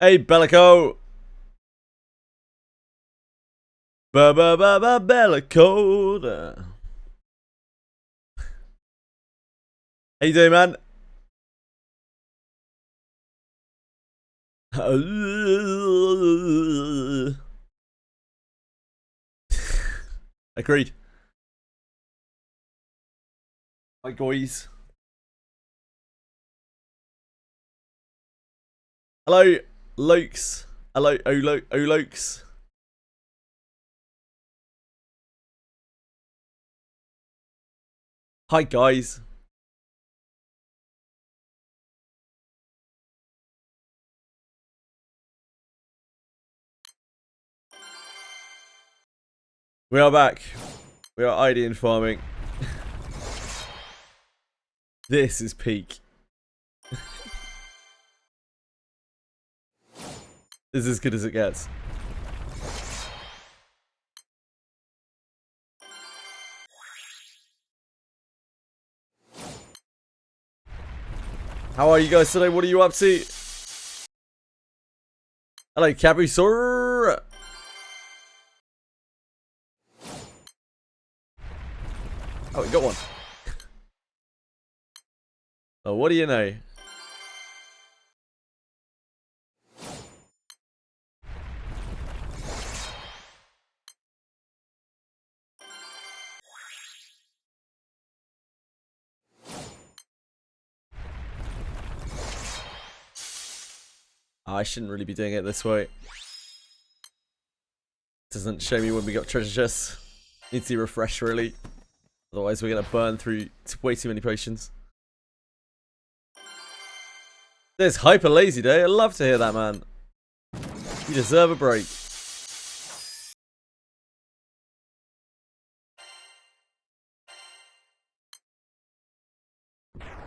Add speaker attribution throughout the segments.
Speaker 1: Hey, Bellico. Bellico. How you doing, man? Agreed. Hi, guys. Hello, Lokes. Hello, Olokes. Hi, guys. We are back. We are Idean farming. This is peak. This is as good as it gets. How are you guys today? What are you up to? Hello, Capusaur. Oh, we got one. Oh, what do you know? Oh, I shouldn't really be doing it this way. Doesn't show me when we got treasure chests. Needs to be refreshed, really. Otherwise, we're going to burn through way too many potions. There's Hyper Lazy Day. I love to hear that, man. You deserve a break.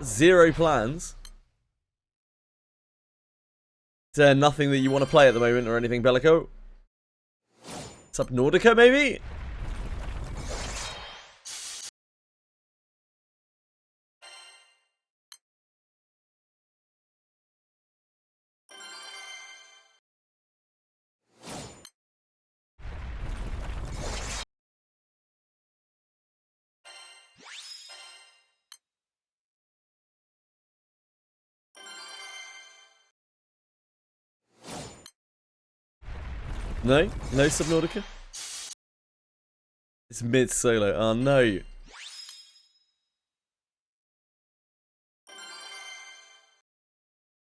Speaker 1: Zero plans. Is there nothing that you want to play at the moment or anything, Bellico? Subnautica, maybe? No? No Subnautica? It's mid-solo. Oh, no.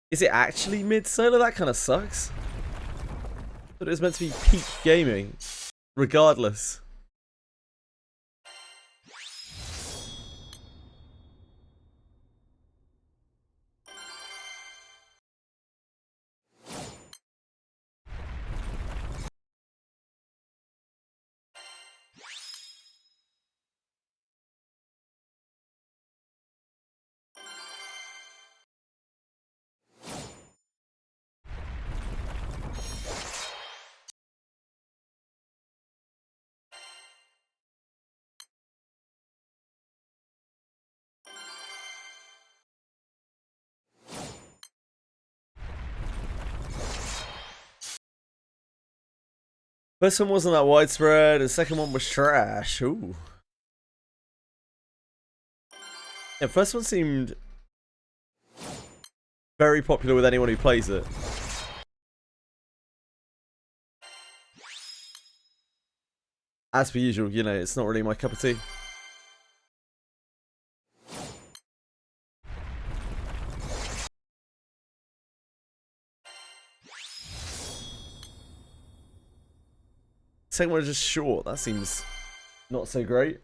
Speaker 1: Is it actually mid-solo? That kind of sucks. But it was meant to be peak gaming. Regardless. First one wasn't that widespread, the second one was trash. Ooh. Yeah, first one seemed very popular with anyone who plays it. As per usual, you know, it's not really my cup of tea. Second one is just short. That seems not so great.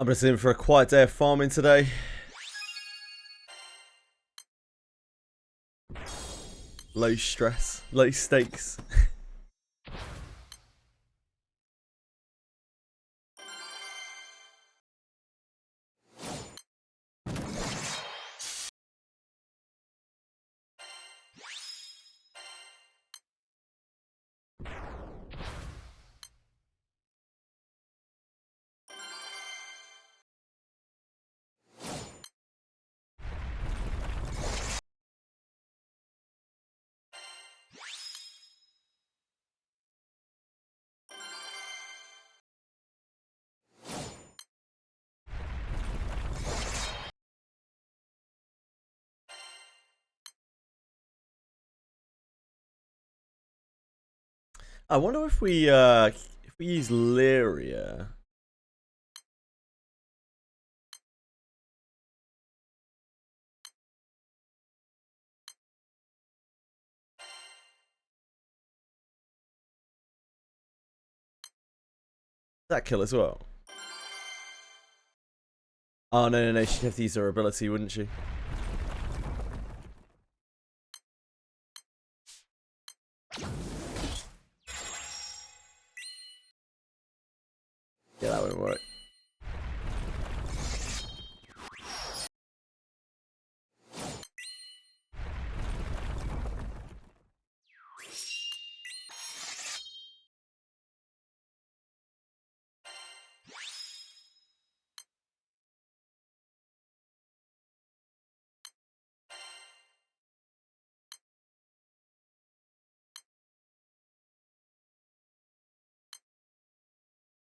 Speaker 1: I'm just in for a quiet day of farming today. Low stress, low stakes. I wonder if we use Lyria. That kill as well. Oh no, she'd have to use her ability, wouldn't she? Yeah, that wouldn't work.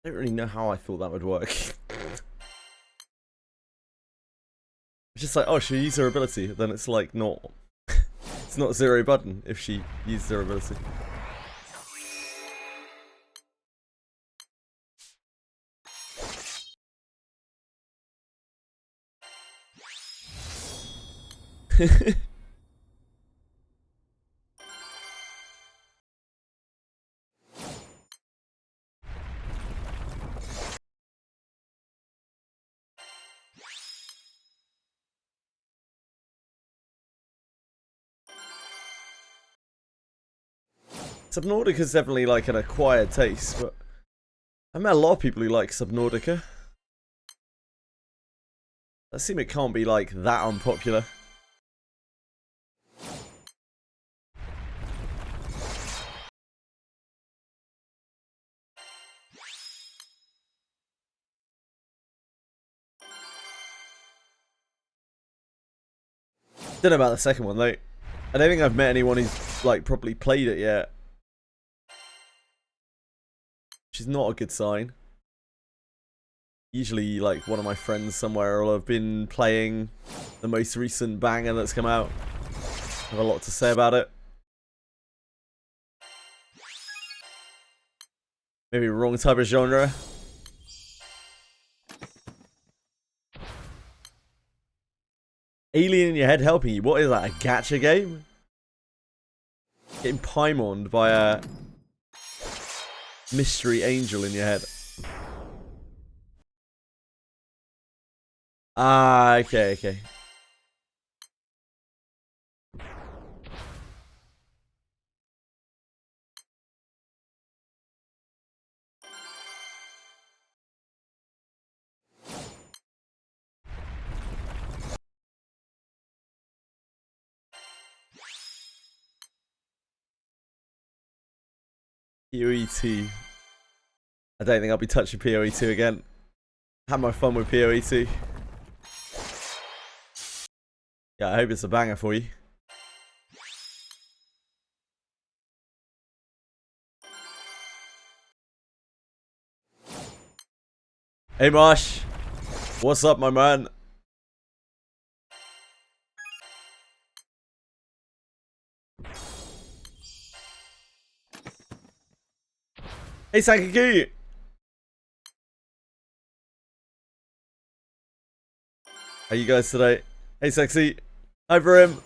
Speaker 1: I don't really know how I thought that would work. It's just like, oh, she'll use her ability, then it's like not. It's not zero button if she uses her ability. Subnaudica's definitely like an acquired taste, but I met a lot of people who like Subnautica. I assume it can't be like that unpopular. Don't know about the second one though. I don't think I've met anyone who's like properly played it yet. Which is not a good sign. Usually like one of my friends somewhere will have been playing the most recent banger that's come out. I have a lot to say about it. Maybe wrong type of genre. Alien in your head helping you. What is that? A gacha game? Getting paimoned by a mystery angel in your head. Ah, okay. PoE2. I don't think I'll be touching PoE2 again. Had my fun with PoE2. Yeah, I hope it's a banger for you. Hey Marsh, what's up, my man? Hey Sankaku! How you guys today? Hey Sexy! Hi Brim!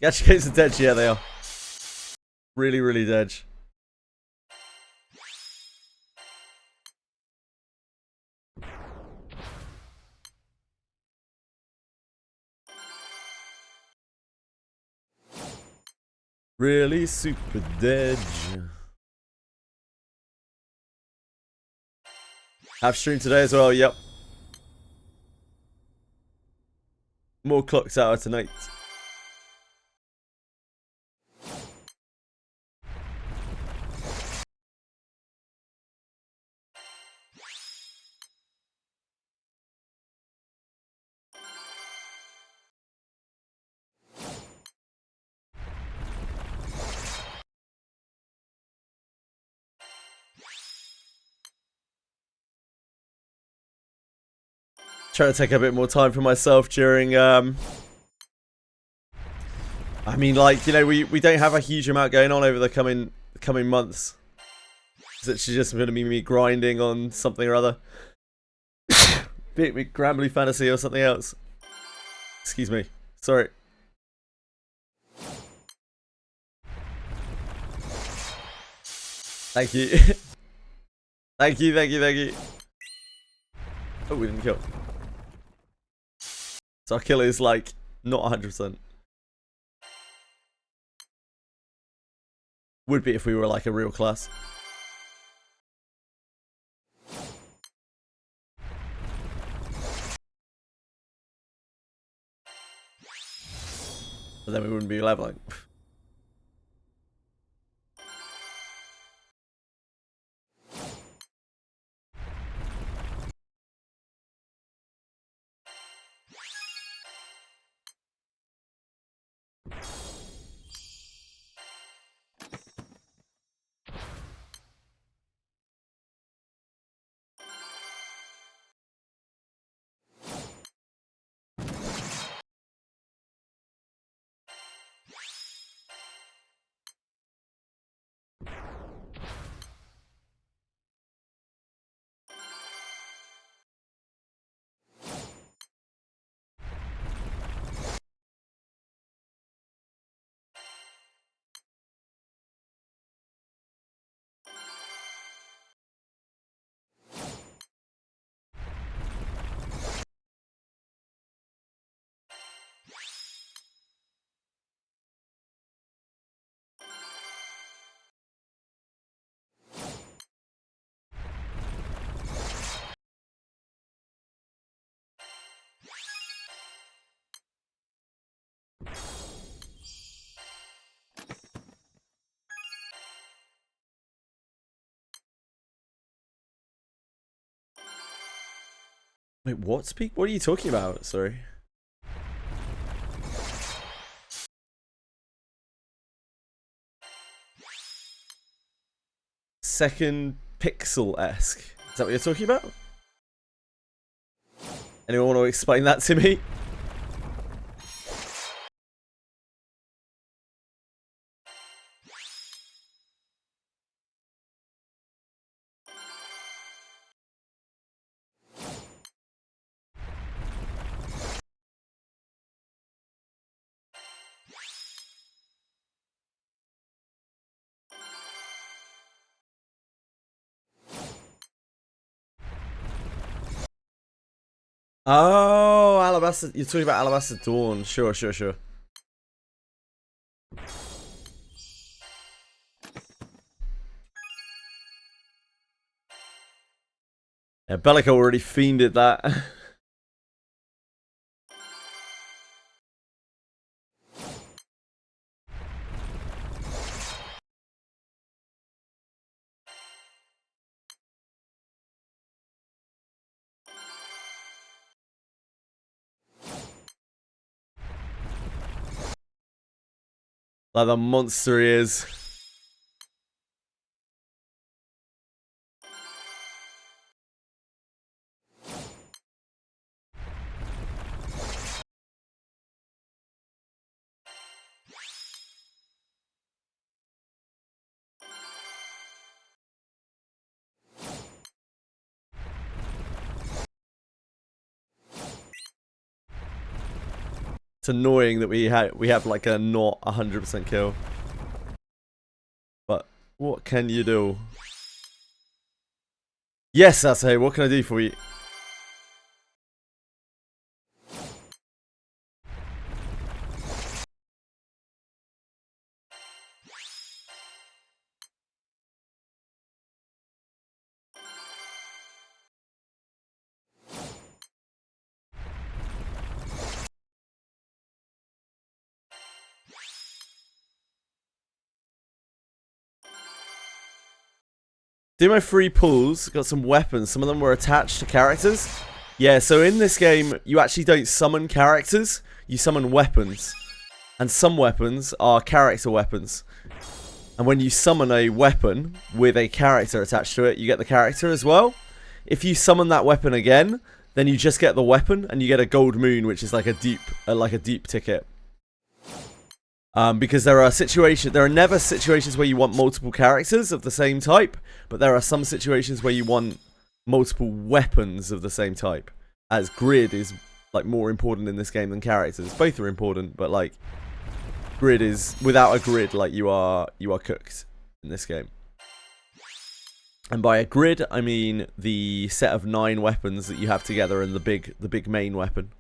Speaker 1: Gacha games are dead, yeah they are. Really dead. Really super dead. Have stream today as well, yep. More clock tower tonight. Trying to take a bit more time for myself during I mean, like, you know, we don't have a huge amount going on over the coming months. It's actually just going to be me grinding on something or other. Be it Granblue Fantasy or something else. Excuse me. Sorry. Thank you. Thank you, thank you, thank you. Oh, we didn't kill. So our kill is like not 100%. Would be if we were like a real class. But then we wouldn't be leveling. Wait, what speak? What are you talking about? Sorry. Second pixel-esque. Is that what you're talking about? Anyone want to explain that to me? Oh, Alabaster. You're talking about Alabaster Dawn. Sure, sure, sure. Yeah, Bellica already fiended that. Like the monster he is. It's annoying that we have like a not 100% kill. But what can you do? Yes, Ase, what can I do for you? do my 3 pulls, got some weapons. Some of them were attached to characters. Yeah, so in this game, you actually don't summon characters. You summon weapons. And some weapons are character weapons. And when you summon a weapon with a character attached to it, you get the character as well. If you summon that weapon again, then you just get the weapon and you get a gold moon, which is like a deep ticket. Because there are never situations where you want multiple characters of the same type, but there are some situations where you want multiple weapons of the same type. As grid is like more important in this game than characters. Both are important, but like grid is, without a grid, like you are cooked in this game. And by a grid, I mean the set of 9 weapons that you have together and the big main weapon.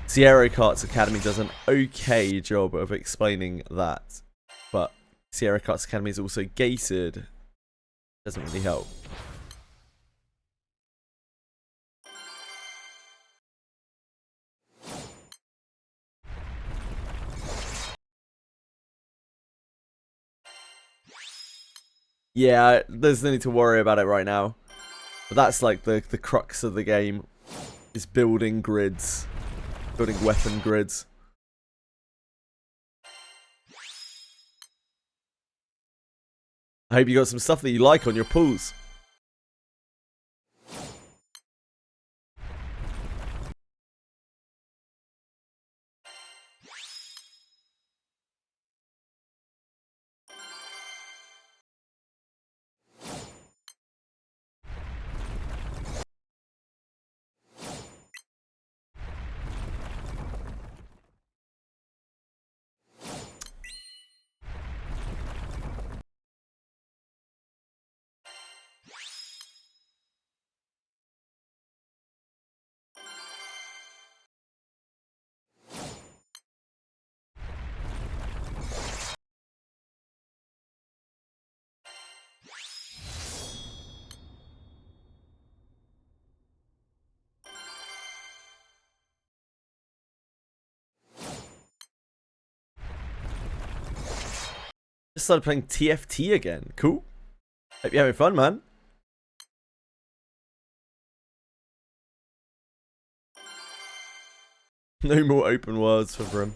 Speaker 1: Sierra Kart's Academy does an okay job of explaining that, but Sierra Kart's Academy is also gated. Doesn't really help. Yeah, there's no need to worry about it right now. But that's like the crux of the game, is building grids. Building weapon grids. I hope you got some stuff that you like on your pulls. Just started playing TFT again. Cool. Hope you're having fun, man. No more open worlds for Brim.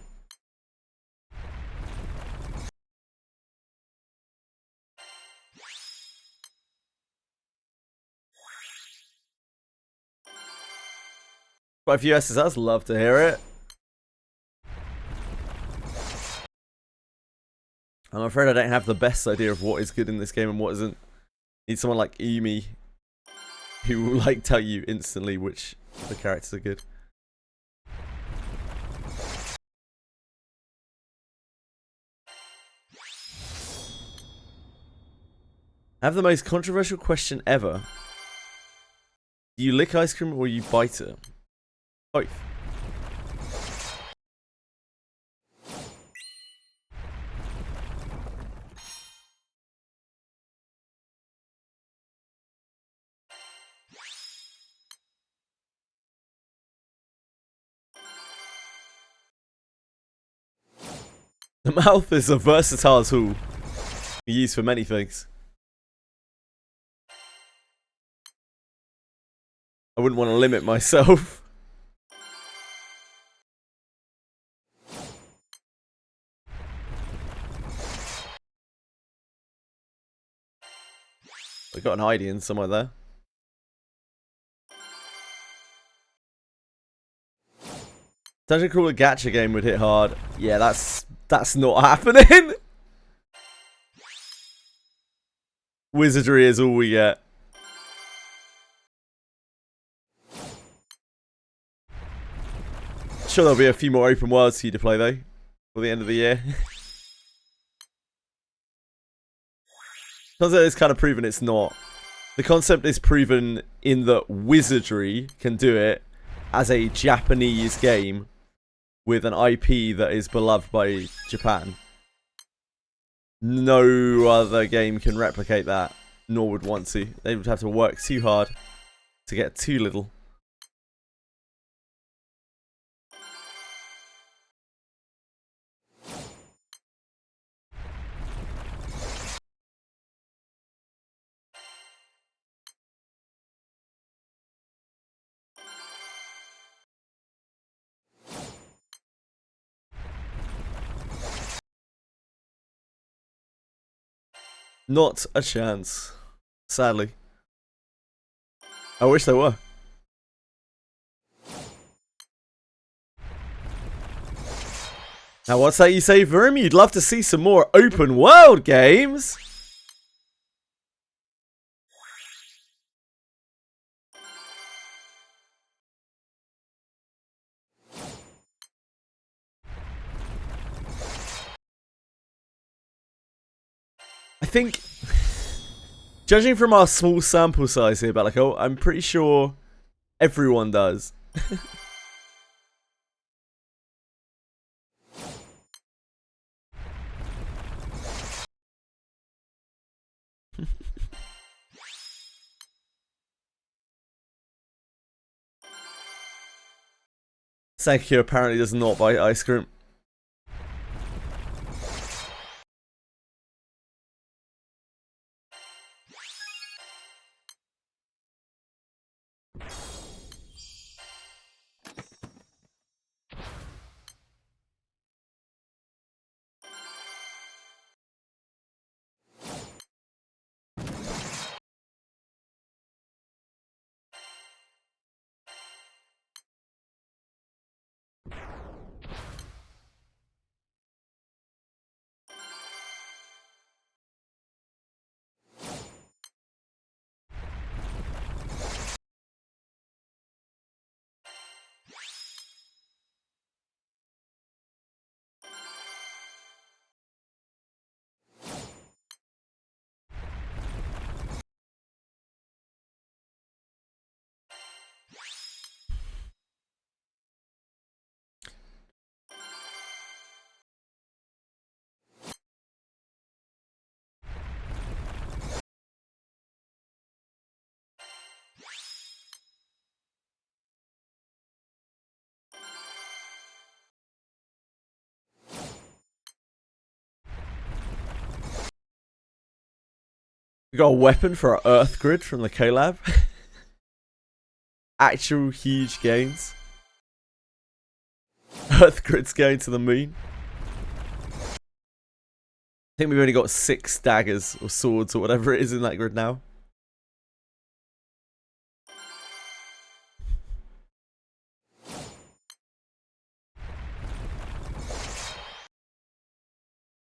Speaker 1: Quite a few SSRs, love to hear it. I'm afraid I don't have the best idea of what is good in this game and what isn't. Need someone like Emi who will like tell you instantly which of the characters are good. I have the most controversial question ever. Do you lick ice cream or you bite it? Both. The mouth is a versatile tool. Used for many things. I wouldn't want to limit myself. I got an Idean somewhere there. Such a cool gacha game would hit hard. Yeah, that's not happening. Wizardry is all we get. Sure, there'll be a few more open worlds for you to play though, for the end of the year. Concept is kind of proven it's not. The concept is proven in that Wizardry can do it as a Japanese game with an IP that is beloved by Japan. No other game can replicate that, nor would want to. They would have to work too hard to get too little. Not a chance. Sadly. I wish there were. Now what's that you say, Verm? You'd love to see some more open world games? I think, judging from our small sample size here, but like, oh, I'm pretty sure everyone does. Sankyo apparently does not buy ice cream. We got a weapon for our Earth Grid from the Collab. Actual huge gains. Earth Grid's going to the moon. I think we've only got 6 daggers or swords or whatever it is in that grid now.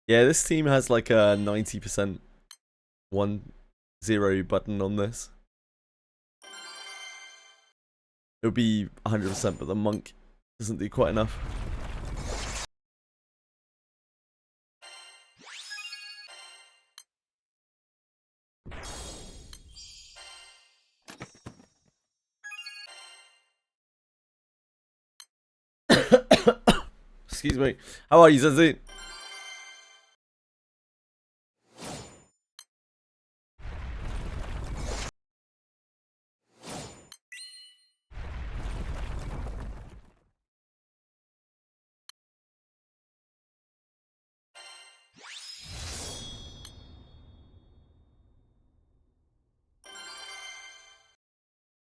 Speaker 1: Yeah, this team has like a 90% 1-0 button on this. It would be 100%, but the monk doesn't do quite enough. Excuse me. How are you, Zazu?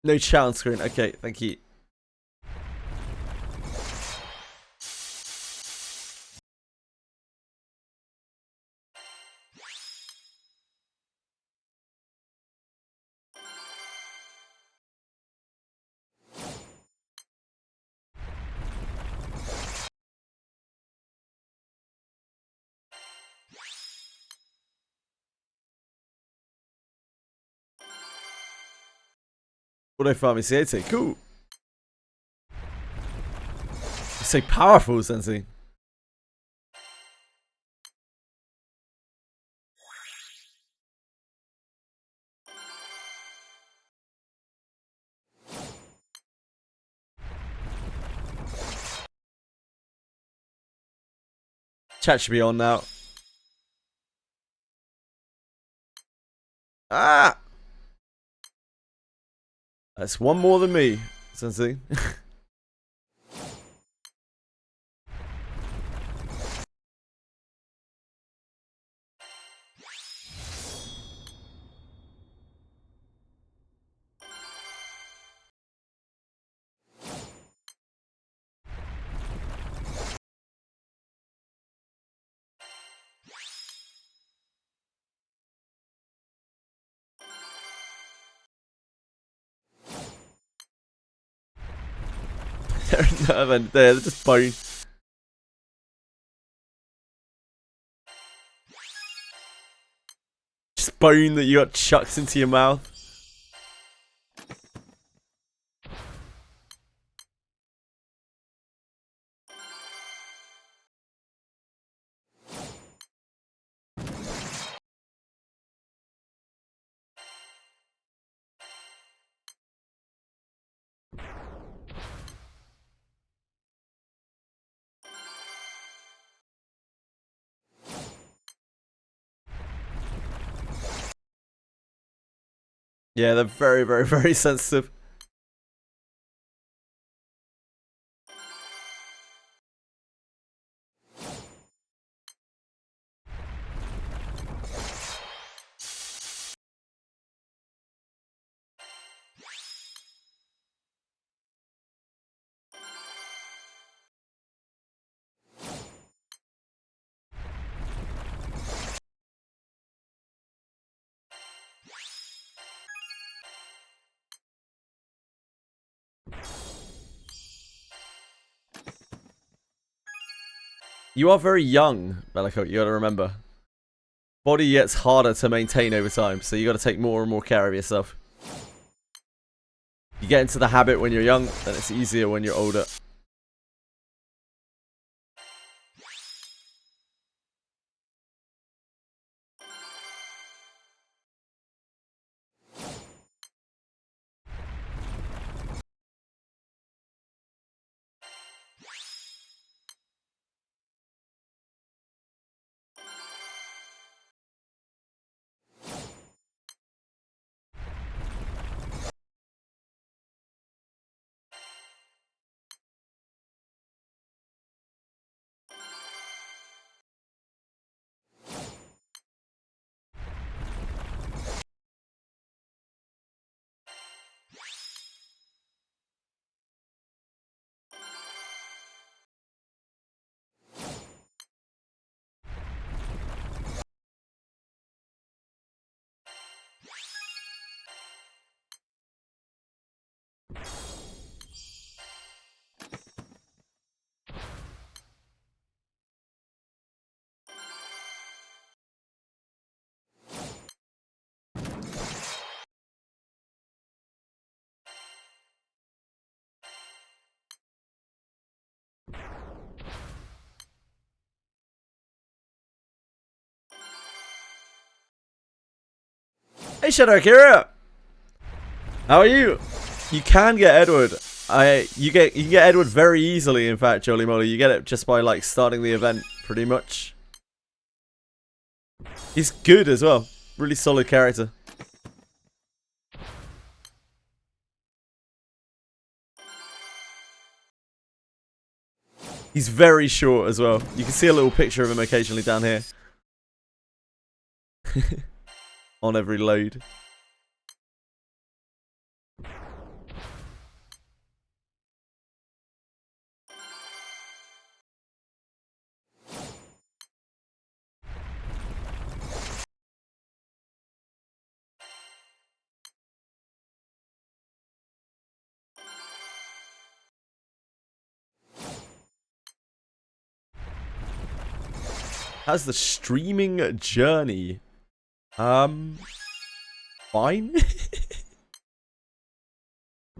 Speaker 1: No chat on screen. Okay, thank you. Auto farming Siete, cool. You say powerful, Sensei. Chat should be on now. Ah! That's one more than me, Sensei. They're just bone. Just bone that you got chucked into your mouth. Yeah, they're very, very, very sensitive. You are very young, Bellicote, you gotta remember. Body gets harder to maintain over time, so you gotta take more and more care of yourself. You get into the habit when you're young, then it's easier when you're older. Hey Shadow Akira! How are you? You can get Edward. You can get Edward very easily, in fact, Jolly Molly. You get it just by like starting the event, pretty much. He's good as well. Really solid character. He's very short as well. You can see a little picture of him occasionally down here. On every load. How's the streaming journey? Fine?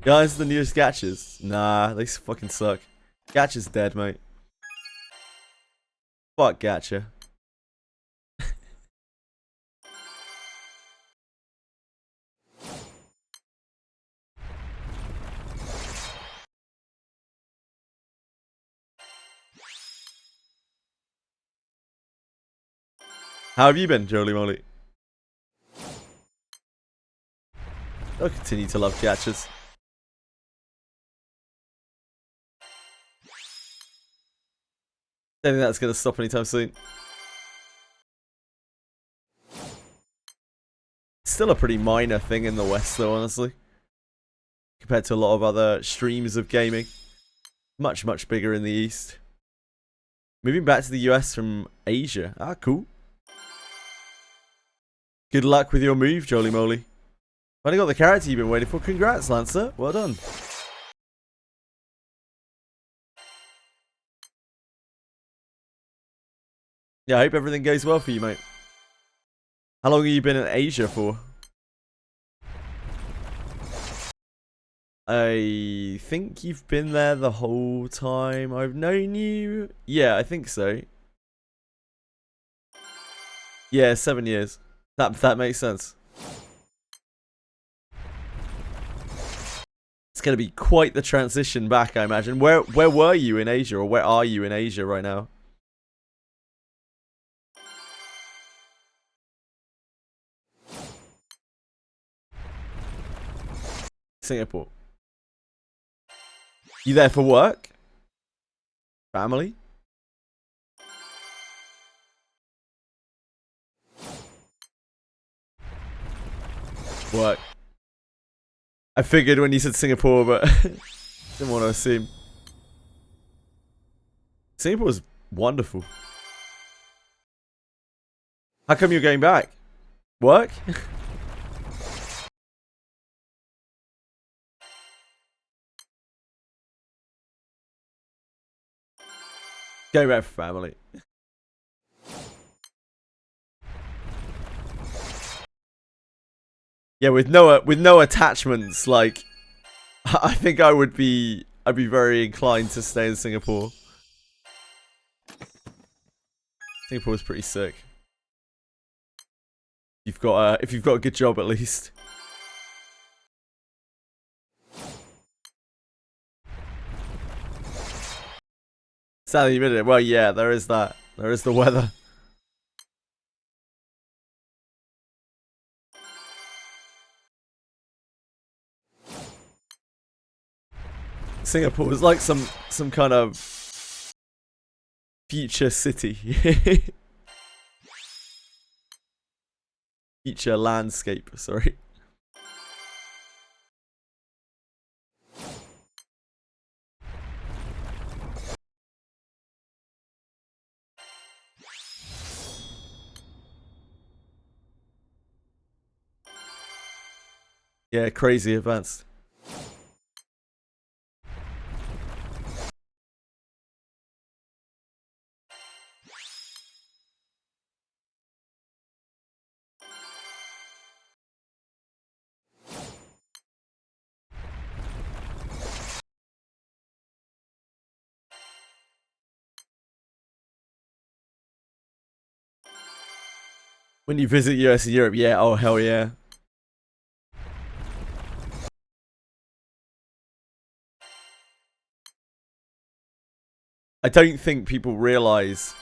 Speaker 1: Guys, the newest Gatchas? Nah, they fucking suck. Gatcha's dead, mate. Fuck Gatcha. How have you been, Jolly Molly? I'll continue to love Gatchas. Don't think that's going to stop anytime soon. Still a pretty minor thing in the West, though, honestly. Compared to a lot of other streams of gaming. Much, much bigger in the East. Moving back to the US from Asia. Ah, cool. Good luck with your move, Jolly Molly. Finally got the character you've been waiting for. Congrats, Lancer. Well done. Yeah, I hope everything goes well for you, mate. How long have you been in Asia for? I think you've been there the whole time I've known you. Yeah, I think so. Yeah, 7 years. That makes sense. It's gonna be quite the transition back, I imagine. Where were you in Asia, or where are you in Asia right now? Singapore. You there for work? Family? Work. I figured when you said Singapore, but didn't want to assume. Singapore was wonderful. How come you're going back? Work? Going back for family. Yeah, with no attachments, like I think I'd be very inclined to stay in Singapore. Singapore's pretty sick. If you've got a good job at least. Sadly, admitted. Well, yeah, there is that. There is the weather. Singapore is like some kind of future city. Future landscape, sorry. Yeah, crazy advanced. When you visit US and Europe, yeah, oh hell yeah. I don't think people realize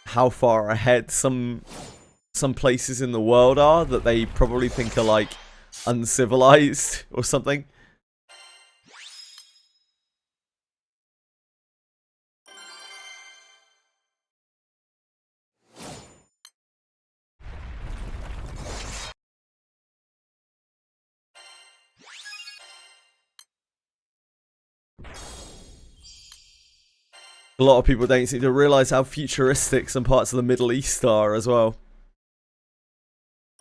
Speaker 1: how far ahead some places in the world are that they probably think are like uncivilized or something. A lot of people don't seem to realize how futuristic some parts of the Middle East are as well.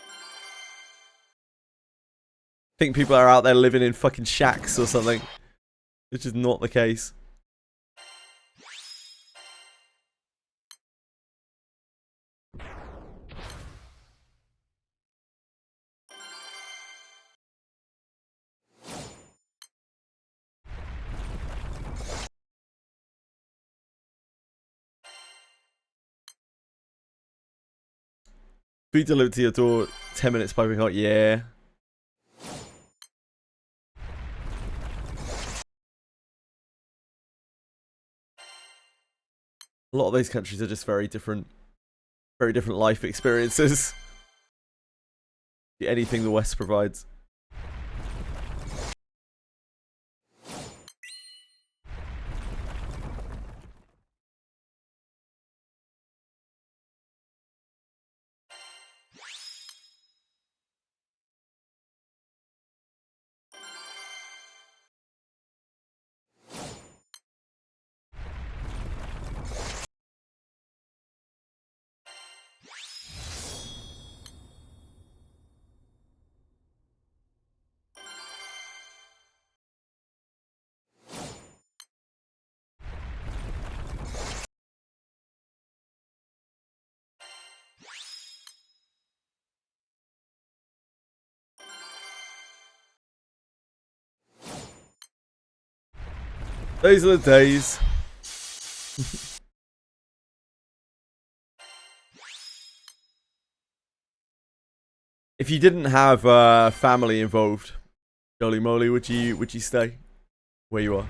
Speaker 1: I think people are out there living in fucking shacks or something, which is not the case. Food delivered to your door, 10 minutes piping hot, yeah. A lot of those countries are just very different life experiences. Anything the West provides. Those are the days. If you didn't have family involved, jolly moly, would you stay where you are?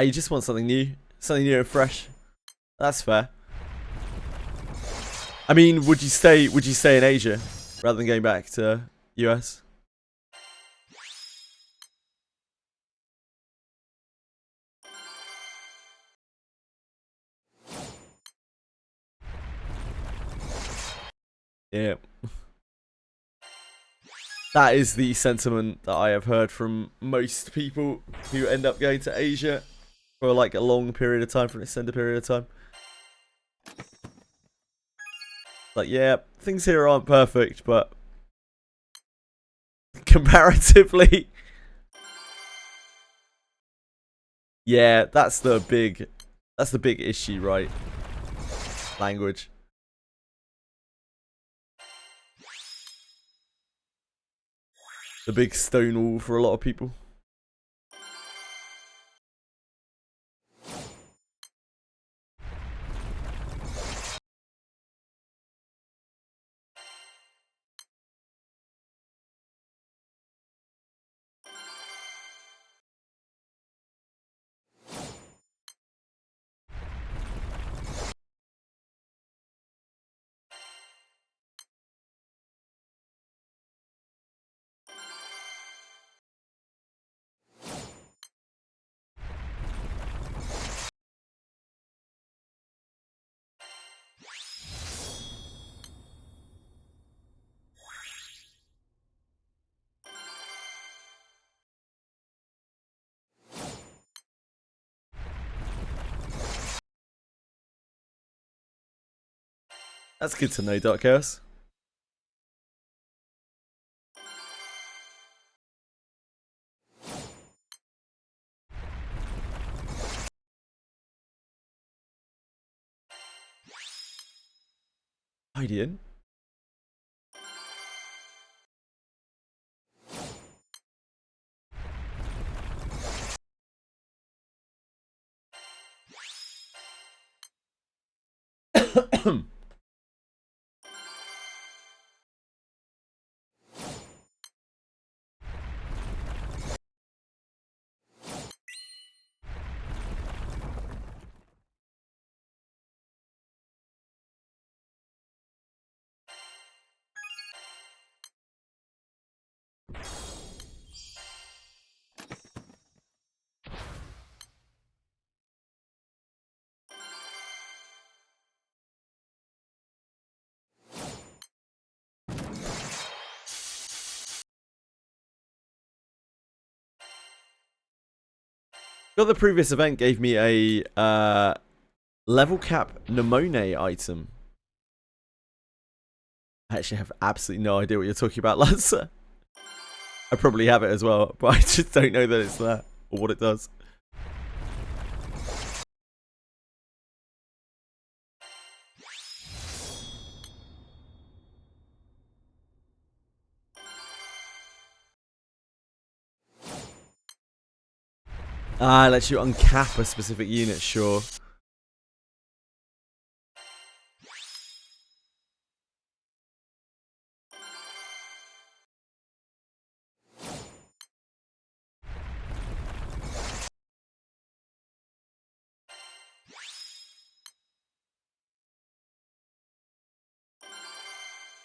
Speaker 1: You just want something new and fresh. That's fair. I mean, would you stay in Asia rather than going back to US? Yeah. That is the sentiment that I have heard from most people who end up going to Asia for like a long period of time, for an extended period of time. Like, yeah, things here aren't perfect, but comparatively, yeah, that's the big issue, right? Language. The big stone wall for a lot of people. That's good to know, Dark Chaos. Idean. Got the previous event gave me a level cap Nemone item. I actually have absolutely no idea what you're talking about, Lancer. I probably have it as well, but I just don't know that it's there or what it does. Ah, it lets you uncap a specific unit, sure.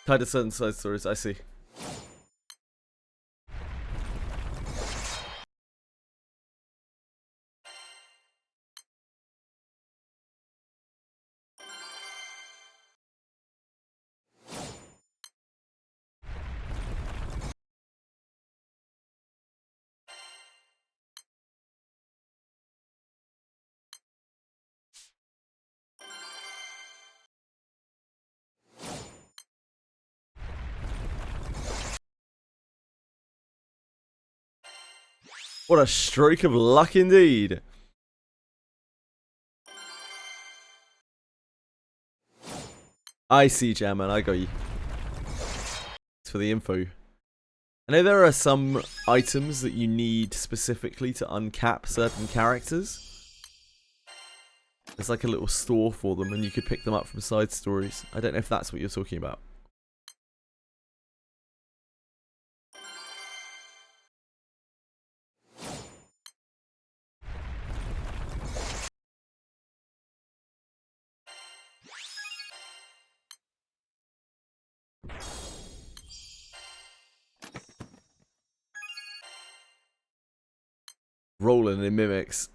Speaker 1: Tied to certain side stories, I see. What a stroke of luck indeed. I see, Jamman. I got you. Thanks for the info. I know there are some items that you need specifically to uncap certain characters. There's like a little store for them and you could pick them up from side stories. I don't know if that's what you're talking about. Rolling in mimics.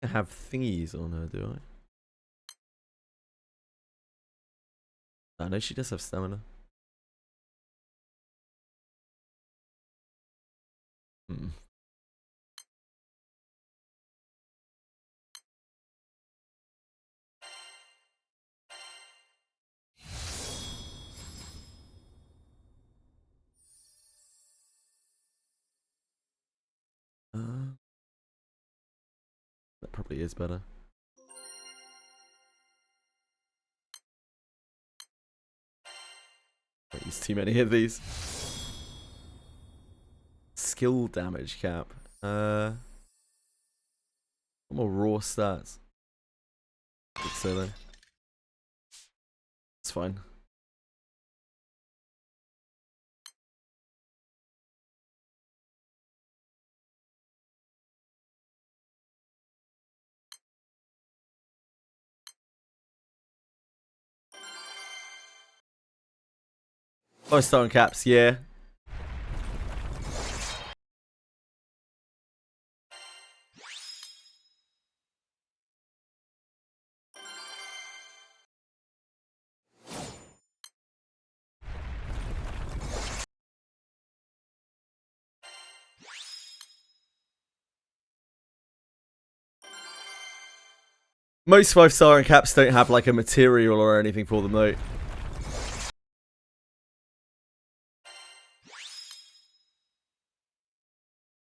Speaker 1: I have thingies on her, do I? I know she does have stamina. That probably is better. Don't use too many of these. Skill damage cap. What more raw stats? I think so though. It's fine. Oh, stone caps, yeah. Most 5-star and caps don't have like a material or anything for them though.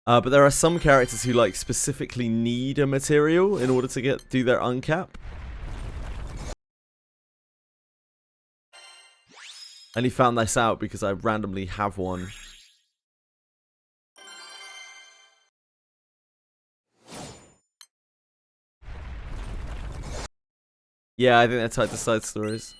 Speaker 1: But there are some characters who like specifically need a material in order to do their uncap. I only found this out because I randomly have one. Yeah, I think they're tied to side stories.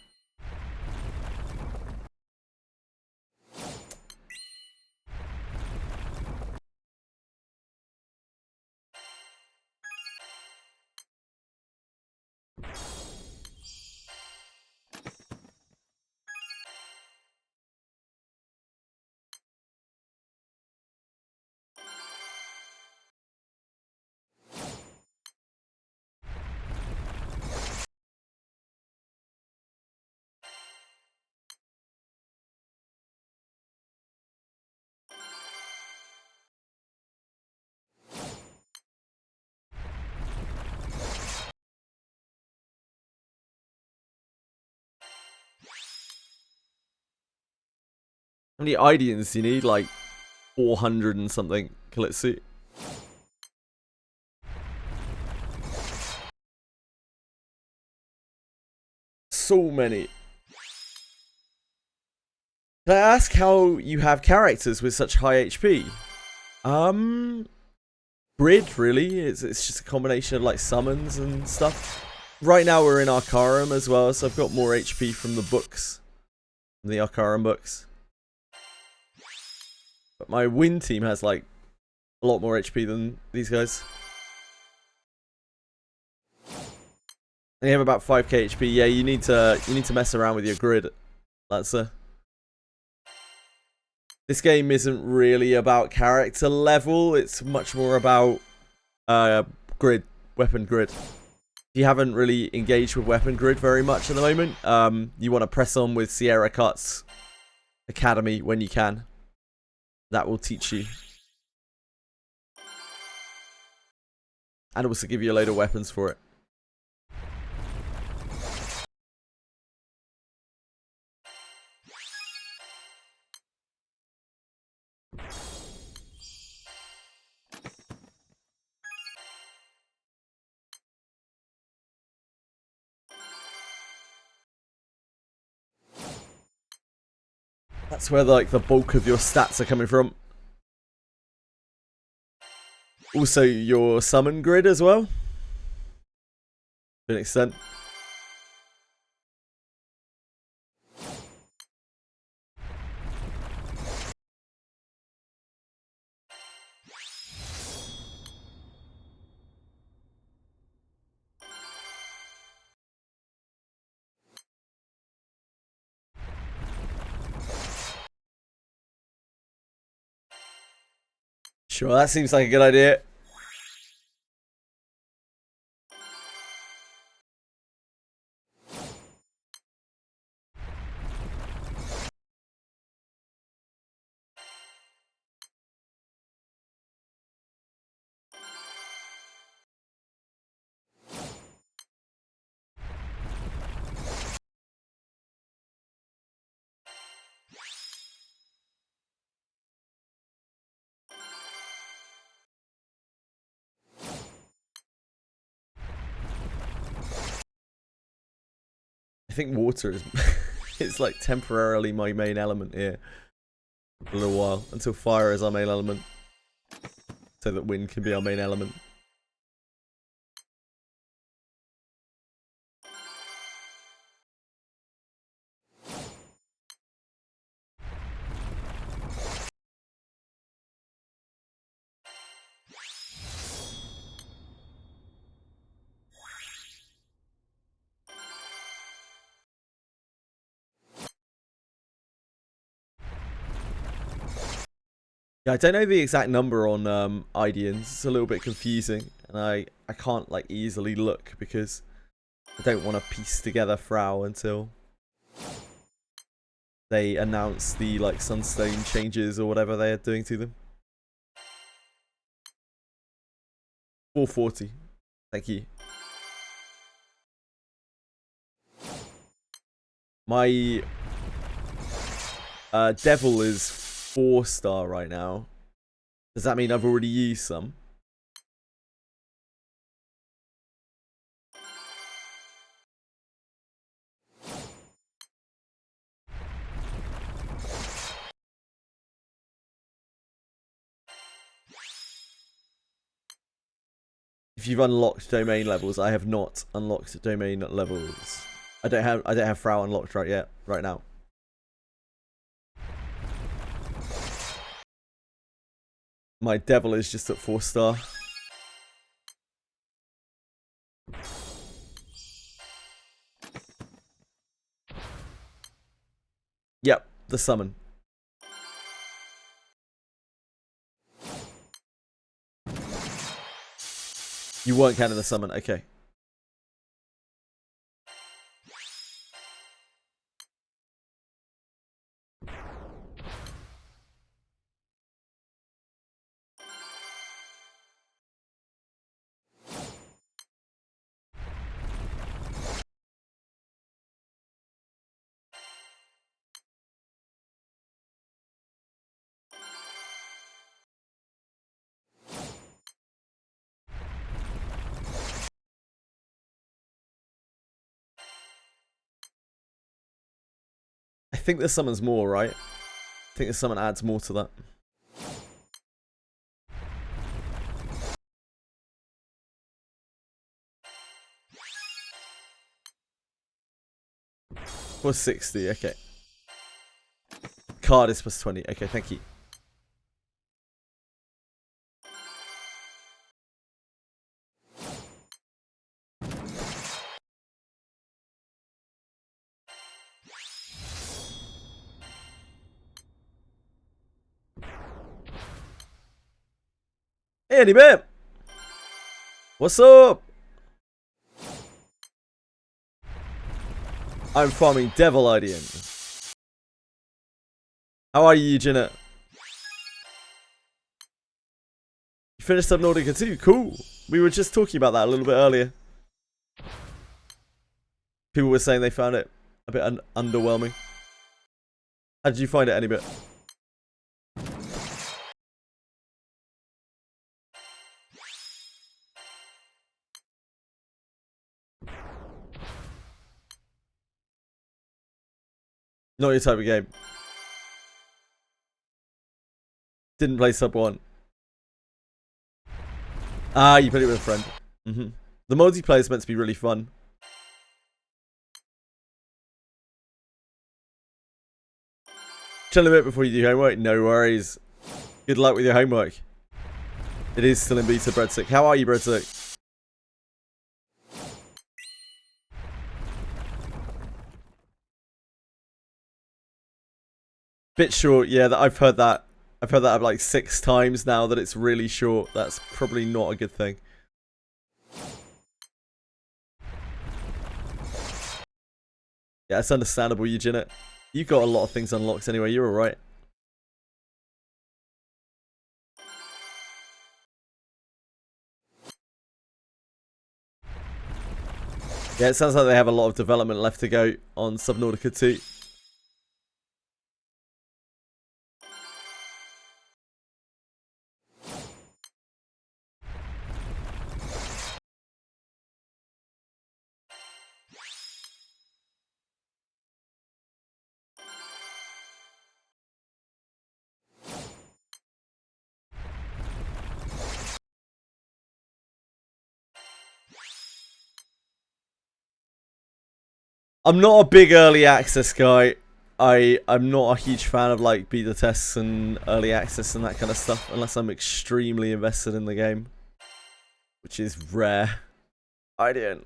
Speaker 1: How many Ideans do you need? Like 400 and something. Let's see. So many. Can I ask how you have characters with such high HP? Grid, really. It's just a combination of like summons and stuff. Right now we're in Arcarum as well, so I've got more HP from the books. From the Arcarum books. But my win team has like a lot more HP than these guys. And you have about 5k HP. Yeah, you need to mess around with your grid. That's This game isn't really about character level. It's much more about grid, weapon grid. If you haven't really engaged with weapon grid very much at the moment, you want to press on with Sierra Cut's Academy when you can. That will teach you. And also give you a load of weapons for it. That's where like the bulk of your stats are coming from. Also your summon grid as well. To an extent. Sure, that seems like a good idea. I think water is it's like temporarily my main element here for a little while until fire is our main element, so that wind can be our main element. Yeah, I don't know the exact number on Ideans. It's a little bit confusing, and I can't like easily look because I don't want to piece together Frau until they announce the like Sunstone changes or whatever they are doing to them. 440. Thank you. My Devil is 4-star right now. Does that mean I've already used some? If you've unlocked domain levels, I have not unlocked domain levels. I don't have Frau unlocked right now. My Devil is just at 4-star. Yep, the summon. You weren't counting the summon, okay. I think the summon's more, right? I think the summon adds more to that. Was 60, okay. Card is plus 20, okay, thank you. Hey, Andy Bip! What's up? I'm farming Devil Idean. How are you, Janet? You finished Subnautica too? Cool. We were just talking about that a little bit earlier. People were saying they found it a bit underwhelming. How did you find it any bit? Not your type of game. Didn't play Sub 1. Ah, you played it with a friend. The multiplayer is meant to be really fun. Chill a bit before you do homework. No worries. Good luck with your homework. It is still in beta, Breadstick. How are you, Breadstick? Bit short, yeah. I've heard that. I've heard that like 6 times now that it's really short. That's probably not a good thing. Yeah, it's understandable, Eugene. You've got a lot of things unlocked anyway. You're alright. Yeah, it sounds like they have a lot of development left to go on Subnautica 2. I'm not a big early access guy. I'm not a huge fan of like beta tests and early access and that kind of stuff unless I'm extremely invested in the game, which is rare. Idean.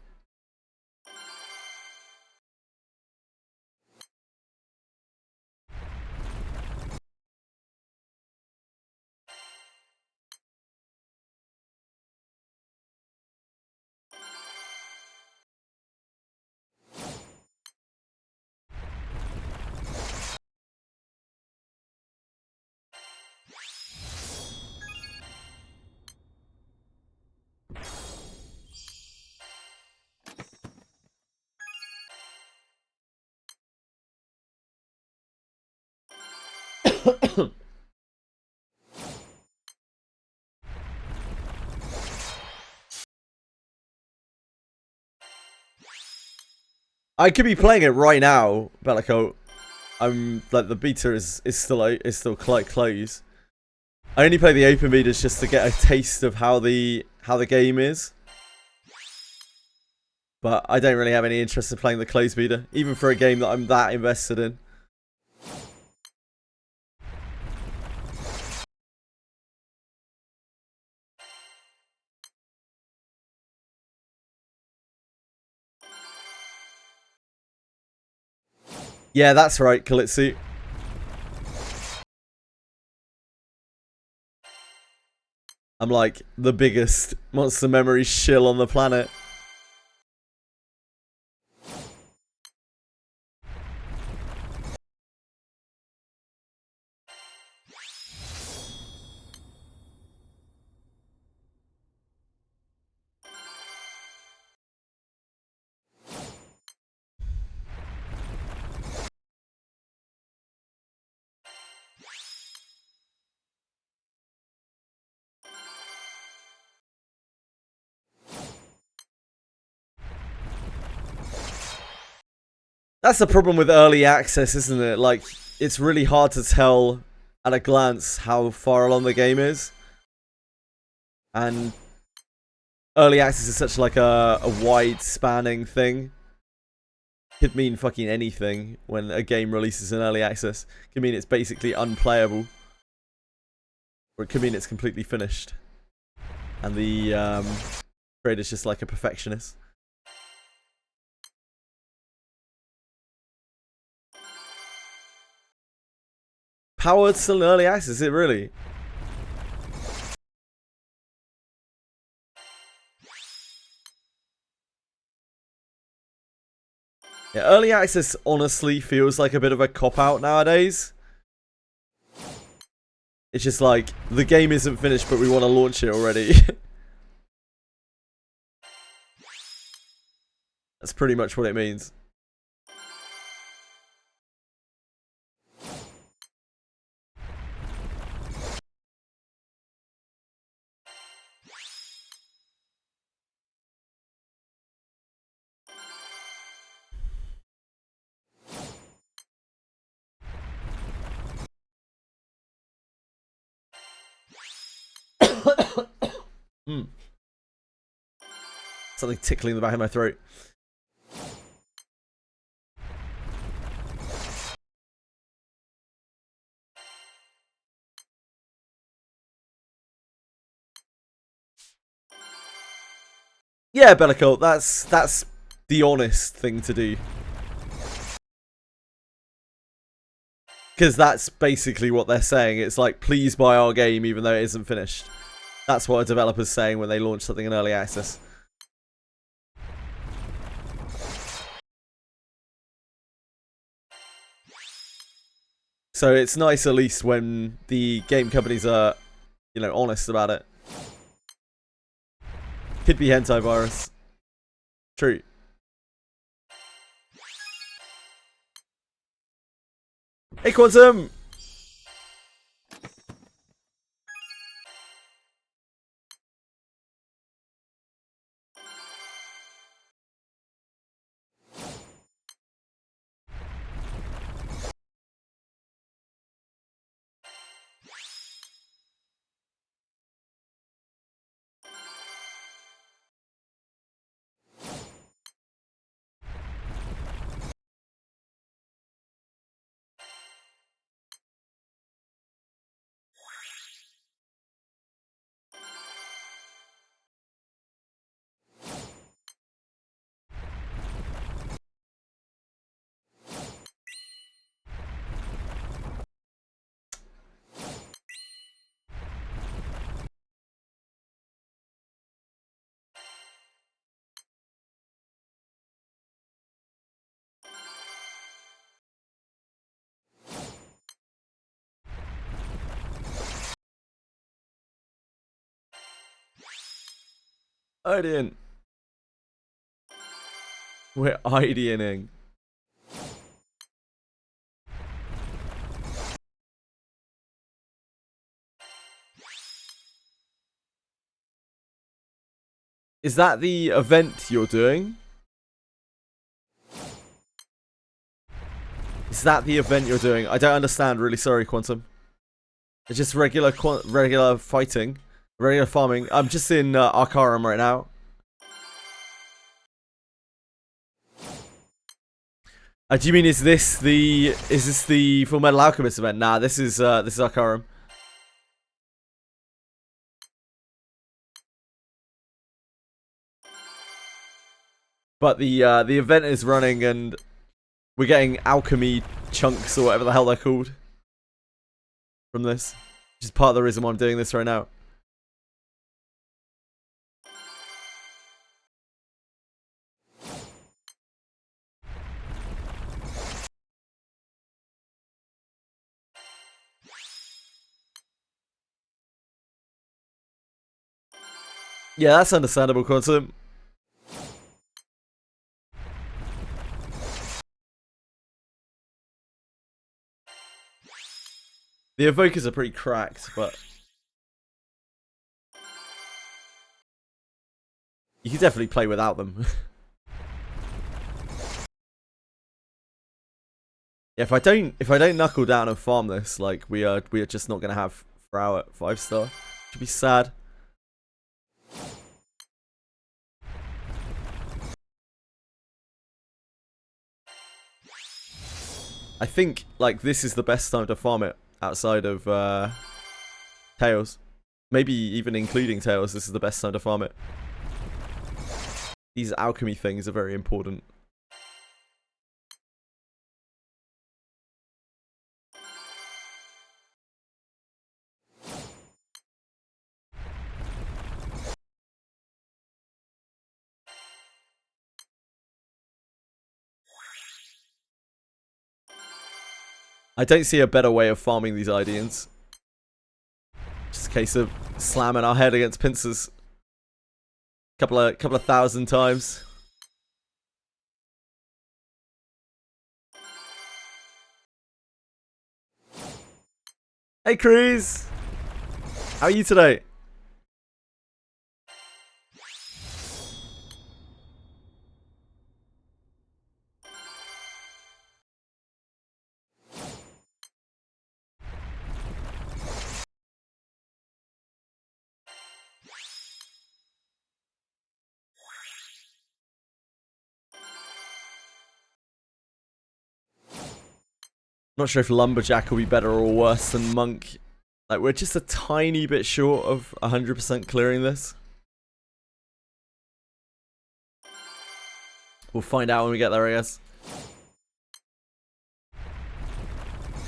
Speaker 1: I could be playing it right now, Bellico. I'm like the beta is still quite close. I only play the open betas just to get a taste of how the game is. But I don't really have any interest in playing the closed beta, even for a game that I'm that invested in. Yeah, that's right, Kalitsu. I'm like the biggest Monster Memory shill on the planet. That's the problem with early access, isn't it? Like, it's really hard to tell at a glance how far along the game is. And early access is such like a wide spanning thing. Could mean fucking anything when a game releases in early access. Could mean it's basically unplayable. Or it could mean it's completely finished. And the creator's just like a perfectionist. Powered still in early access, is it really? Yeah, early access honestly feels like a bit of a cop-out nowadays. It's just like, the game isn't finished, but we want to launch it already. That's pretty much what it means. Mm. Something tickling the back of my throat. Yeah, Bellicolt, that's the honest thing to do. Because that's basically what they're saying. It's like, please buy our game even though it isn't finished. That's what a developer's saying when they launch something in early access. So it's nice at least when the game companies are, you know, honest about it. Could be hentai virus. True. Hey, Quantum! Idean. We're Ideaning. Is that the event you're doing? Is that the event you're doing? I don't understand. Really sorry, Quantum. It's just regular fighting. Regular farming. I'm just in Arcarum right now. Do you mean is this the Fullmetal Alchemist event? Nah, this is Arcarum. But the event is running and we're getting alchemy chunks or whatever the hell they're called from this. Which is part of the reason why I'm doing this right now. Yeah, that's understandable, Quantum. The evokers are pretty cracked, but you can definitely play without them. Yeah, if I don't knuckle down and farm this, like we are just not gonna have Frau at 5-star. Should be sad. I think like this is the best time to farm it outside of Tails. Maybe even including Tails, this is the best time to farm it. These alchemy things are very important. I don't see a better way of farming these Ideans. Just a case of slamming our head against pincers. Couple of thousand times. Hey, Cruz! How are you today? Not sure if Lumberjack will be better or worse than Monk. Like, we're just a tiny bit short of 100% clearing this. We'll find out when we get there, I guess.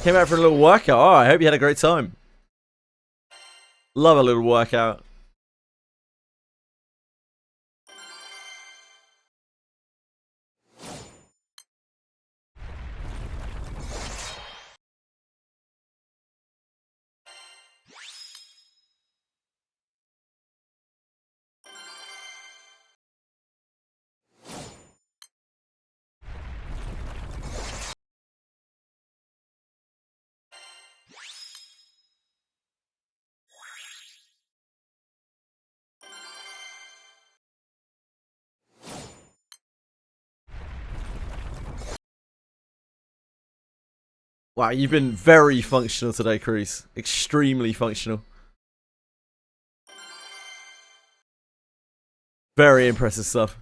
Speaker 1: Came out for a little workout. Oh, I hope you had a great time. Love a little workout. Wow, you've been very functional today, Cruz. Extremely functional. Very impressive stuff.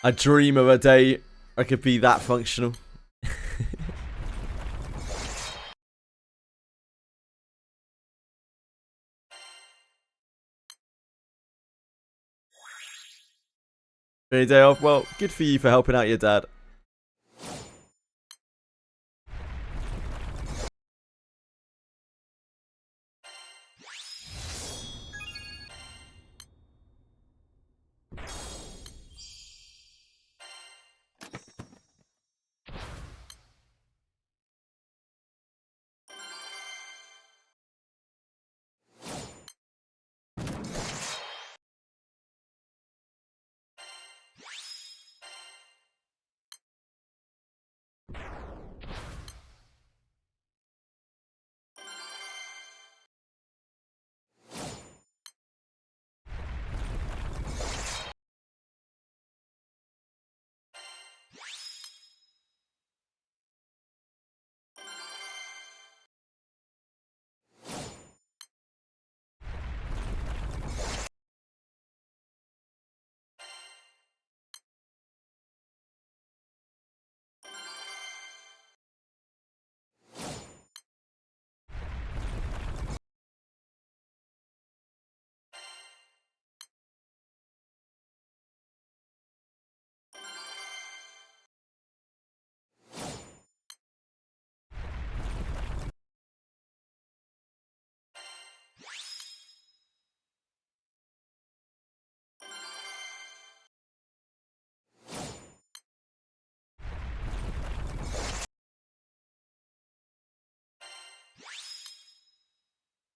Speaker 1: I dream of a day I could be that functional. Any day off? Well, good for you for helping out your dad.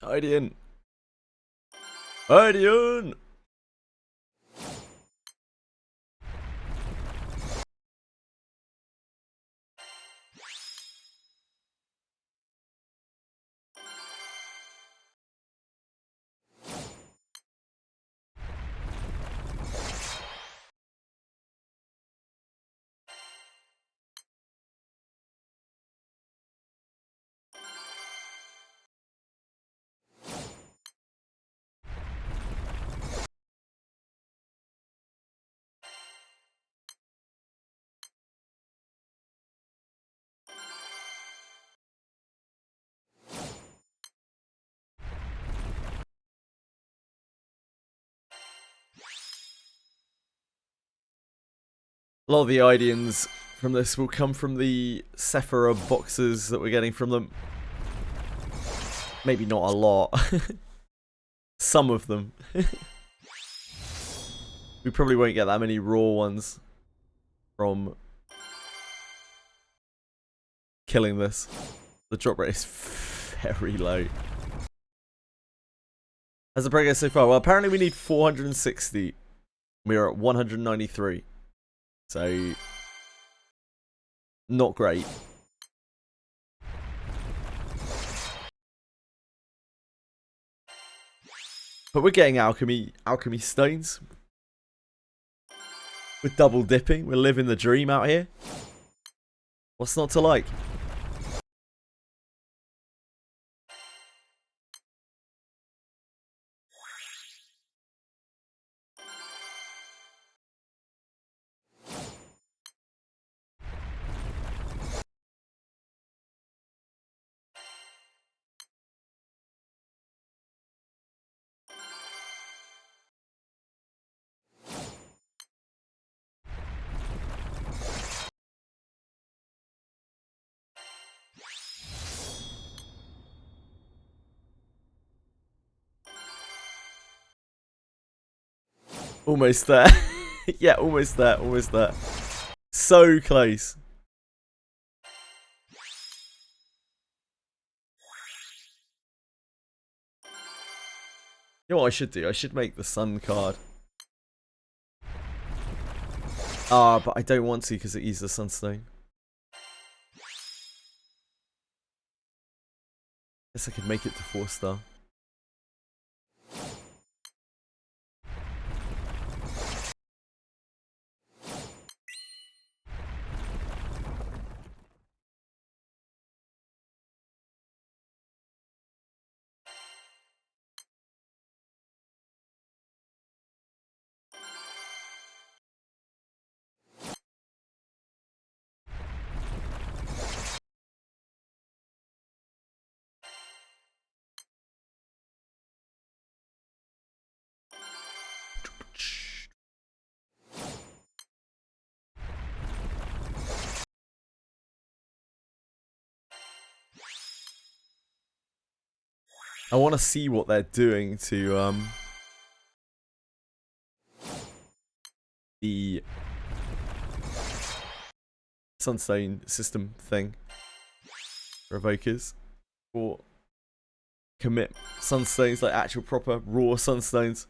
Speaker 1: Idean. Idean! A lot of the Ideans from this will come from the Sephira boxes that we're getting from them. Maybe not a lot. Some of them. We probably won't get that many raw ones from killing this. The drop rate is very low. How's the progress so far? Well, apparently we need 460. We're at 193. So, not great. But we're getting alchemy stones. We're double dipping. We're living the dream out here. What's not to like? Almost there. Yeah, almost there, almost there. So close. You know what I should do? I should make the sun card. Ah, but I don't want to because it uses the sunstone. Guess I could make it to 4-star. I want to see what they're doing to the sunstone system thing for evokers, or commit sunstones, like actual proper raw sunstones.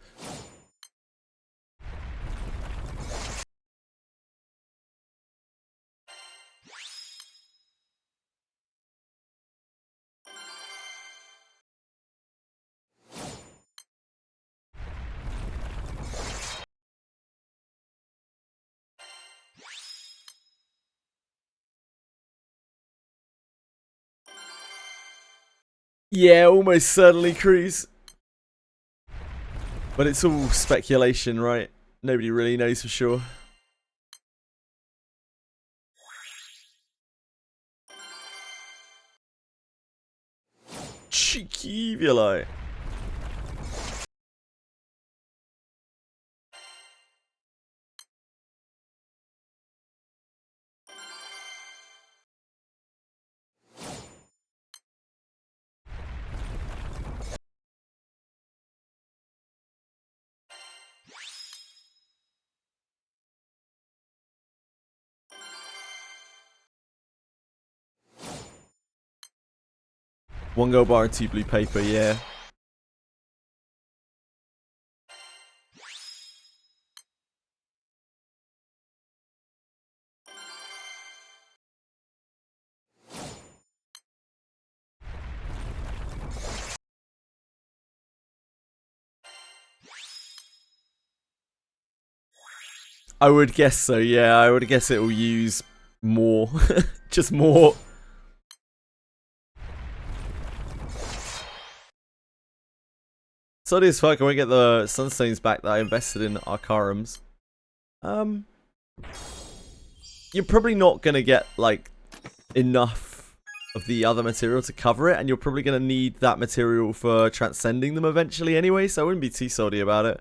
Speaker 1: Yeah, almost certainly Cruise. But it's all speculation, right? Nobody really knows for sure. Cheeky, if you like. One gold bar and 2 blue paper, yeah. I would guess so, yeah. I would guess it will use more. Just more. Sorry as fuck, I won't get the sunstones back that I invested in Arcarums. You're probably not gonna get, like, enough of the other material to cover it, and you're probably gonna need that material for transcending them eventually anyway, so I wouldn't be too salty about it.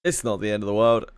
Speaker 1: It's not the end of the world.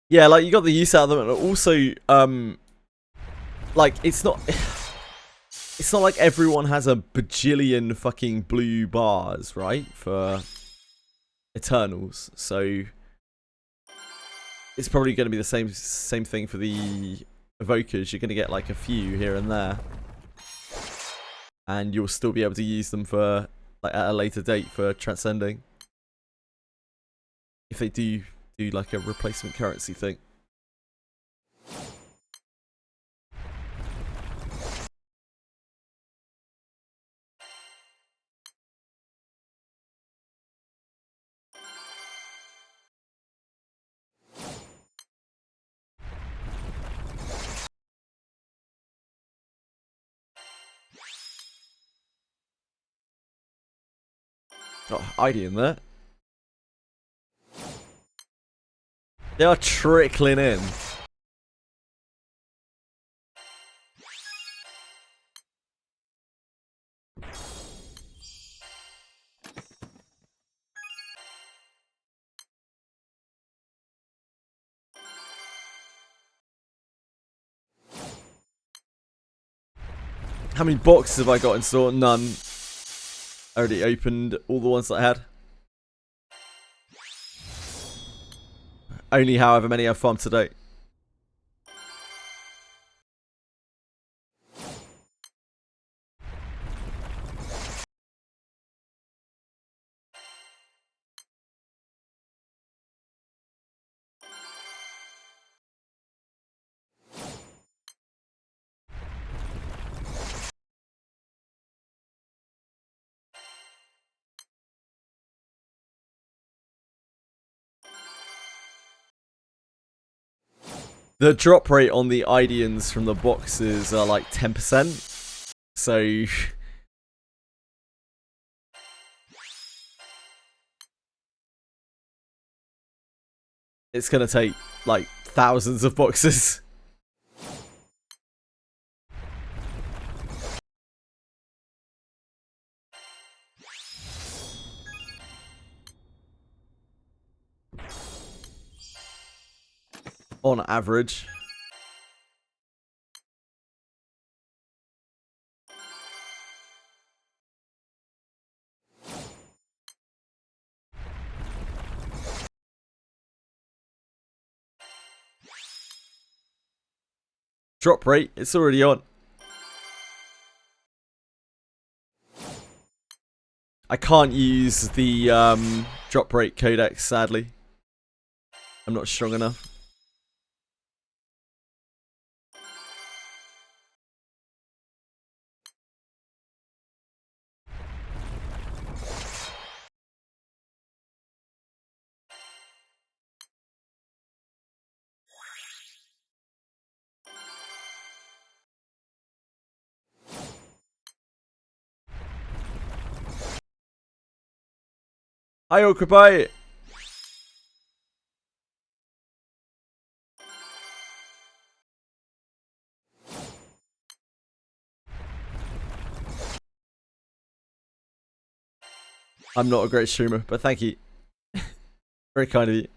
Speaker 1: Yeah, like, you got the use out of them, and also, like, it's not like everyone has a bajillion fucking blue bars, right, for Eternals, so it's probably going to be the same thing for the Evokers. You're going to get, like, a few here and there, and you'll still be able to use them for, like, at a later date for transcending, if they do like a replacement currency thing. Oh, Idean there. They are trickling in. How many boxes have I got in store? None. I already opened all the ones that I had. Only however many I've farmed today. The drop rate on the Ideans from the boxes are like 10%. So it's gonna take like thousands of boxes. On average. Drop rate, it's already on. I can't use the drop rate codex, sadly. I'm not strong enough. Hi, Occupy! I'm not a great streamer, but thank you. Very kind of you.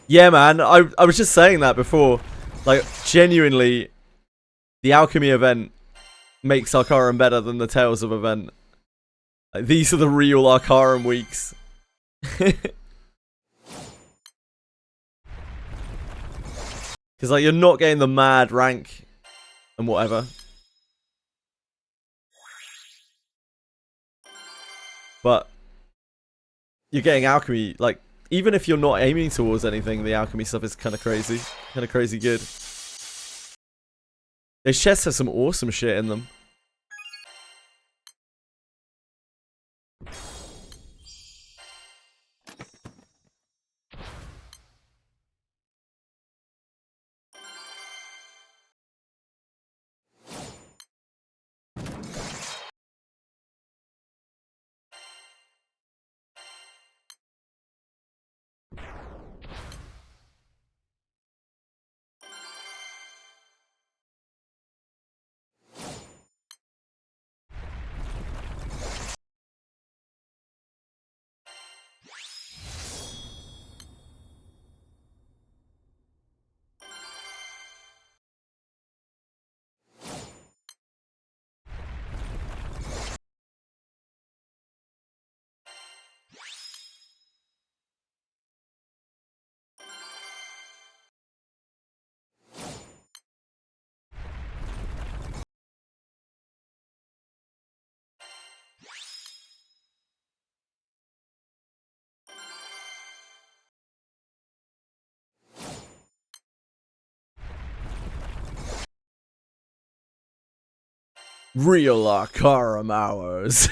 Speaker 1: Yeah, man, I was just saying that before. Like, genuinely, the Alchemy event makes Arcarum better than the Tales of event. Like, these are the real Arcarum weeks. Because, like, you're not getting the mad rank and whatever. But you're getting Alchemy, like, even if you're not aiming towards anything, the Alchemy stuff is kind of crazy. Kind of crazy good. His chests have some awesome shit in them. Real Arcarum hours.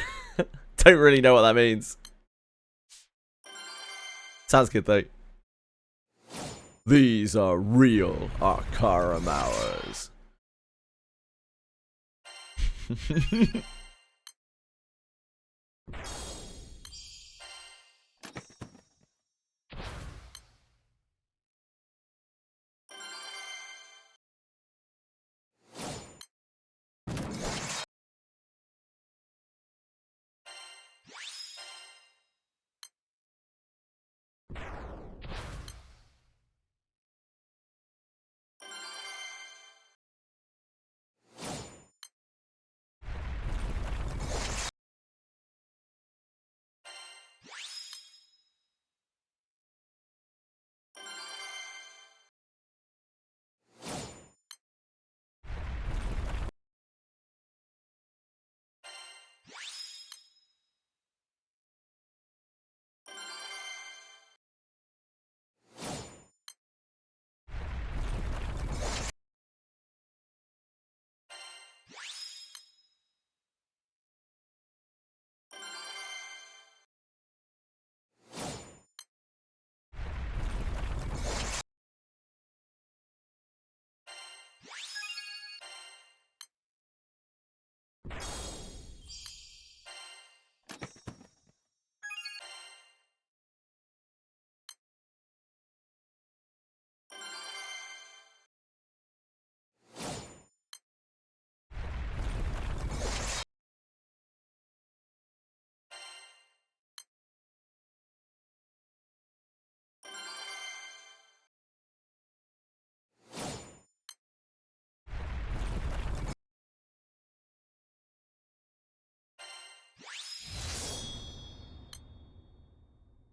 Speaker 1: Don't really know what that means. Sounds good though. These are real Arcarum hours.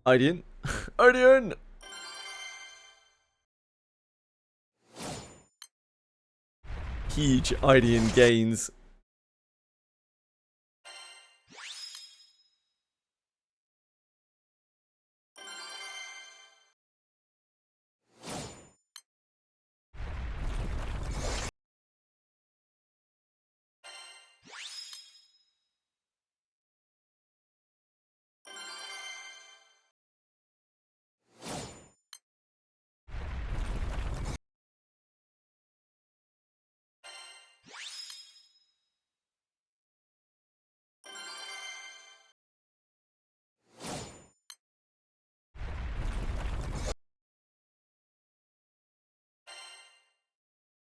Speaker 1: Idean. Idean! Huge Idean gains.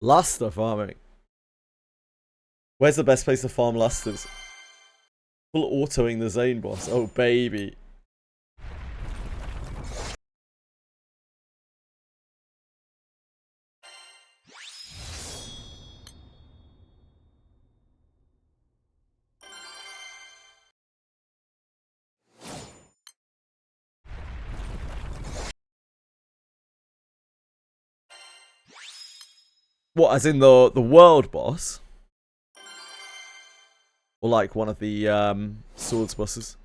Speaker 1: Luster farming. Where's the best place to farm lusters? Full autoing the zone boss. Oh baby. What, as in the world boss? Or like one of the swords bosses?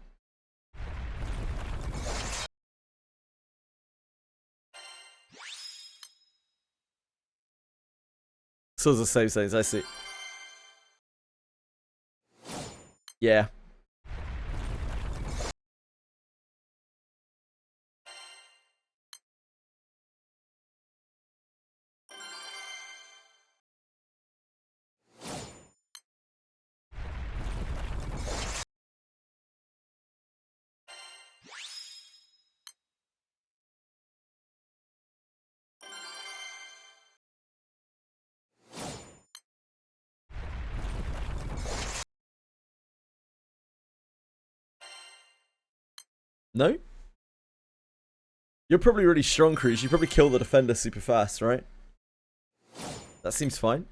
Speaker 1: Swords are the same things, I see. Yeah. No? You're probably really strong, Cruz. You probably kill the defender super fast, right? That seems fine.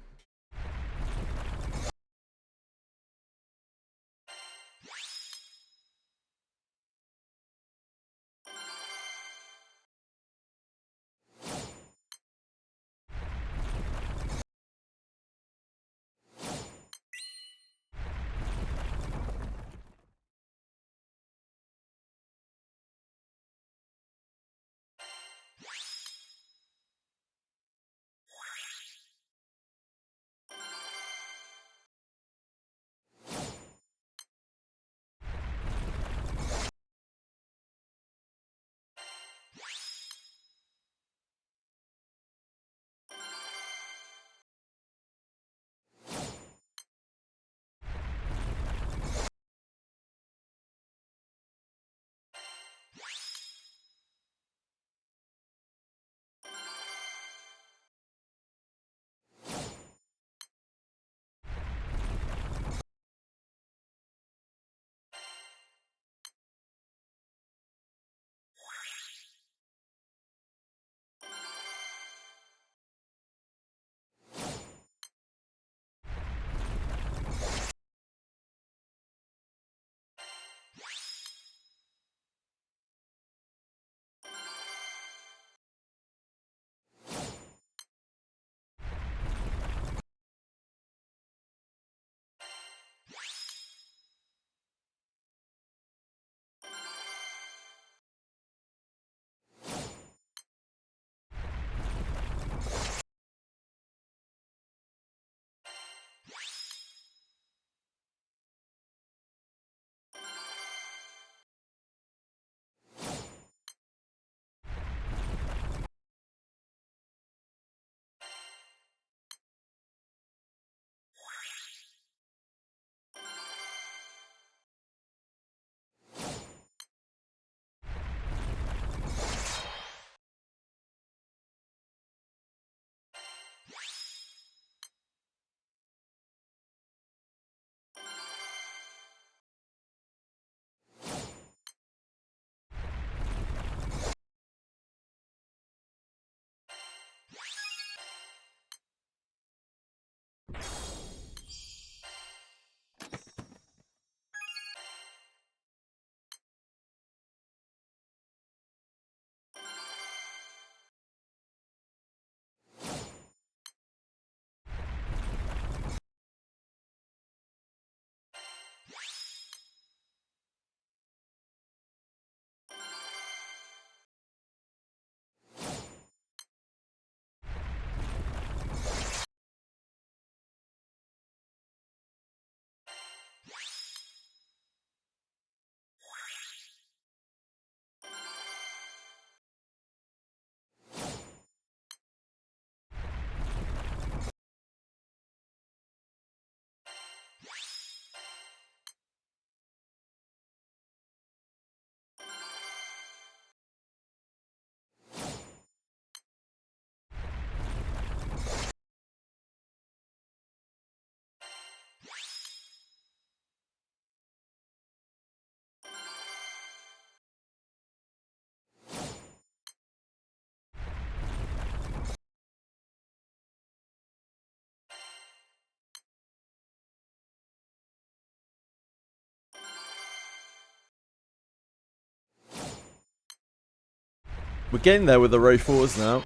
Speaker 1: We're getting there with the row 4s now.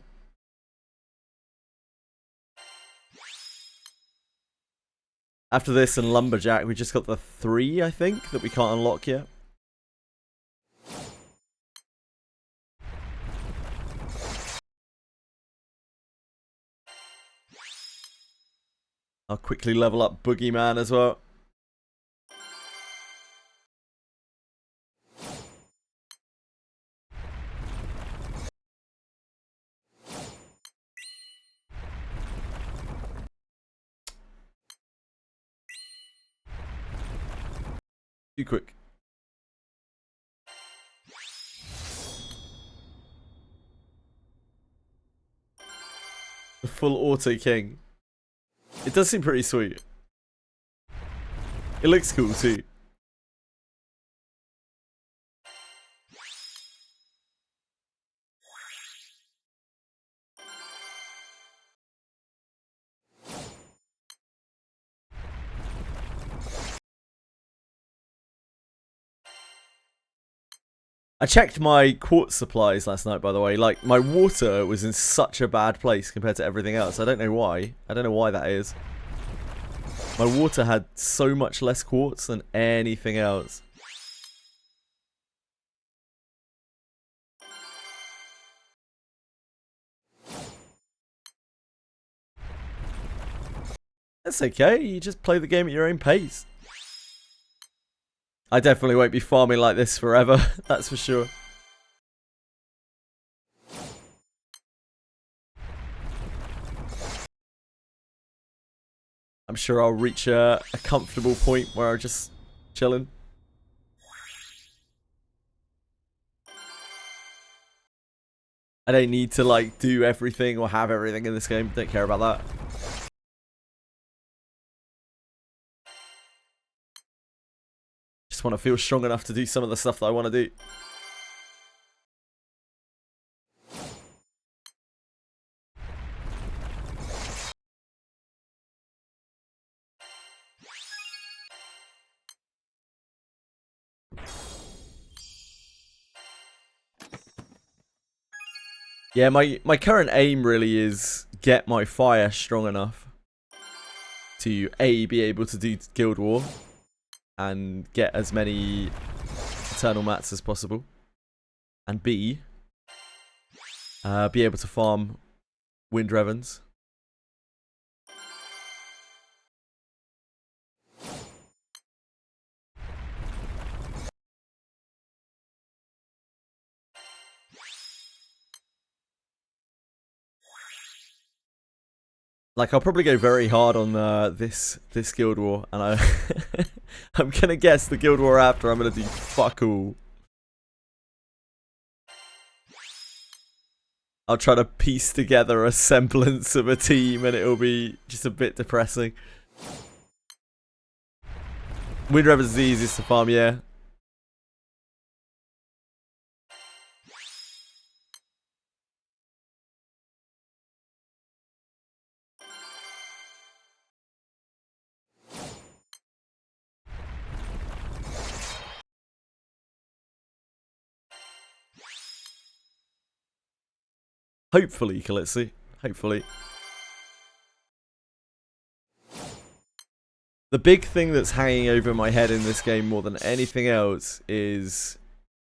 Speaker 1: After this and Lumberjack, we just got the 3, I think, that we can't unlock yet. I'll quickly level up Boogeyman as well. Too quick. The full auto king. It does seem pretty sweet. It looks cool too. I checked my quartz supplies last night, by the way. Like, my water was in such a bad place compared to everything else. I don't know why. I don't know why that is. My water had so much less quartz than anything else. That's okay. You just play the game at your own pace. I definitely won't be farming like this forever. That's for sure. I'm sure I'll reach a comfortable point where I'm just chilling. I don't need to like do everything or have everything in this game. Don't care about that. Just want to feel strong enough to do some of the stuff that I want to do. Yeah, my current aim really is get my fire strong enough to A, be able to do Guild War and get as many Eternal Mats as possible, and B, be able to farm Wind Revens. Like, I'll probably go very hard on this Guild War, and I'm gonna guess the Guild War after I'm gonna do fuck all. I'll try to piece together a semblance of a team, and it'll be just a bit depressing. Wind Revens is the easiest to farm, yeah. Hopefully, Kalitsi. Hopefully. The big thing that's hanging over my head in this game more than anything else is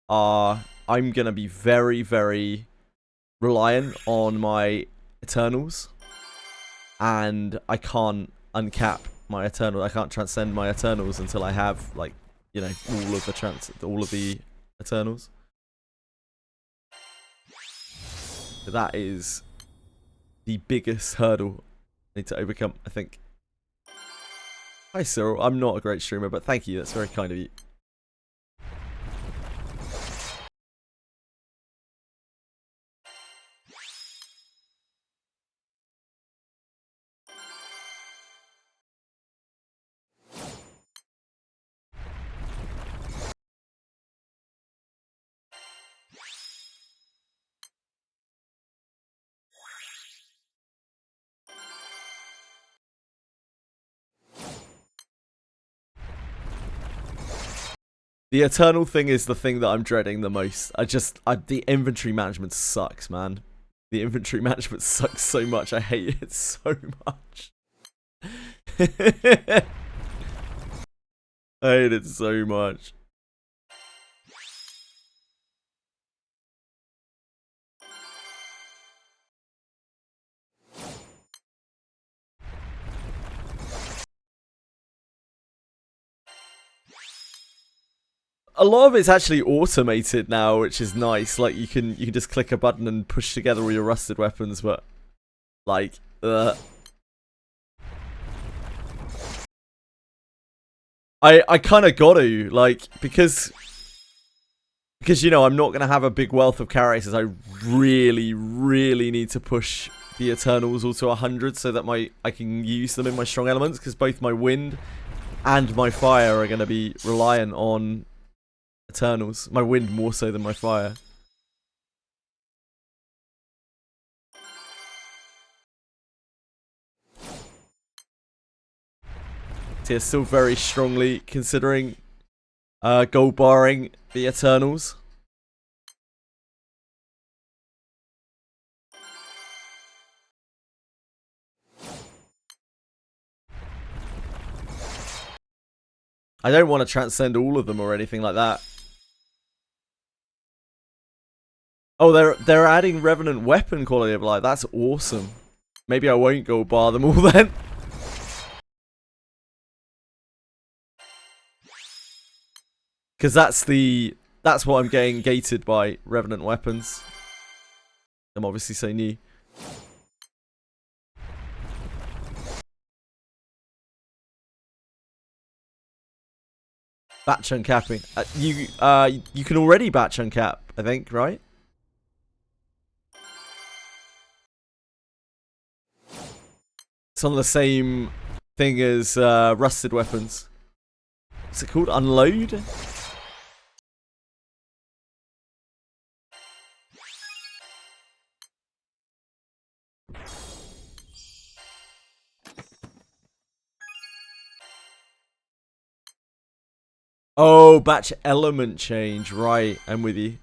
Speaker 1: I'm going to be very, very reliant on my Eternals. And I can't uncap my Eternal. I can't transcend my Eternals until I have, like, you know, all of the Eternals. So that is the biggest hurdle I need to overcome, I think. Hi Cyril, I'm not a great streamer, but thank you, that's very kind of you. The Eternal thing is the thing that I'm dreading the most. The inventory management sucks, man. The inventory management sucks so much. I hate it so much. I hate it so much. A lot of it's actually automated now, which is nice. Like, you can just click a button and push together all your rusted weapons, but like I kind of got to, like, because you know I'm not gonna have a big wealth of characters. I really need to push the Eternals all to 100 so that I can use them in my strong elements, because both my wind and my fire are gonna be reliant on Eternals. My wind more so than my fire. So yeah, still very strongly considering gold barring the Eternals. I don't want to transcend all of them or anything like that. Oh, they're adding Revenant weapon quality of life. That's awesome. Maybe I won't go bar them all then. Because that's what I'm getting gated by, Revenant weapons. I'm obviously so new. Batch uncapping. You can already batch uncap, I think, right? It's on the same thing as rusted weapons. What's it called? Unload? Oh, batch element change. Right, I'm with you.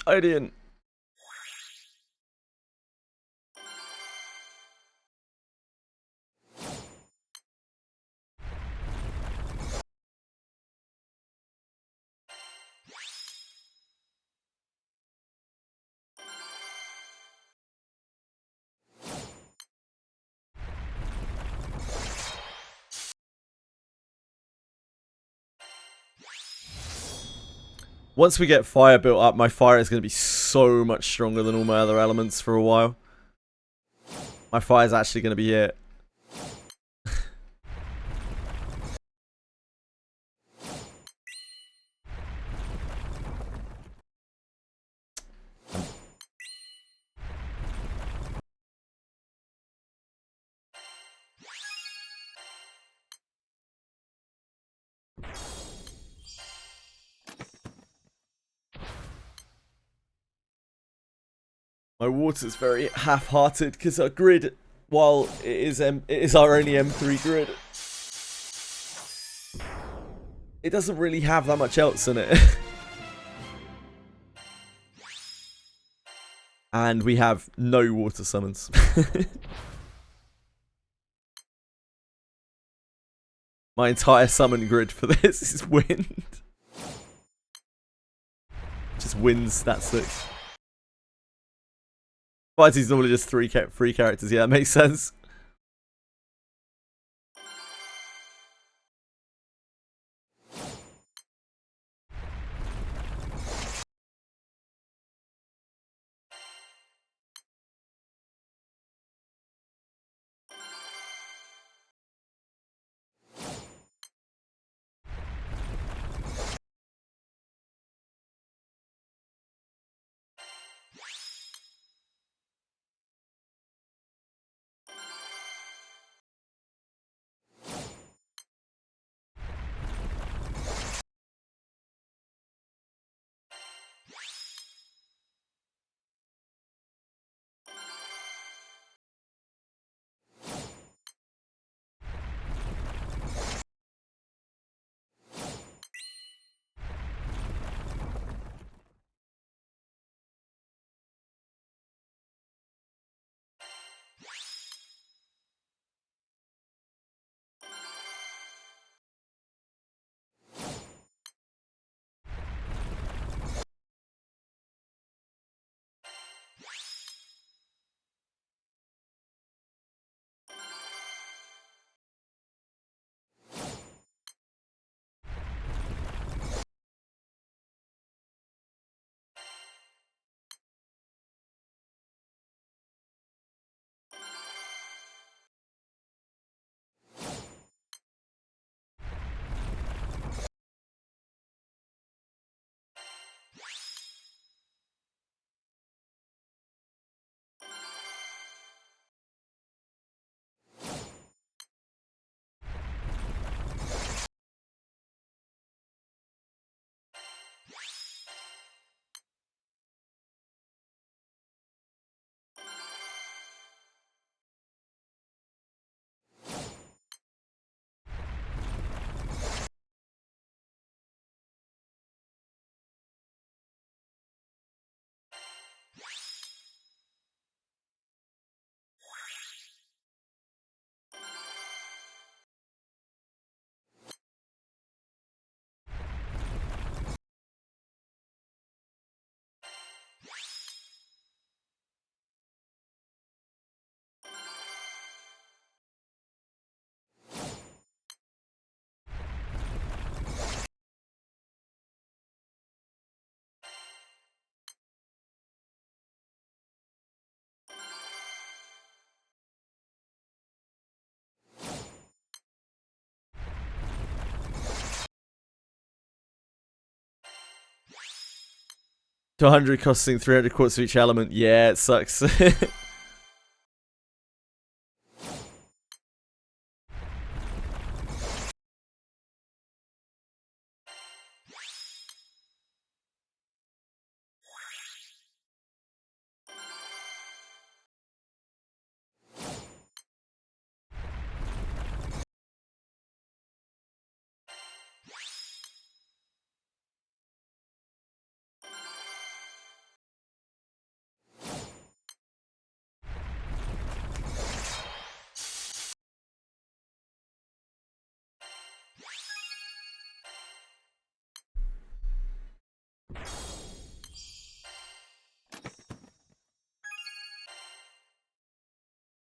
Speaker 1: Idean. Once we get fire built up, my fire is going to be so much stronger than all my other elements for a while. My fire is actually going to be it. My water's very half-hearted because our grid, while it is our only M3 grid, it doesn't really have that much else in it. And we have no water summons. My entire summon grid for this is wind. Just wind stat 6. Fighting's normally just three characters. Yeah, that makes sense. To 100 costing 300 quartz for each element. Yeah, it sucks.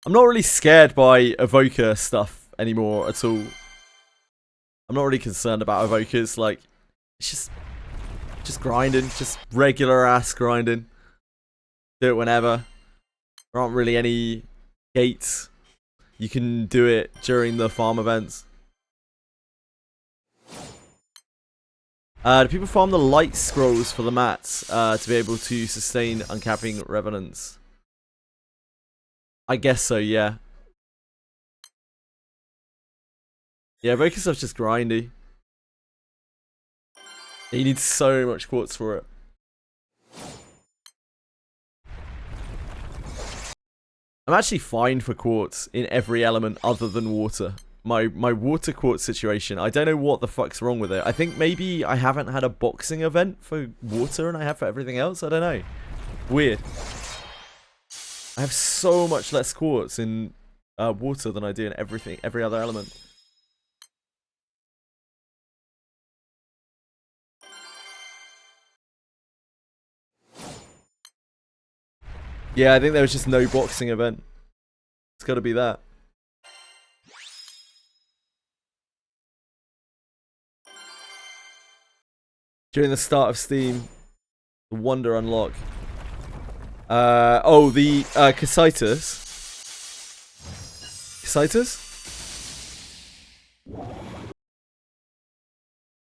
Speaker 1: I'm not really scared by evoker stuff anymore at all. I'm not really concerned about evokers. Like, it's just grinding, just regular ass grinding. Do it whenever. There aren't really any gates. You can do it during the farm events. Do people farm the light scrolls for the mats to be able to sustain uncapping revenants? I guess so, yeah. Yeah, evoker stuff's just grindy. You need so much quartz for it. I'm actually fine for quartz in every element other than water. My water quartz situation, I don't know what the fuck's wrong with it. I think maybe I haven't had a boxing event for water and I have for everything else. I don't know. Weird. I have so much less quartz in water than I do in every other element. Yeah, I think there was just no boxing event. It's got to be that. During the start of Steam, the Wonder unlock. Oh, the Casitas. Casitas?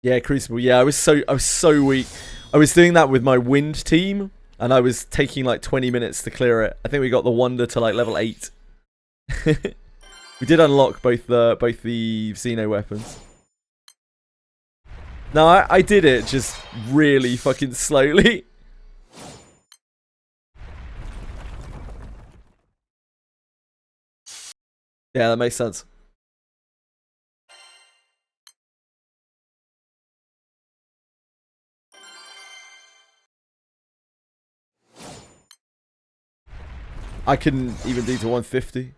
Speaker 1: Yeah, Crucible. Yeah, I was so weak. I was doing that with my wind team, and I was taking like 20 minutes to clear it. I think we got the Wonder to like level 8. We did unlock both the Xeno weapons. No, I did it just really fucking slowly. Yeah, that makes sense. I couldn't even do to 150.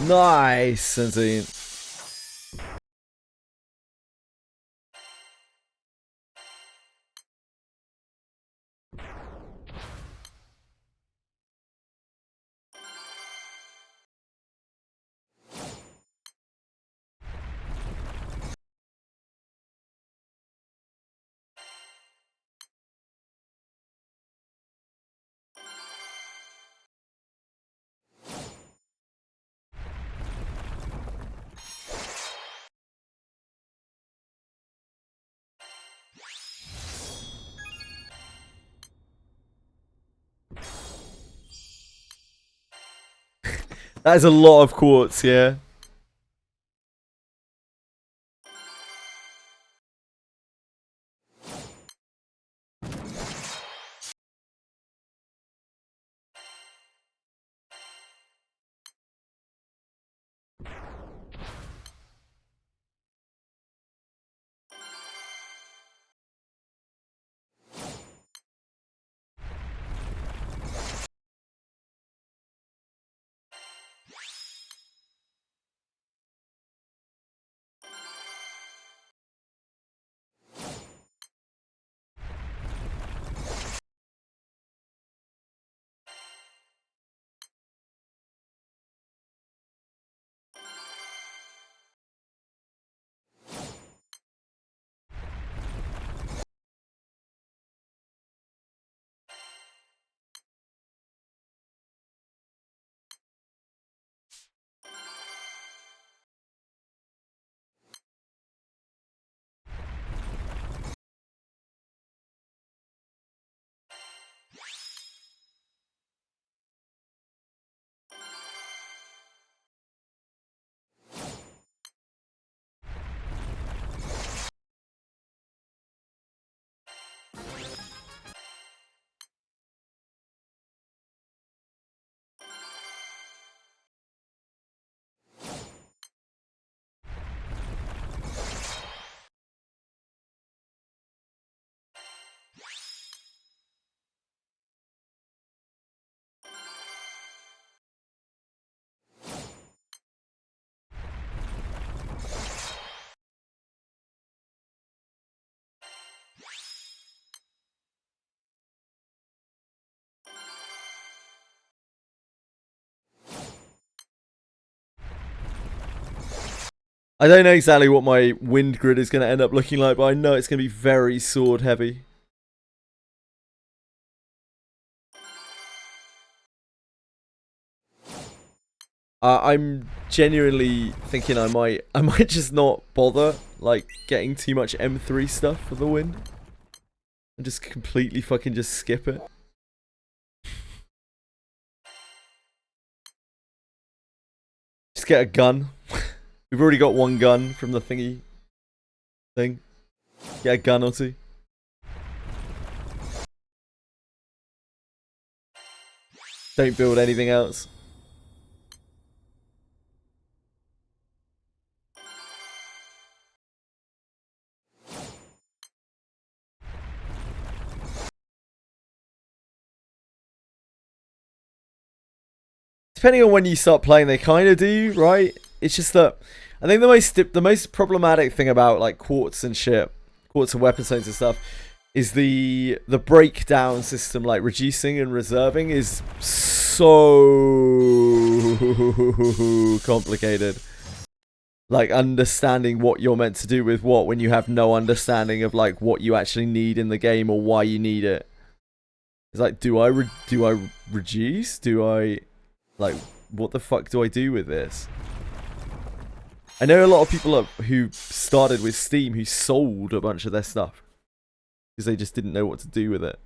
Speaker 1: Nice, Sensei. That is a lot of quartz, yeah. I don't know exactly what my wind grid is going to end up looking like, but I know it's going to be very sword heavy. I'm genuinely thinking I might just not bother like getting too much M3 stuff for the wind and just completely fucking just skip it. Just get a gun. We've already got one gun from the thingy thing. Get a gun or two. Don't build anything else. Depending on when you start playing, they kind of do, right? It's just that I think the most problematic thing about like quartz and shit, quartz and weapon stones and stuff, is the breakdown system, like reducing and reserving, is so complicated. Like understanding what you're meant to do with what when you have no understanding of like what you actually need in the game or why you need it. It's like, do I reduce? Do I like what the fuck do I do with this? I know a lot of people who started with Steam who sold a bunch of their stuff because they just didn't know what to do with it.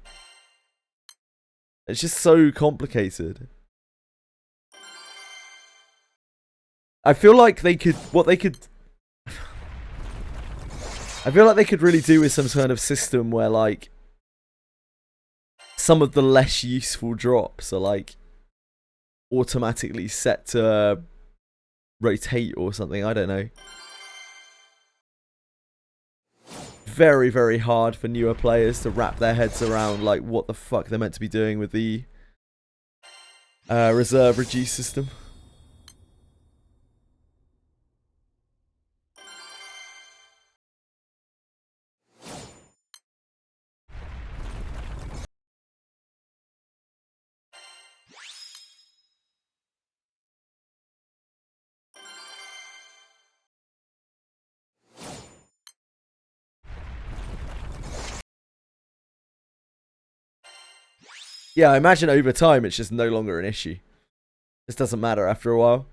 Speaker 1: It's just so complicated. I feel like they could I feel like they could really do with some kind of system where like some of the less useful drops are like automatically set to rotate or something. I don't know. Very, very hard for newer players to wrap their heads around like what the fuck they're meant to be doing with the reserve reduce system. Yeah, I imagine over time it's just no longer an issue. This doesn't matter after a while.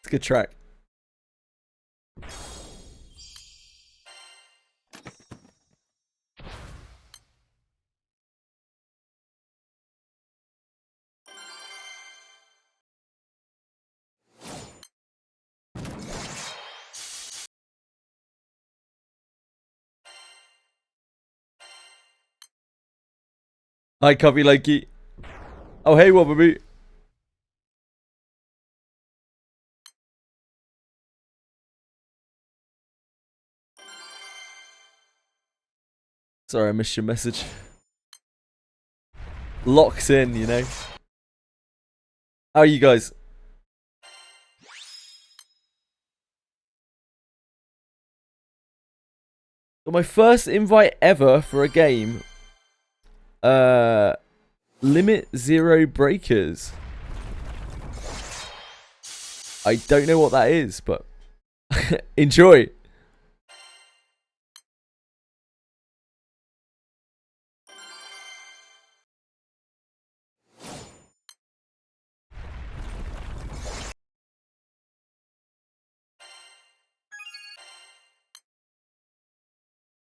Speaker 1: It's a good track. Hi, Copy Likey. Oh, hey, Wobberboot. Sorry, I missed your message. Locked in, you know. How are you guys? Got my first invite ever for a game. Limit Zero Breakers. I don't know what that is, but enjoy.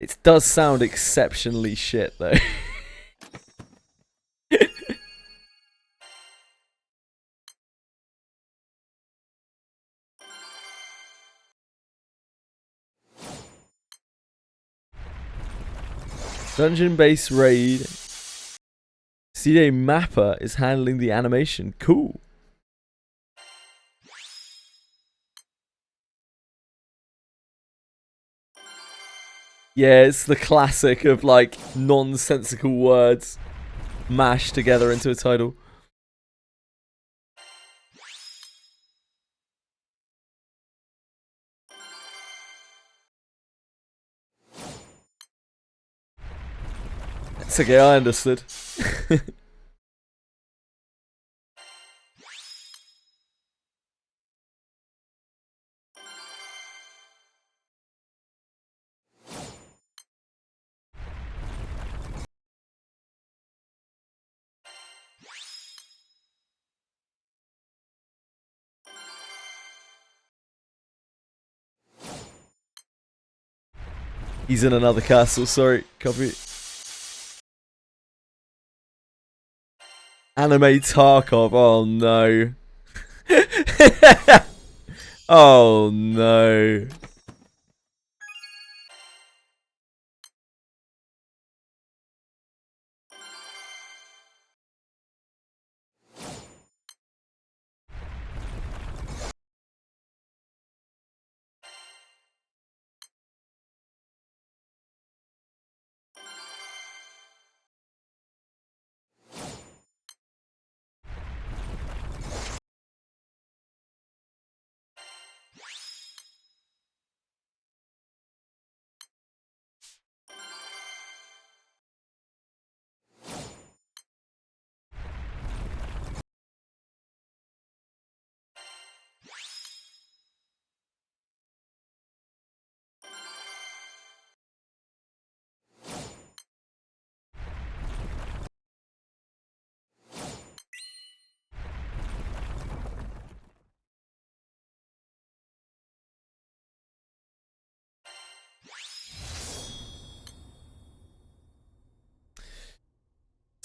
Speaker 1: It does sound exceptionally shit, though. Dungeon-based raid. CD Mapper is handling the animation. Cool. Yeah, it's the classic of like nonsensical words mashed together into a title. It's okay, I understood. He's in another castle, sorry, copy. Anime Tarkov, oh no. Oh no.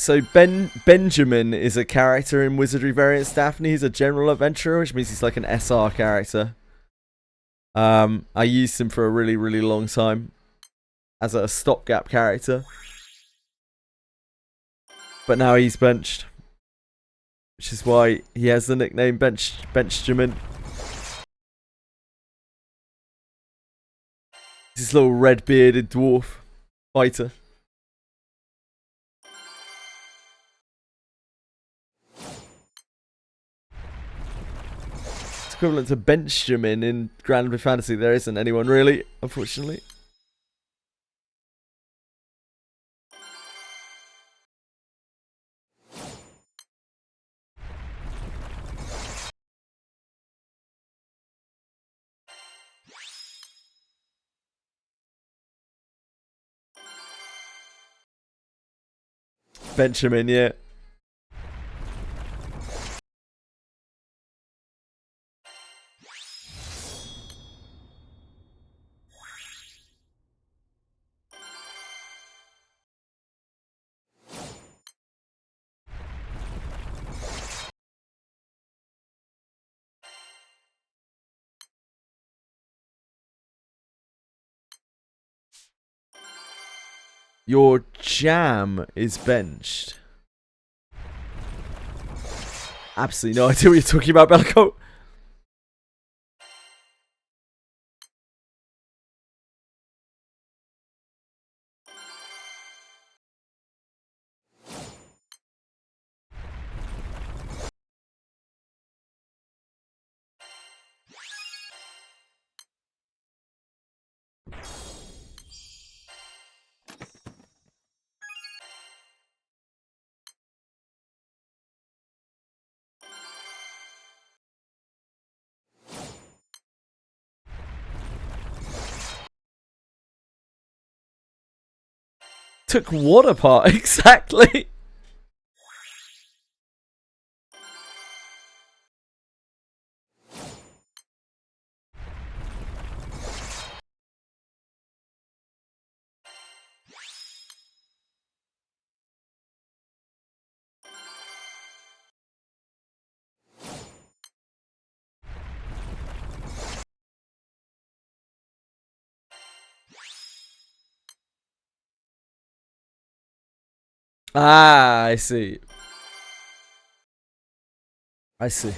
Speaker 1: So Benjamin is a character in Wizardry variants Daphne. He's a general adventurer, which means he's like an SR character. I used him for a really, really long time as a stopgap character. But now he's benched. Which is why he has the nickname Benjamin. This little red-bearded dwarf fighter. It's equivalent to Benjamin in Granblue Fantasy. There isn't anyone really, unfortunately. Benjamin, yeah. Your jam is benched. Absolutely no idea what you're talking about, Belco. Took what apart exactly? Ah, I see. I see.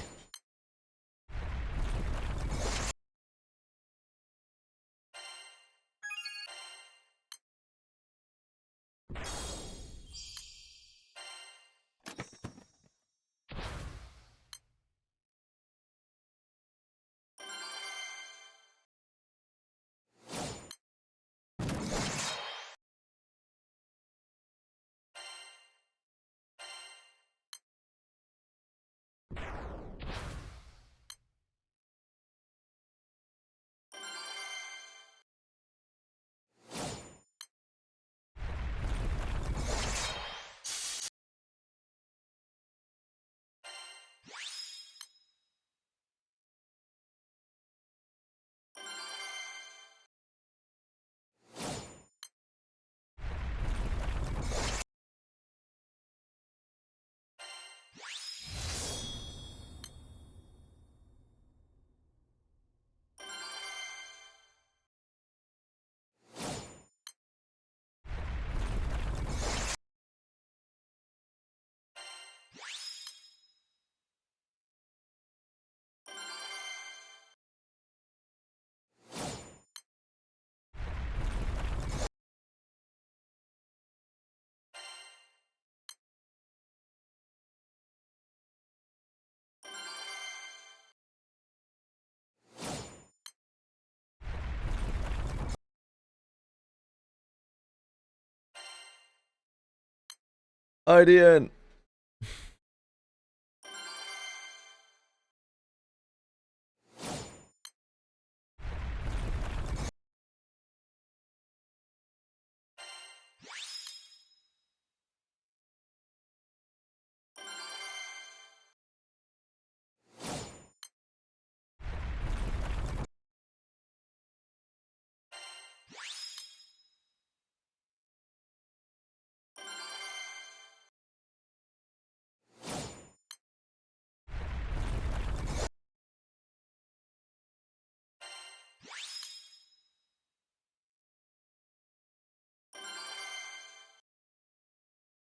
Speaker 1: Idean.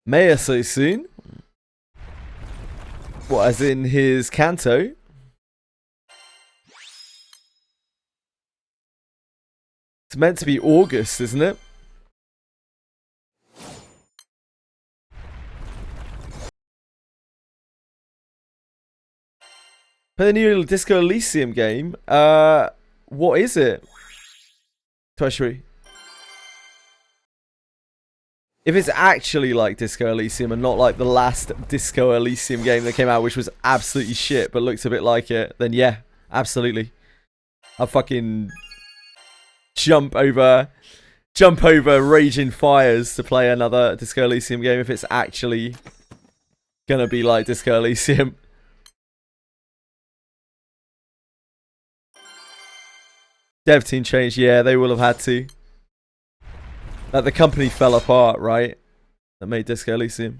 Speaker 1: Mayor so soon? What, as in his canto? It's meant to be August, isn't it? Play the new Disco Elysium game. What is it? Tertiary. If it's actually like Disco Elysium and not like the last Disco Elysium game that came out, which was absolutely shit but looked a bit like it, then yeah, absolutely. I'll fucking jump over raging fires to play another Disco Elysium game if it's actually gonna be like Disco Elysium. Dev team changed, yeah, they will have had to. Like the company fell apart, right? That made Disco Elysium.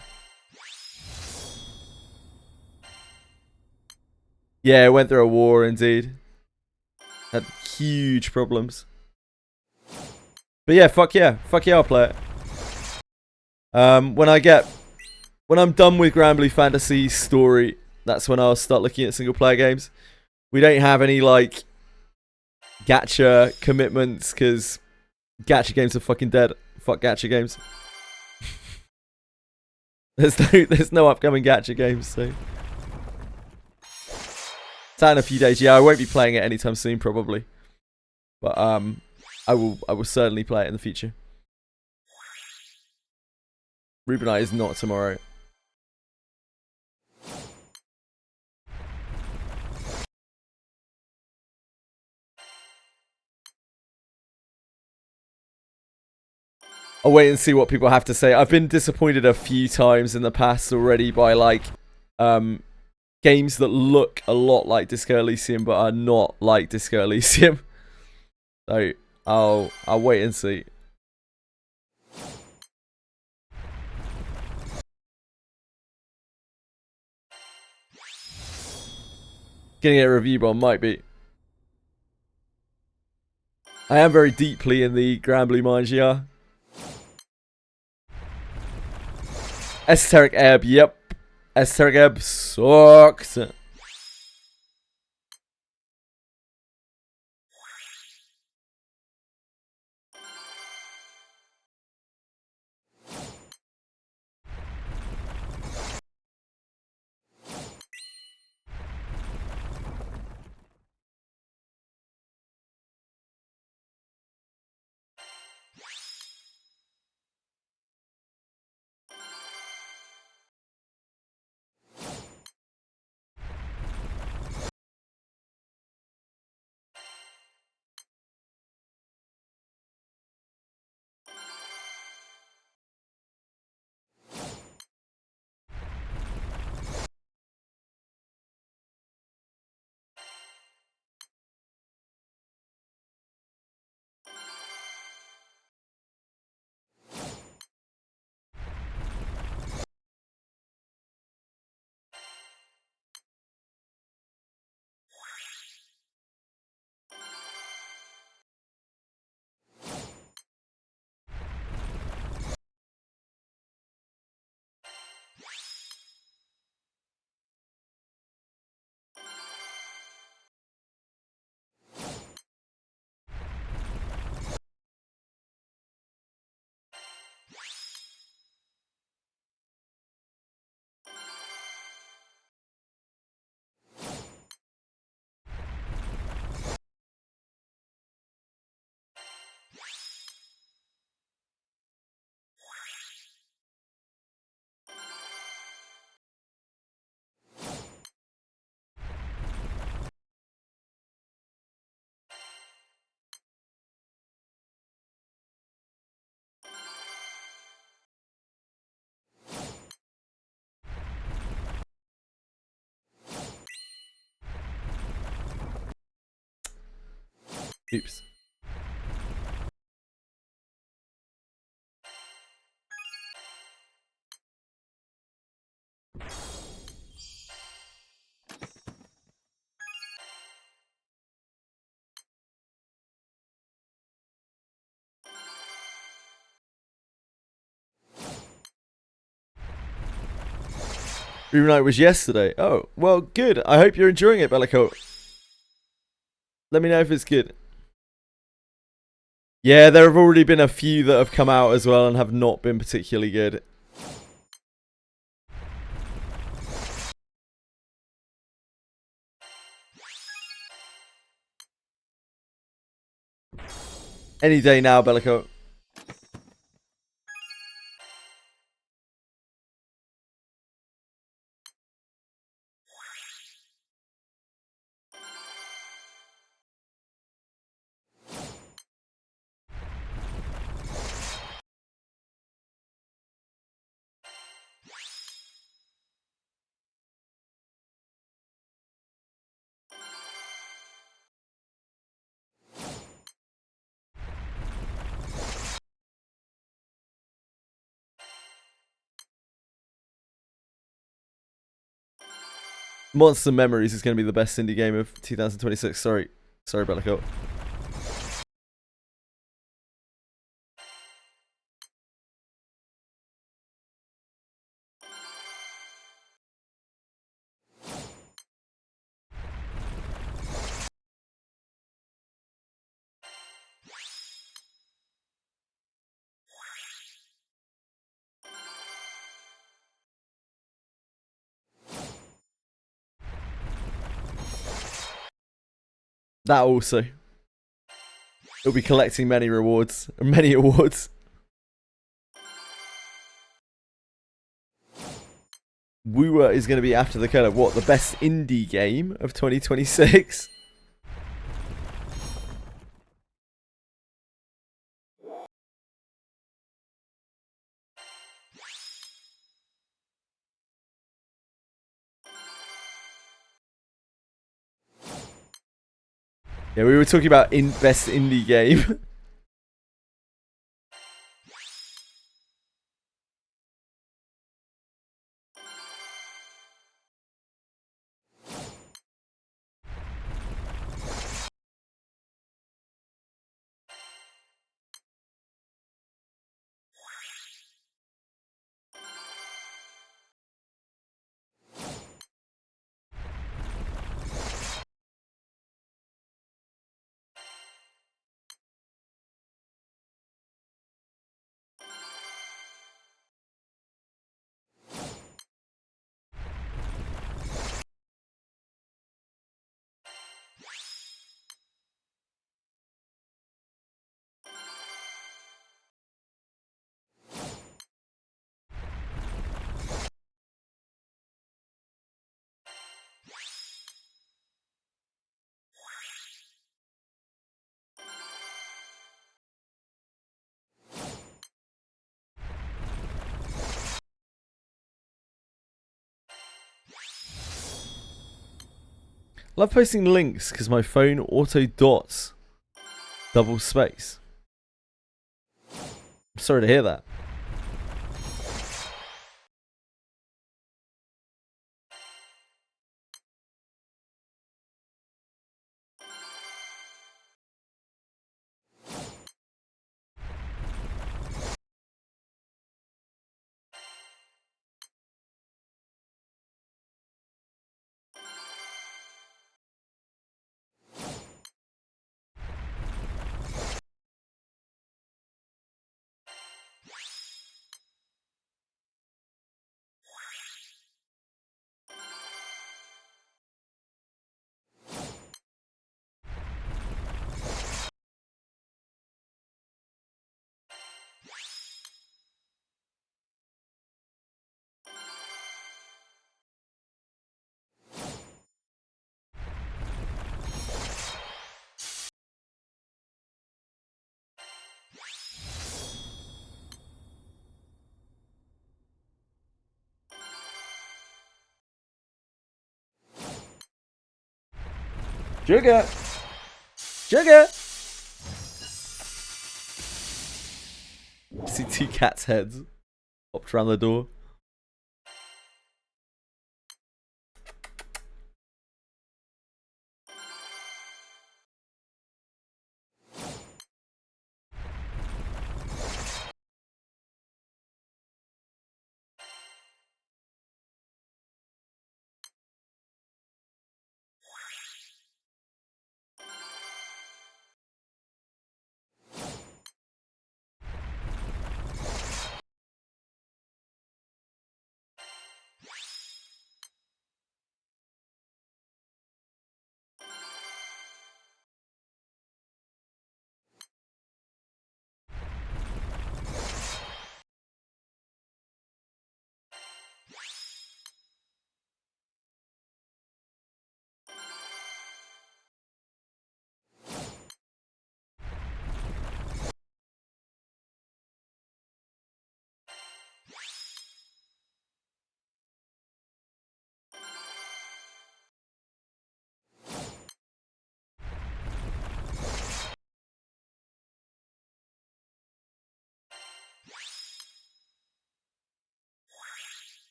Speaker 1: Yeah, it went through a war indeed. Had huge problems. But yeah, fuck yeah, I'll play it. When I'm done with Granblue Fantasy story, that's when I'll start looking at single player games. We don't have any like gacha commitments because gacha games are fucking dead. Fuck gacha games. There's no upcoming gacha games, so it's out in a few days. Yeah, I won't be playing it anytime soon, probably. But I will certainly play it in the future. Rubinite is not tomorrow. I'll wait and see what people have to say. I've been disappointed a few times in the past already by like games that look a lot like Disco Elysium but are not like Disco Elysium. So I'll wait and see. Getting a review bomb might be. I am very deeply in the Granblue minds, yeah. Esoteric Ebb, yep. Esoteric Ebb sucks. Oops. Dream Night was yesterday. Oh, well, good. I hope you're enjoying it, Bellico. Let me know if it's good. Yeah, there have already been a few that have come out as well and have not been particularly good. Any day now, Bellico. Monster Memories is going to be the best indie game of 2026. Sorry, Bellico. That also. It'll be collecting many rewards, many awards. Wooer is going to be after the Collab. What, the best indie game of 2026? Yeah, we were talking about best indie game. Love posting links because my phone auto dots double space. I'm sorry to hear that. Sugar! Sugar! See two cats' heads popped around the door.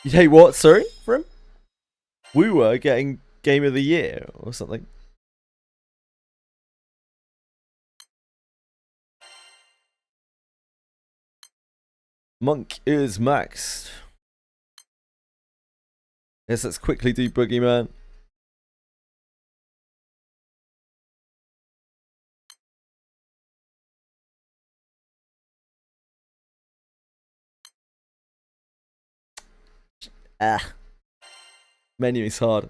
Speaker 1: Hey, what? Sorry, for him? We were getting Game of the Year or something. Monk is maxed. Yes, let's quickly do Boogeyman. Ah. Menu is hard.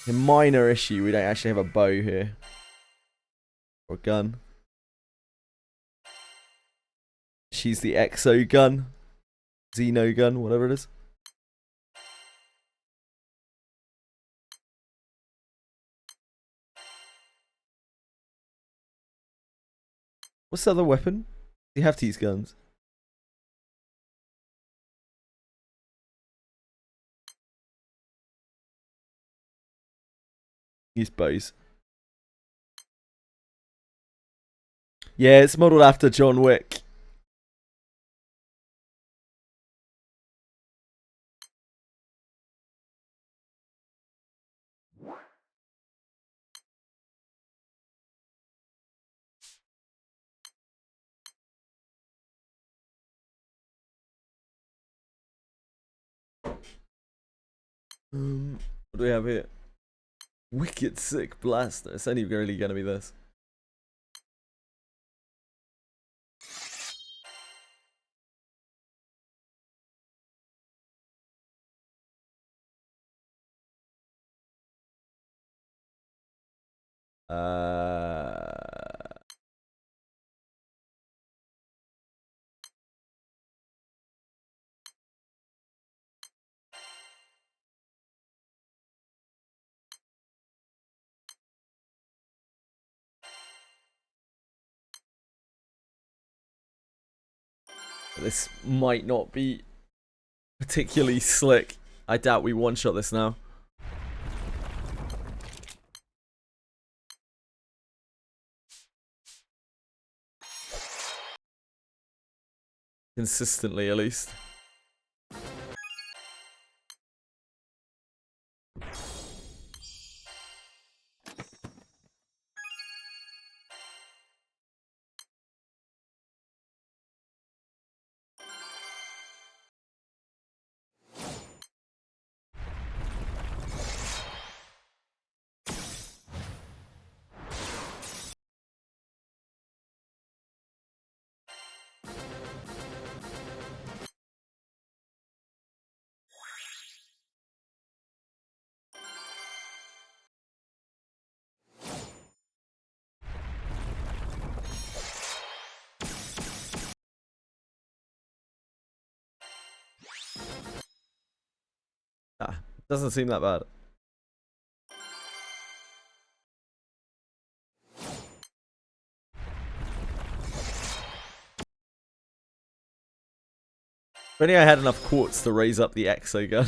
Speaker 1: A minor issue, we don't actually have a bow here. Or a gun. She's the Exo gun. Xeno gun, whatever it is. What's the other weapon? You have to use guns. Use bows. Yeah, it's modelled after John Wick. What do we have here? Wicked Sick Blaster. It's only really going to be this. This might not be particularly slick. I doubt we one-shot this now. Consistently, at least. Doesn't seem that bad. If only I had enough quartz to raise up the Exo gun.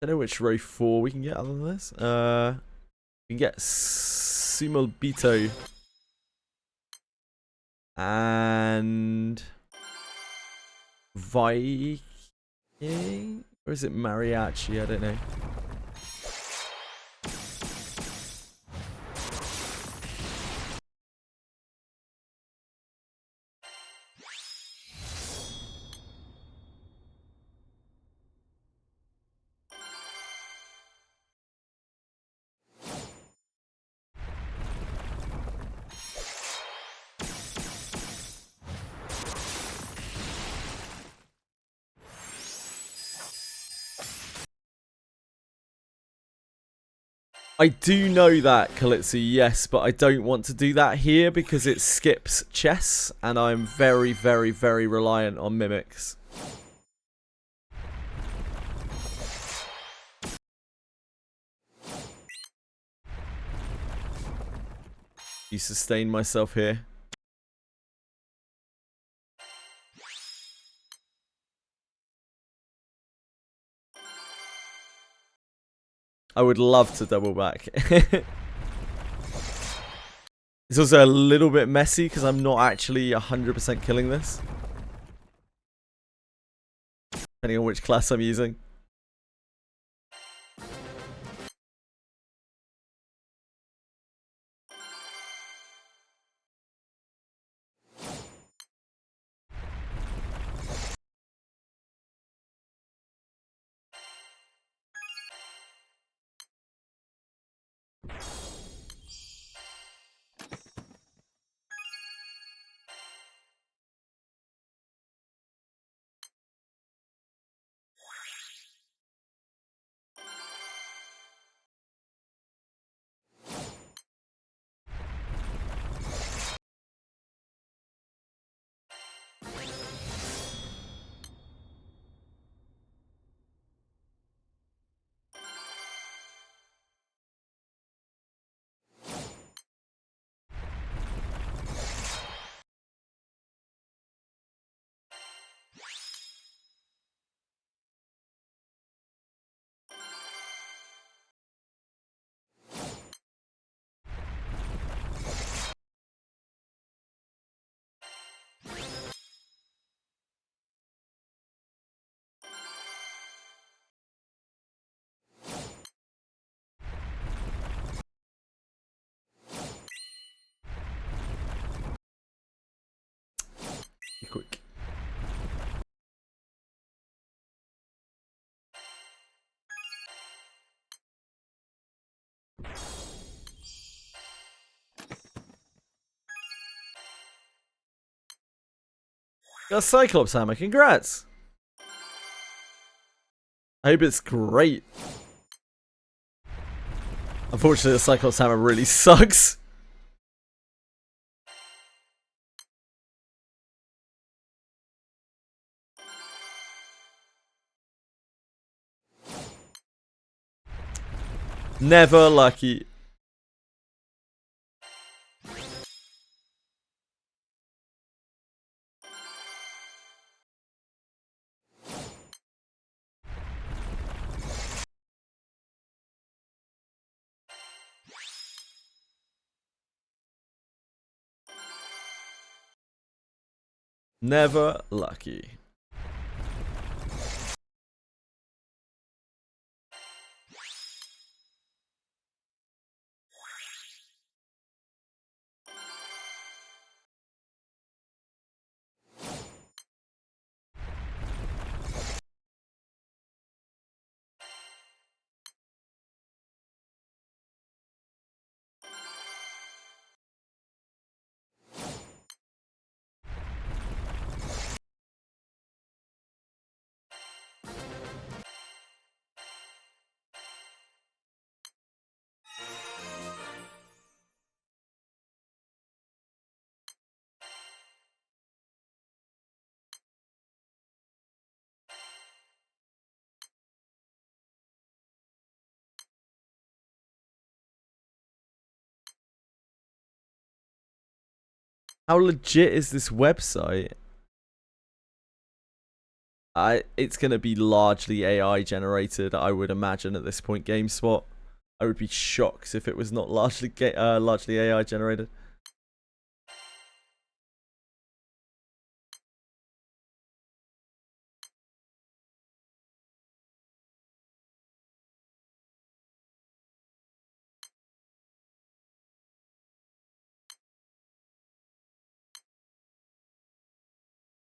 Speaker 1: Don't know which row 4 we can get other than this. We can get Sumobito and Viking, or is it Mariachi? I don't know. I do know that, Kalitsu, yes, but I don't want to do that here because it skips chess, and I'm very, very, very reliant on mimics. You sustain myself here. I would love to double back. It's also a little bit messy because I'm not actually 100% killing this. Depending on which class I'm using. Be quick. Got a Cyclops hammer, congrats! I hope it's great. Unfortunately, the Cyclops hammer really sucks. Never lucky. Never lucky. How legit is this website? It's going to be largely AI generated, I would imagine, at this point, GameSpot. I would be shocked if it was not largely AI generated.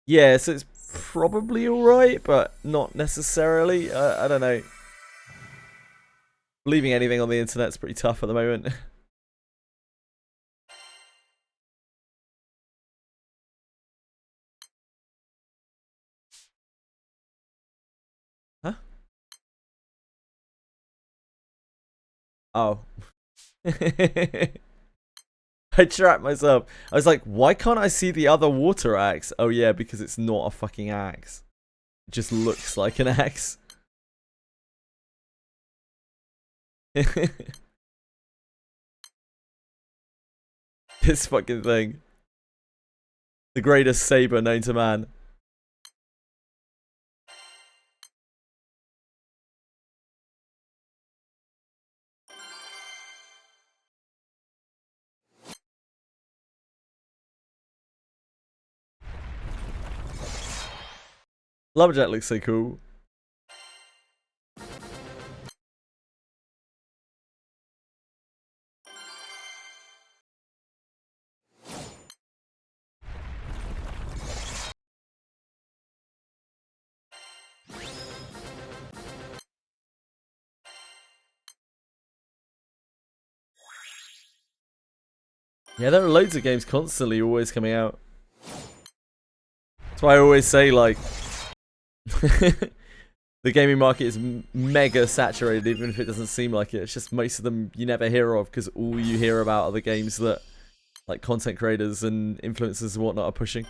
Speaker 1: Yeah, so it's probably alright, but not necessarily. I don't know. Believing anything on the internet's pretty tough at the moment. Huh? Oh. I trapped myself. I was like, why can't I see the other water axe? Oh yeah, because it's not a fucking axe. It just looks like an axe. This fucking thing. The greatest saber known to man. Lumberjack looks so cool. Yeah, there are loads of games constantly always coming out. That's why I always say, like, the gaming market is mega saturated, even if it doesn't seem like it. It's just most of them you never hear of, because all you hear about are the games that, like, content creators and influencers and whatnot are pushing.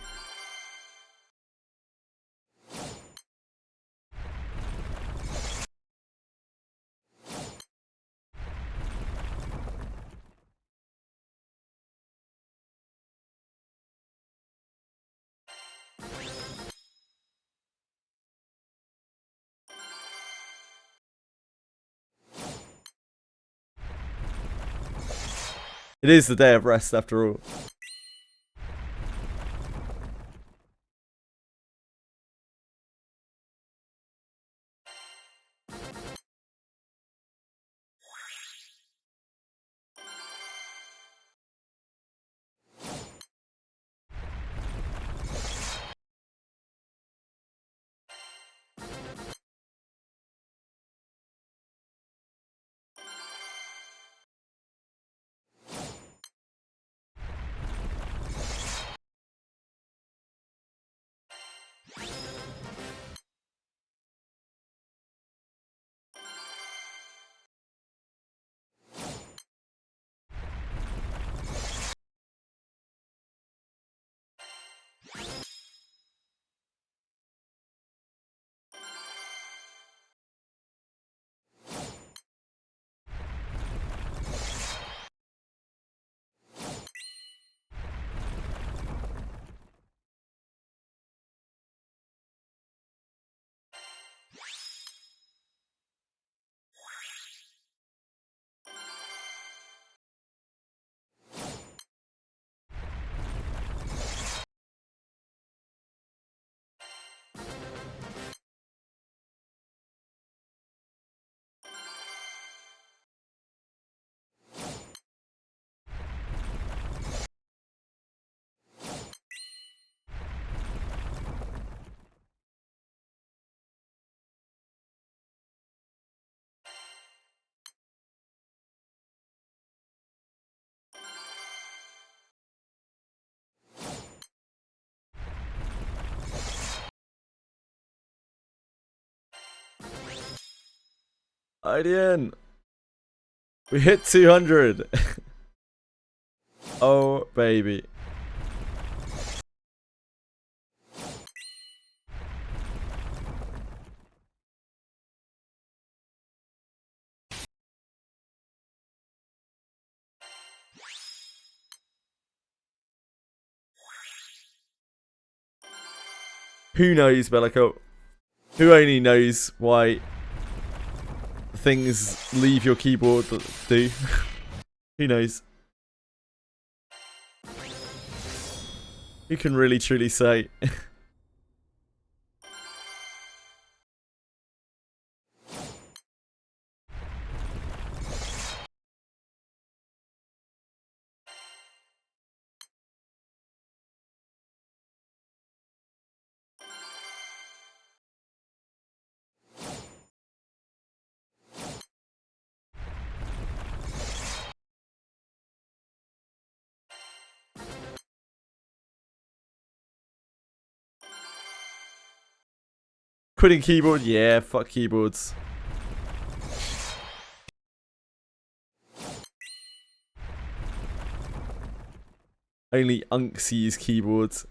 Speaker 1: It is the day of rest, after all. Idean! We hit 200! Oh, baby. Who knows, Bellico? Who only knows why things leave your keyboard that do? Who knows? Who can really truly say? Quitting keyboard? Yeah, fuck keyboards. Only unks use keyboards.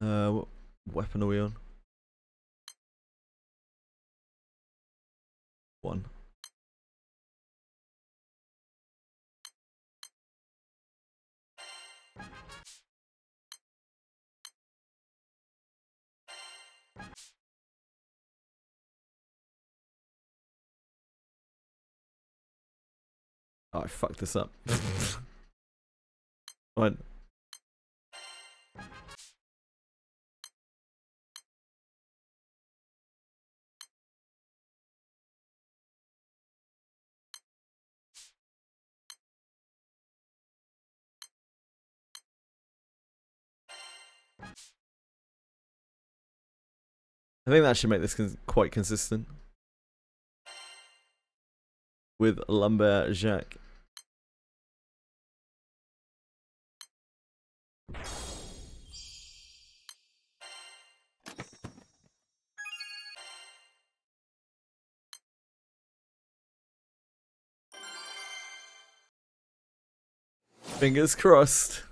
Speaker 1: What weapon are we on? 1. Oh, I fucked this up. Fine. I think that should make this quite consistent with Lambert Jacques. Fingers crossed.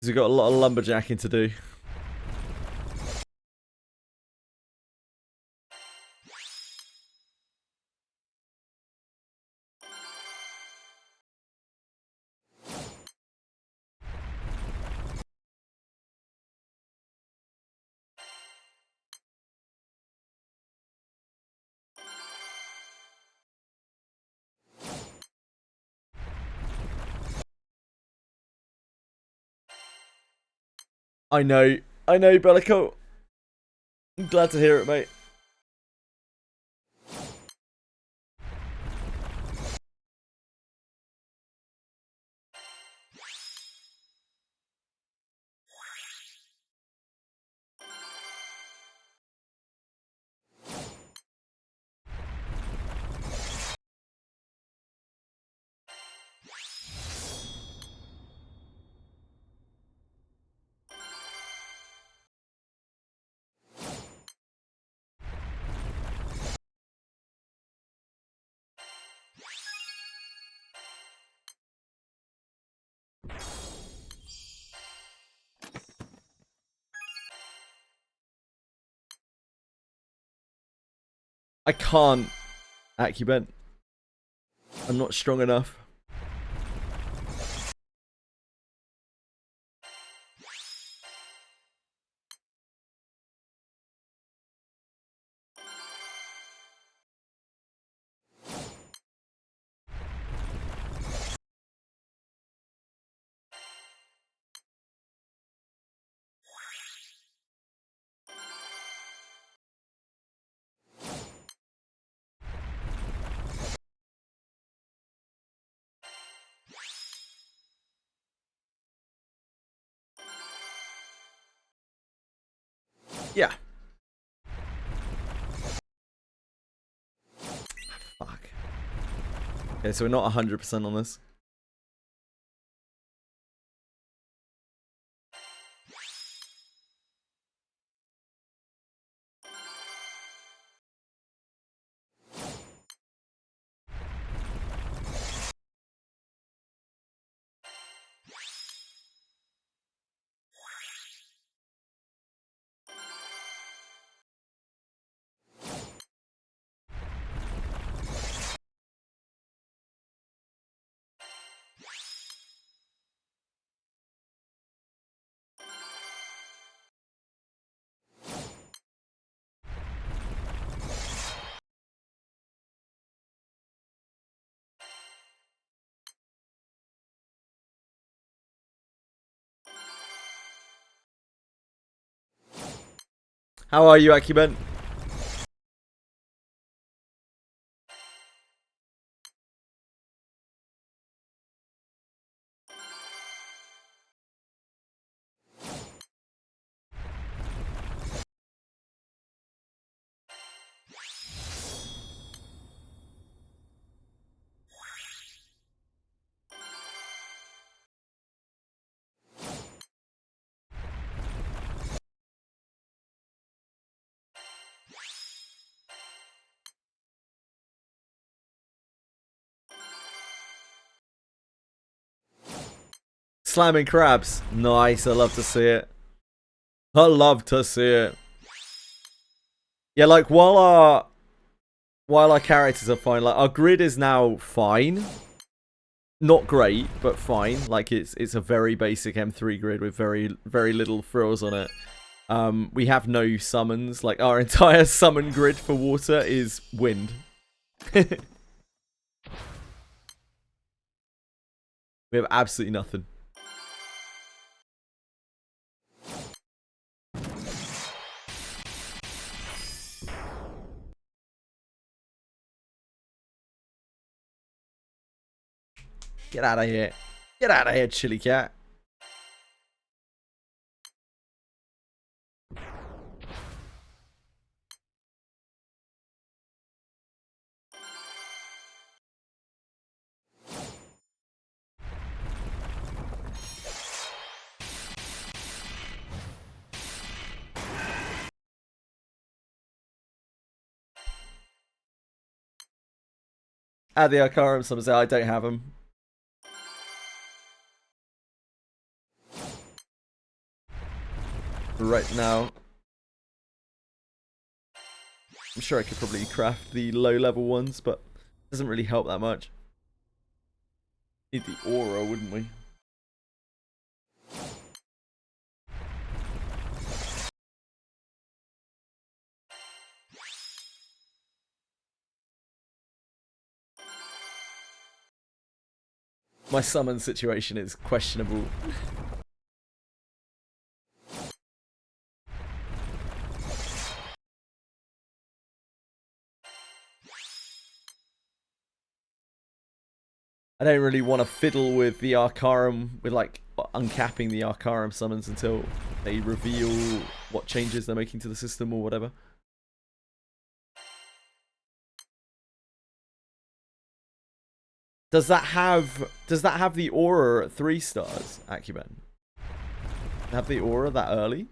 Speaker 1: We've got a lot of lumberjacking to do. I know, Bellico. I'm glad to hear it, mate. I can't, Accubent. I'm not strong enough. Yeah. Fuck. Okay, so we're not 100% on this. How are you, Accubent? Slamming crabs. Nice, I love to see it. I love to see it. Yeah, like while our characters are fine, like our grid is now fine. Not great, but fine. Like it's a very basic M3 grid with very little frills on it. We have no summons. Like our entire summon grid for water is wind. We have absolutely nothing. Get out of here. Get out of here, Chili Cat. Add the Arcarum summons. I don't have them. Right now. I'm sure I could probably craft the low level ones, but it doesn't really help that much. Need the aura, wouldn't we? My summon situation is questionable. I don't really want to fiddle with the Arcarum, with like uncapping the Arcarum summons until they reveal what changes they're making to the system or whatever. Does that have the aura at 3 stars, Acumen? Have the aura that early?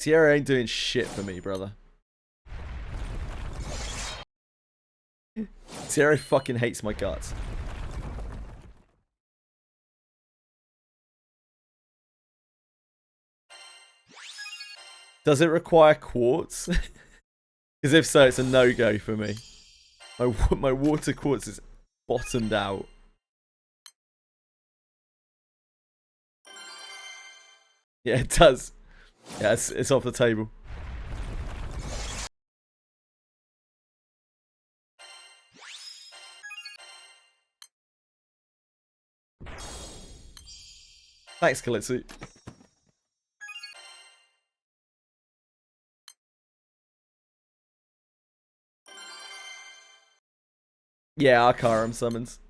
Speaker 1: Sierra ain't doing shit for me, brother. Sierra fucking hates my guts. Does it require quartz? Because if so, it's a no-go for me. My water quartz is bottomed out. Yeah, it does. Yeah, it's off the table. Thanks, Kalitsu. Yeah, Arcarum summons.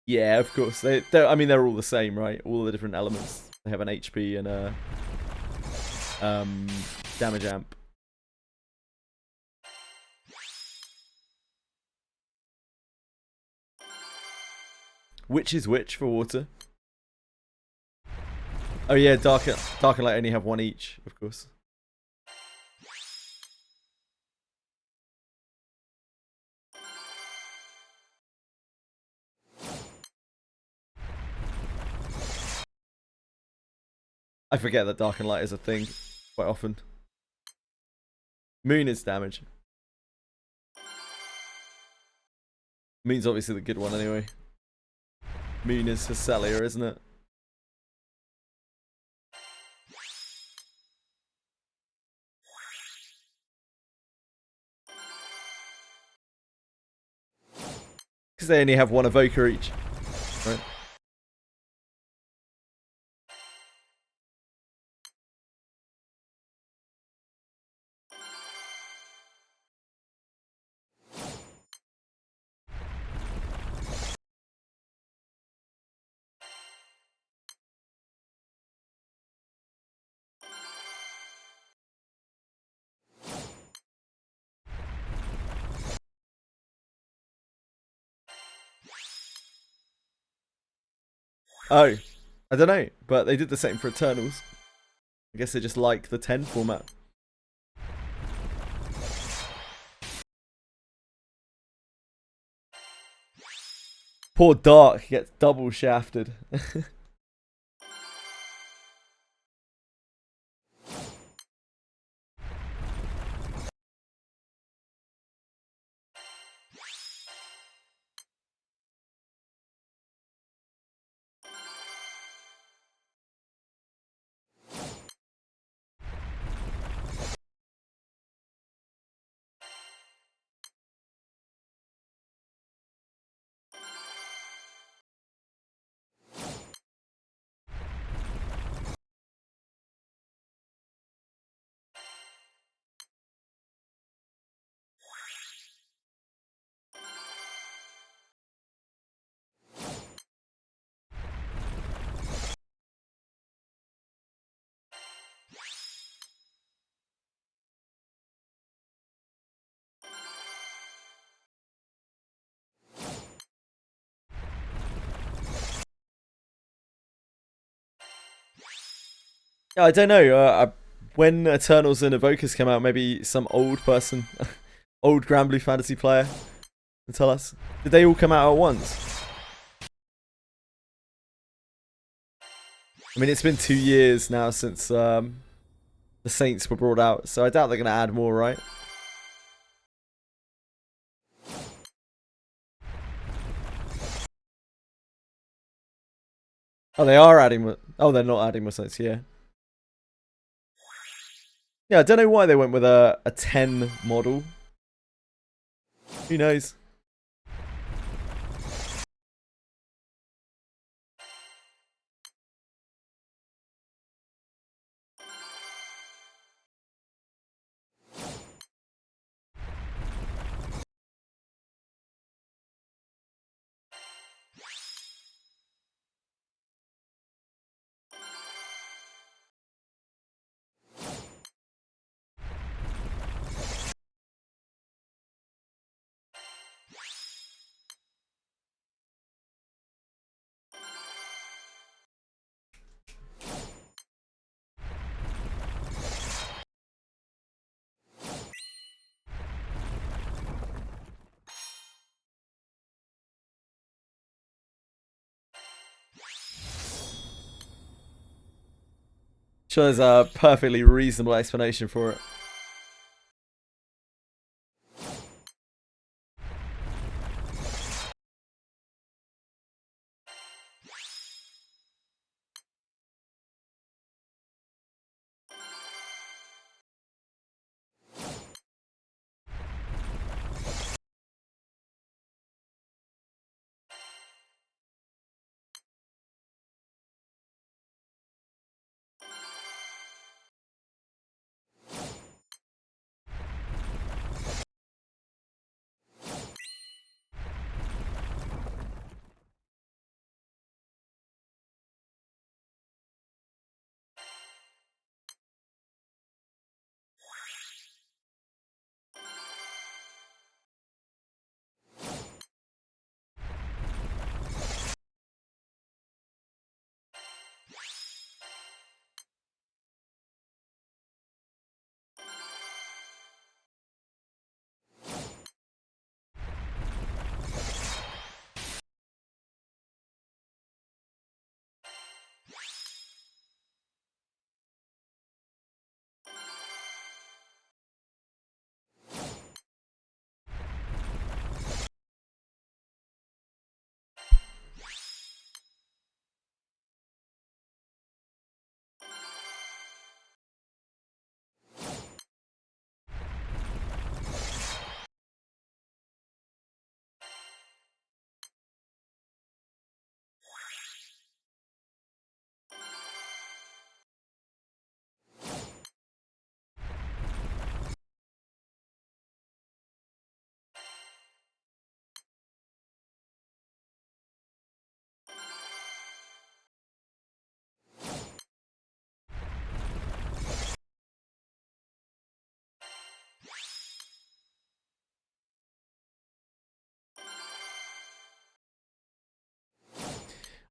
Speaker 1: Yeah, of course. I mean, they're all the same, right? All the different elements. They have an HP and a damage amp. Which is which for water? Oh yeah, Dark and Light only have one each, of course. I forget that Dark and Light is a thing quite often. Moon is damage. Moon's obviously the good one anyway. Moon is Celia, isn't it? Because they only have one evoker each, right? Oh, I don't know, but they did the same for Eternals. I guess they just like the 10 format. Poor Dark gets double shafted. Yeah, I don't know. When Eternals and Evokers came out, maybe some old person, old Granblue Fantasy player, can tell us. Did they all come out at once? I mean, it's been 2 years now since the Saints were brought out, so I doubt they're going to add more, right? Oh, they are adding. Oh, they're not adding more Saints. Yeah. Yeah, I don't know why they went with a 10 model. Who knows? Sure, there's a perfectly reasonable explanation for it.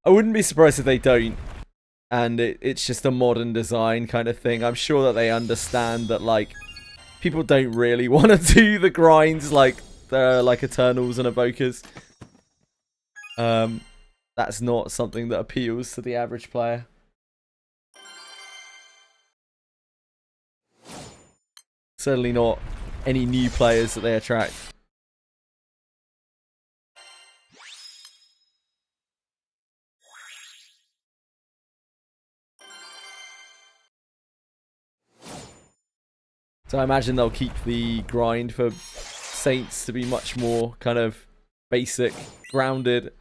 Speaker 1: I wouldn't be surprised if they don't, and it's just a modern design kind of thing. I'm sure that they understand that, like, people don't really want to do the grinds like Eternals and Evokers. That's not something that appeals to the average player. Certainly not any new players that they attract. So I imagine they'll keep the grind for Saints to be much more kind of basic, grounded.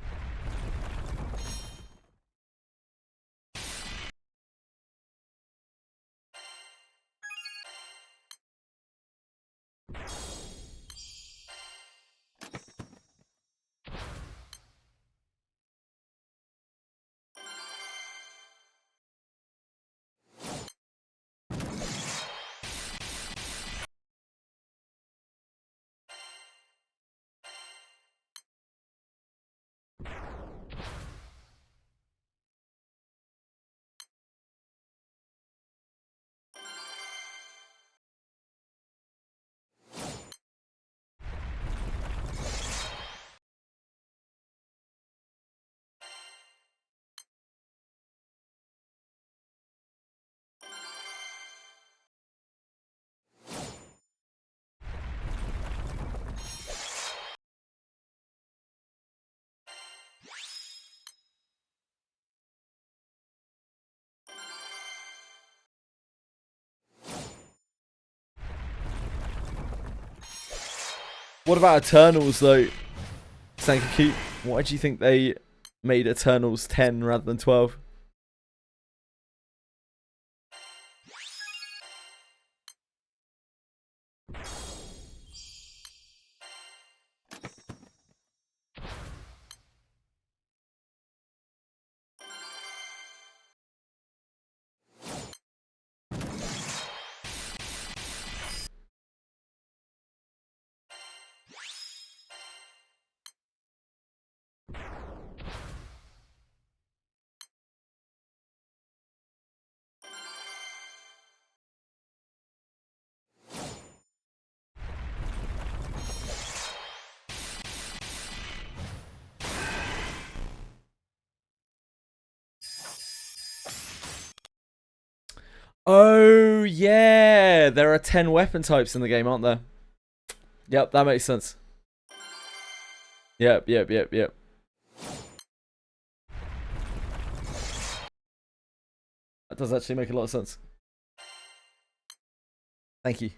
Speaker 1: What about Eternals though? Sankakeep, why do you think they made Eternals 10 rather than 12? Oh, yeah. There are 10 weapon types in the game, aren't there? Yep, that makes sense. Yep. That does actually make a lot of sense. Thank you.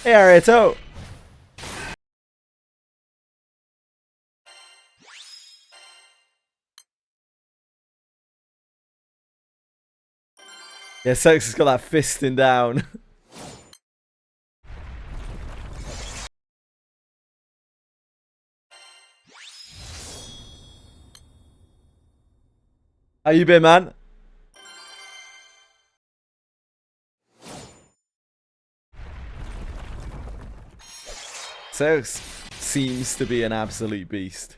Speaker 1: Hey, Arieto. Yeah, Sex has got that fisting down. How you been, man? Sex seems to be an absolute beast.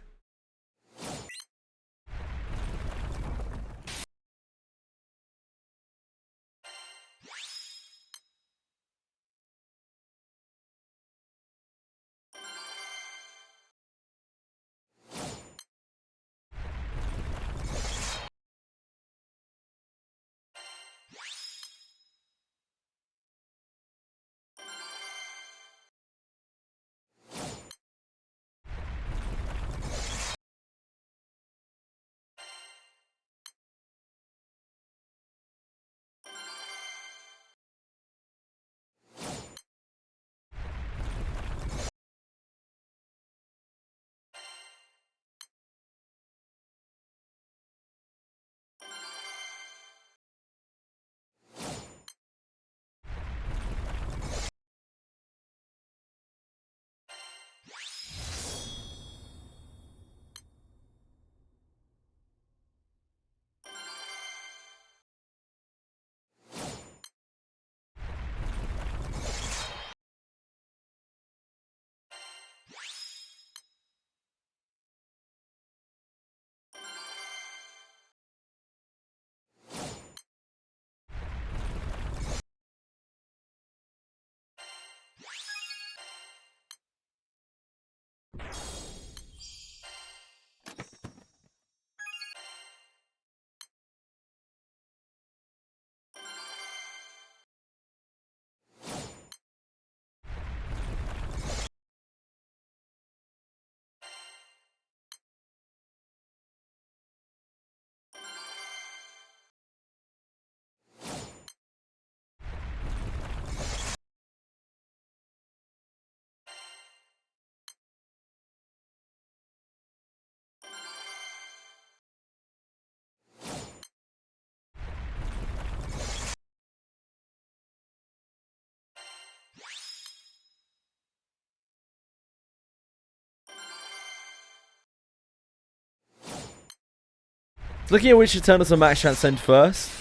Speaker 1: Looking at which Eternals to max transcend first.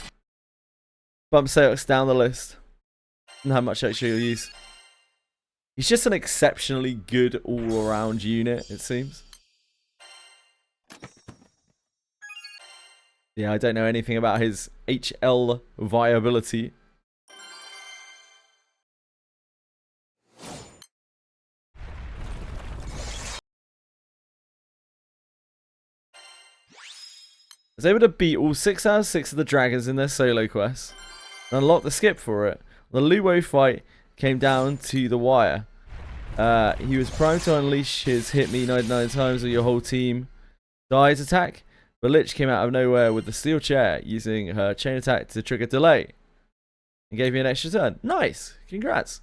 Speaker 1: Bump Seox down the list. And how much extra you'll use. He's just an exceptionally good all-around unit, it seems. Yeah, I don't know anything about his HL viability. I was able to beat all 6 out of 6 of the dragons in their solo quests and unlock the skip for it. The Luo fight came down to the wire. He was primed to unleash his hit me 99 times with your whole team dies attack. The Lich came out of nowhere with the steel chair, using her chain attack to trigger delay. And gave me an extra turn. Nice! Congrats!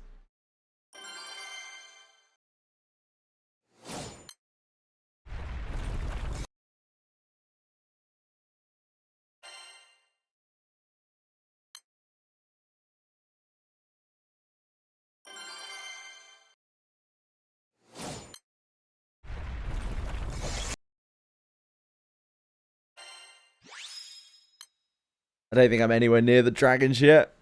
Speaker 1: I don't think I'm anywhere near the dragons yet.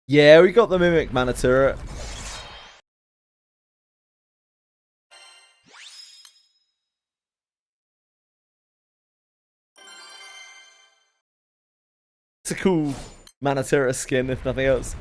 Speaker 1: Yeah, we got the Mimic Mana turret. It's a cool Mana turret skin, if nothing else.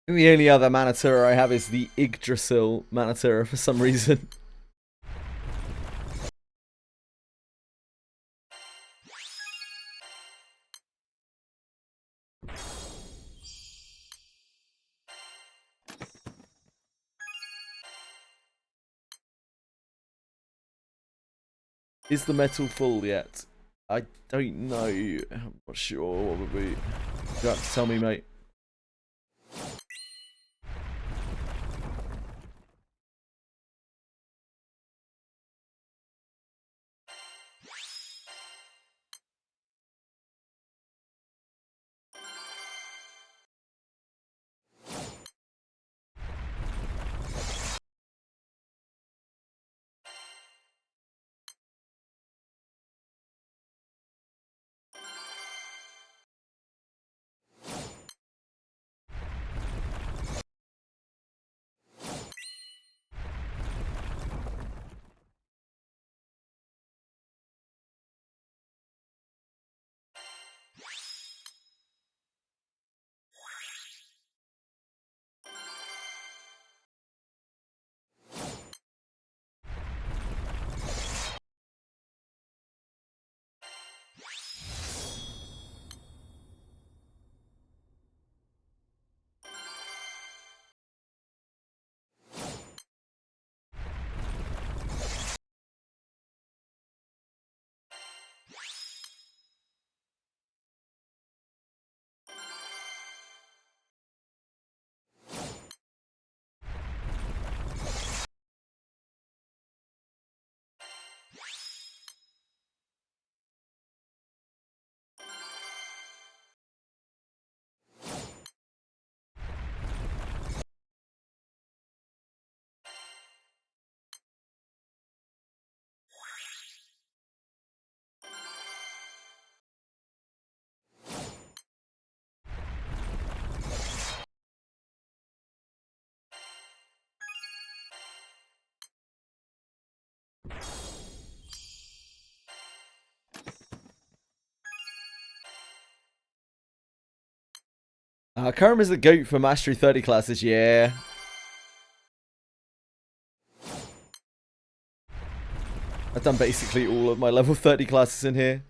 Speaker 1: think the only other Manatura I have is the Yggdrasil Manatura for some reason. Is the metal full yet? I don't know. I'm not sure what would be. You have to tell me, mate. Arcarum is the GOAT for Mastery 30 classes, yeah. I've done basically all of my level 30 classes in here.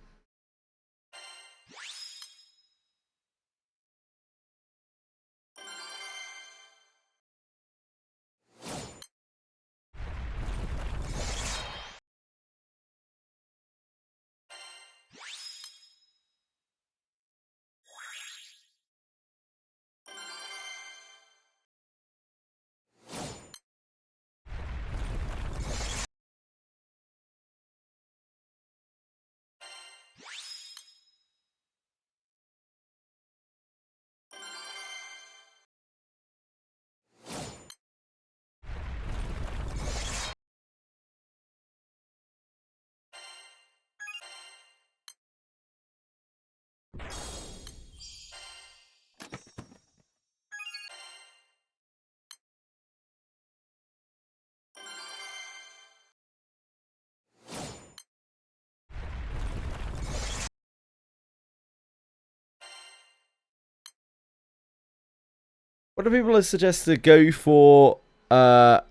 Speaker 1: What do people suggest to go for? FO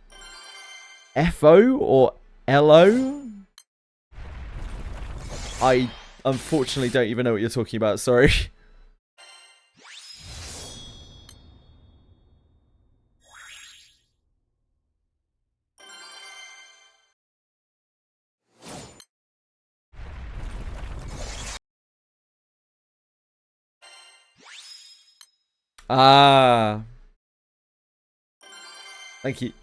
Speaker 1: or LO? I unfortunately don't even know what you're talking about, sorry. Ah. Thank you.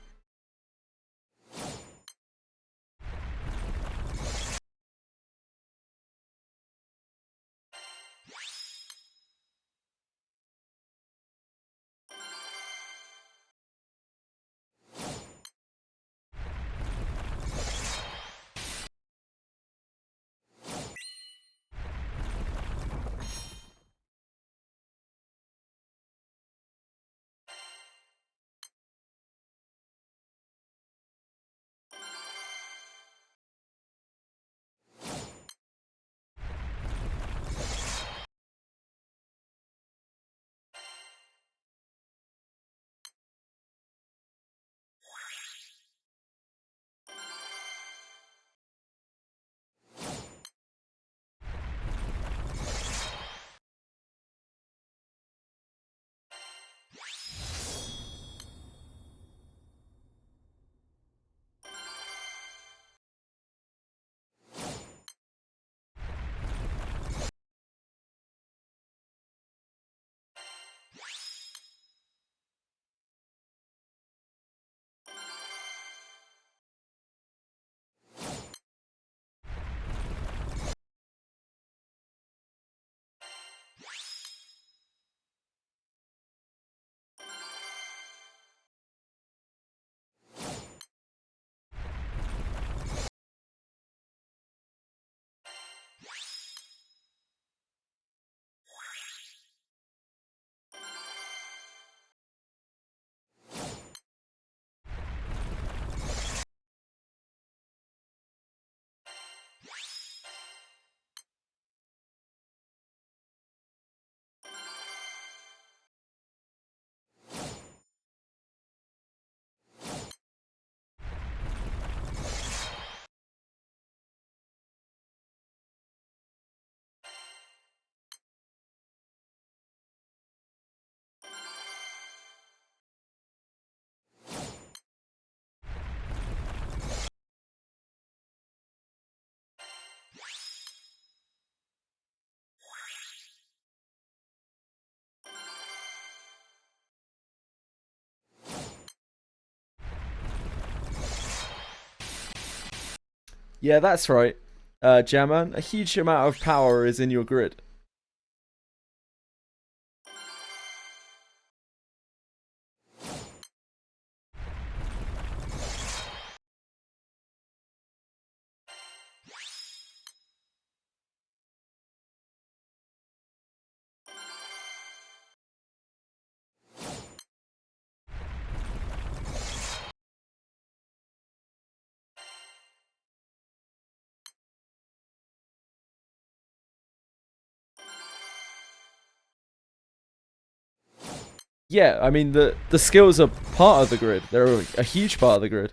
Speaker 1: Yeah, that's right. Jamman, a huge amount of power is in your grid. Yeah, I mean the skills are part of the grid. They're a huge part of the grid.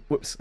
Speaker 1: Whoops.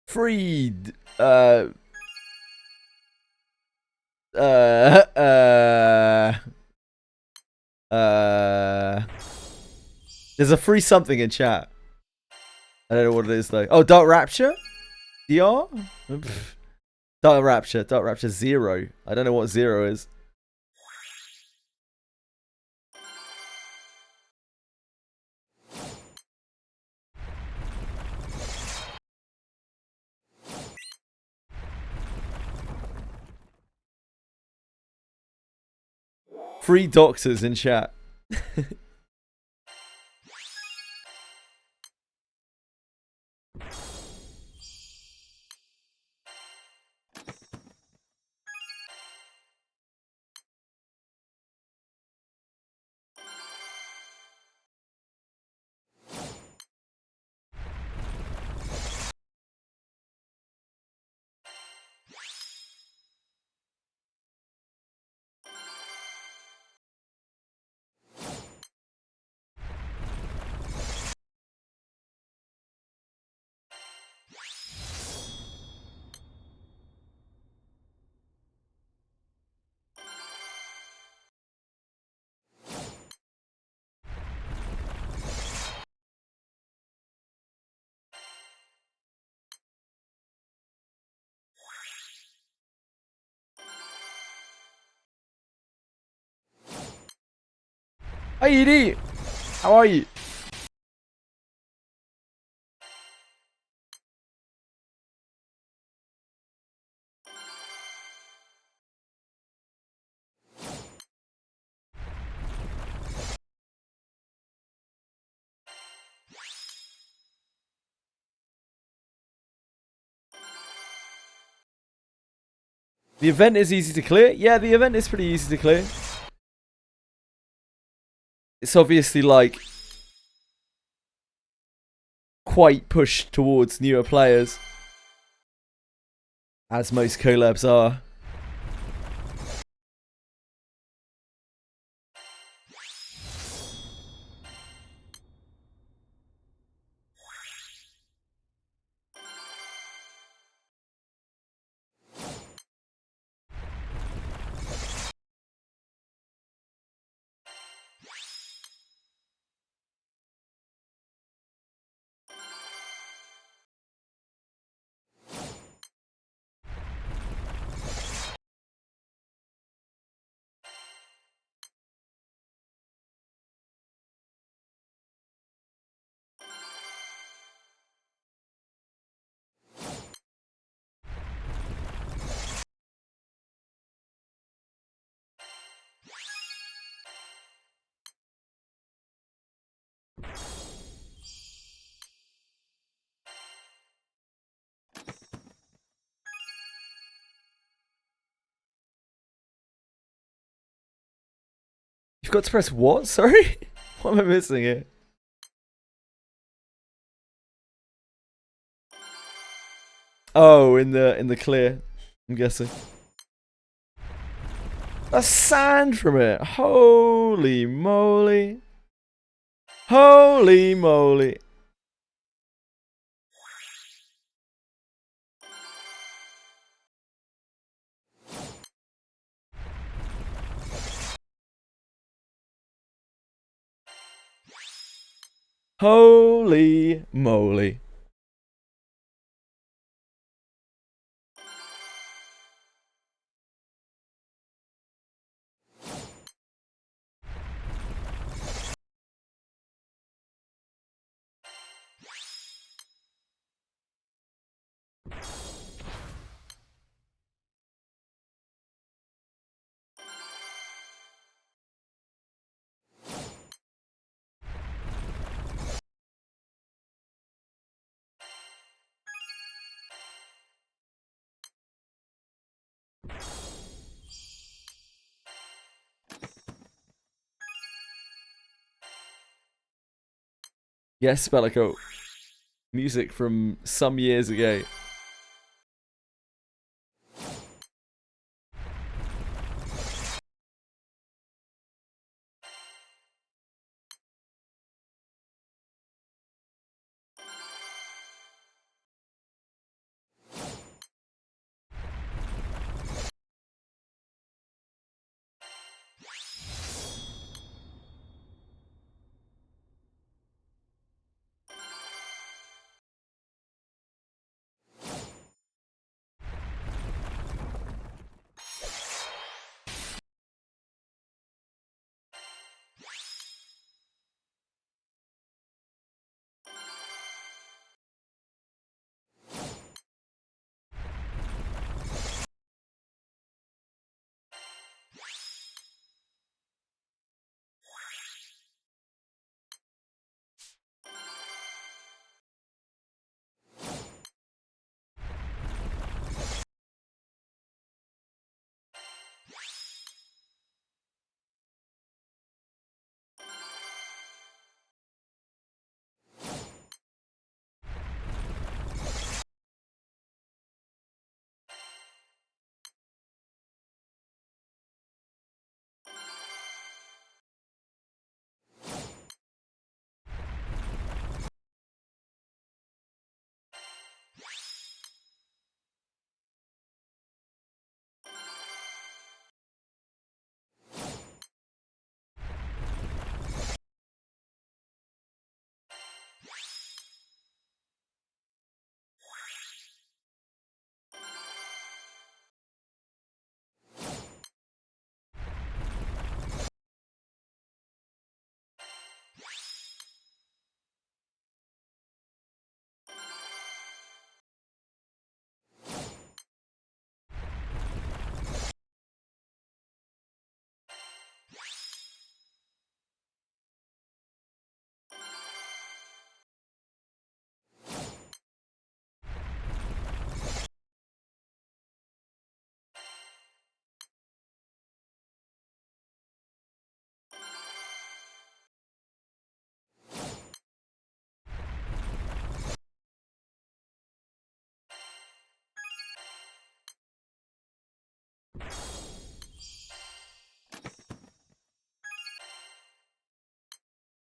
Speaker 1: Freed. Uh. Uh. Uh. There's a free something in chat. I don't know what it is though. Oh, Dark Rapture? DR? Dark Rapture. Dark Rapture 0. I don't know what 0 is. Free doctors in chat. Hi, Edie. How are you? The event is easy to clear. Yeah, the event is pretty easy to clear. It's obviously like quite pushed towards newer players, as most collabs are. You've got to press what? Sorry? What am I missing here? Oh, in the clear, I'm guessing. That's sand from it. Holy moly. Holy moly. Holy moly. Yes, Bellico. Music from some years ago.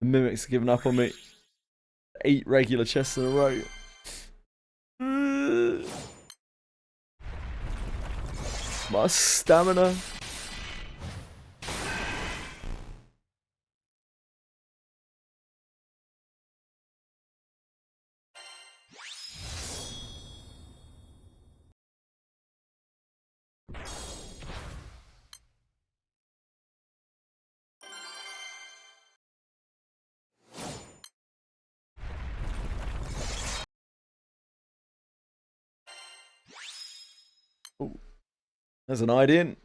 Speaker 1: Mimics have given up on me. 8 regular chests in a row. My stamina. Oh, there's an Idean.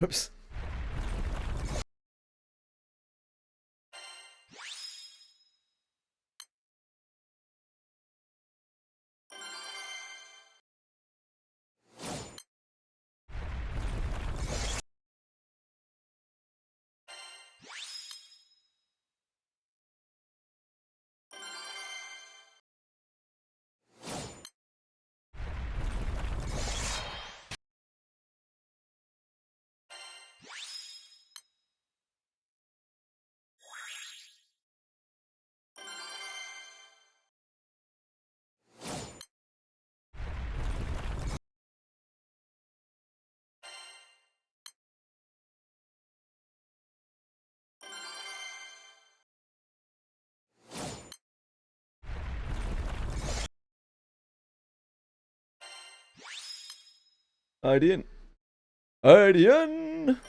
Speaker 1: Oops. Idean. Idean.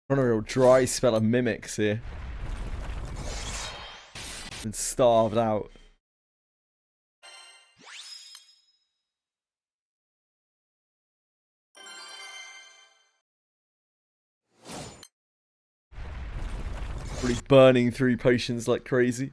Speaker 1: On a real dry spell of mimics here. Been starved out. Really burning through potions like crazy.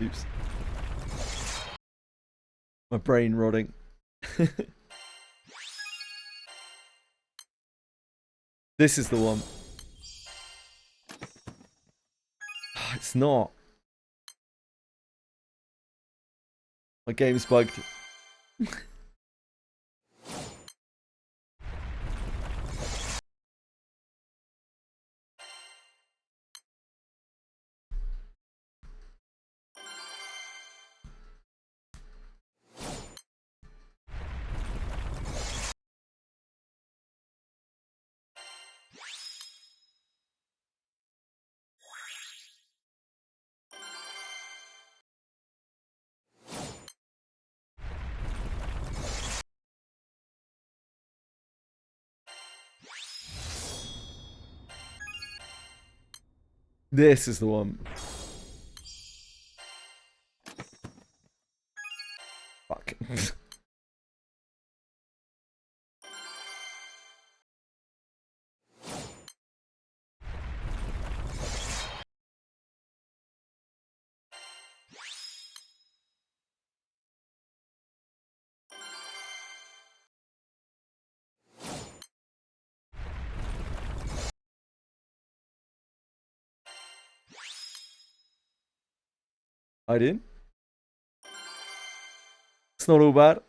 Speaker 1: Oops. My brain rotting. This is the one. It's not. My game's bugged. This is the one. Fuck. Idean? It's not all bad.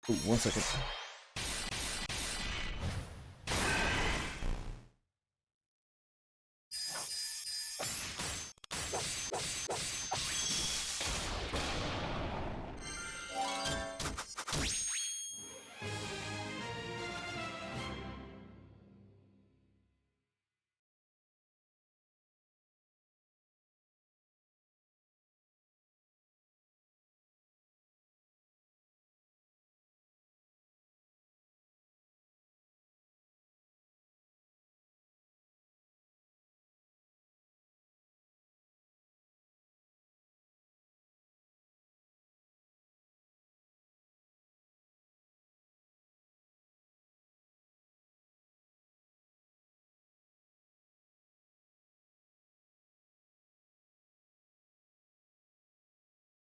Speaker 1: Ooh, 1 second.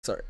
Speaker 1: Sorry.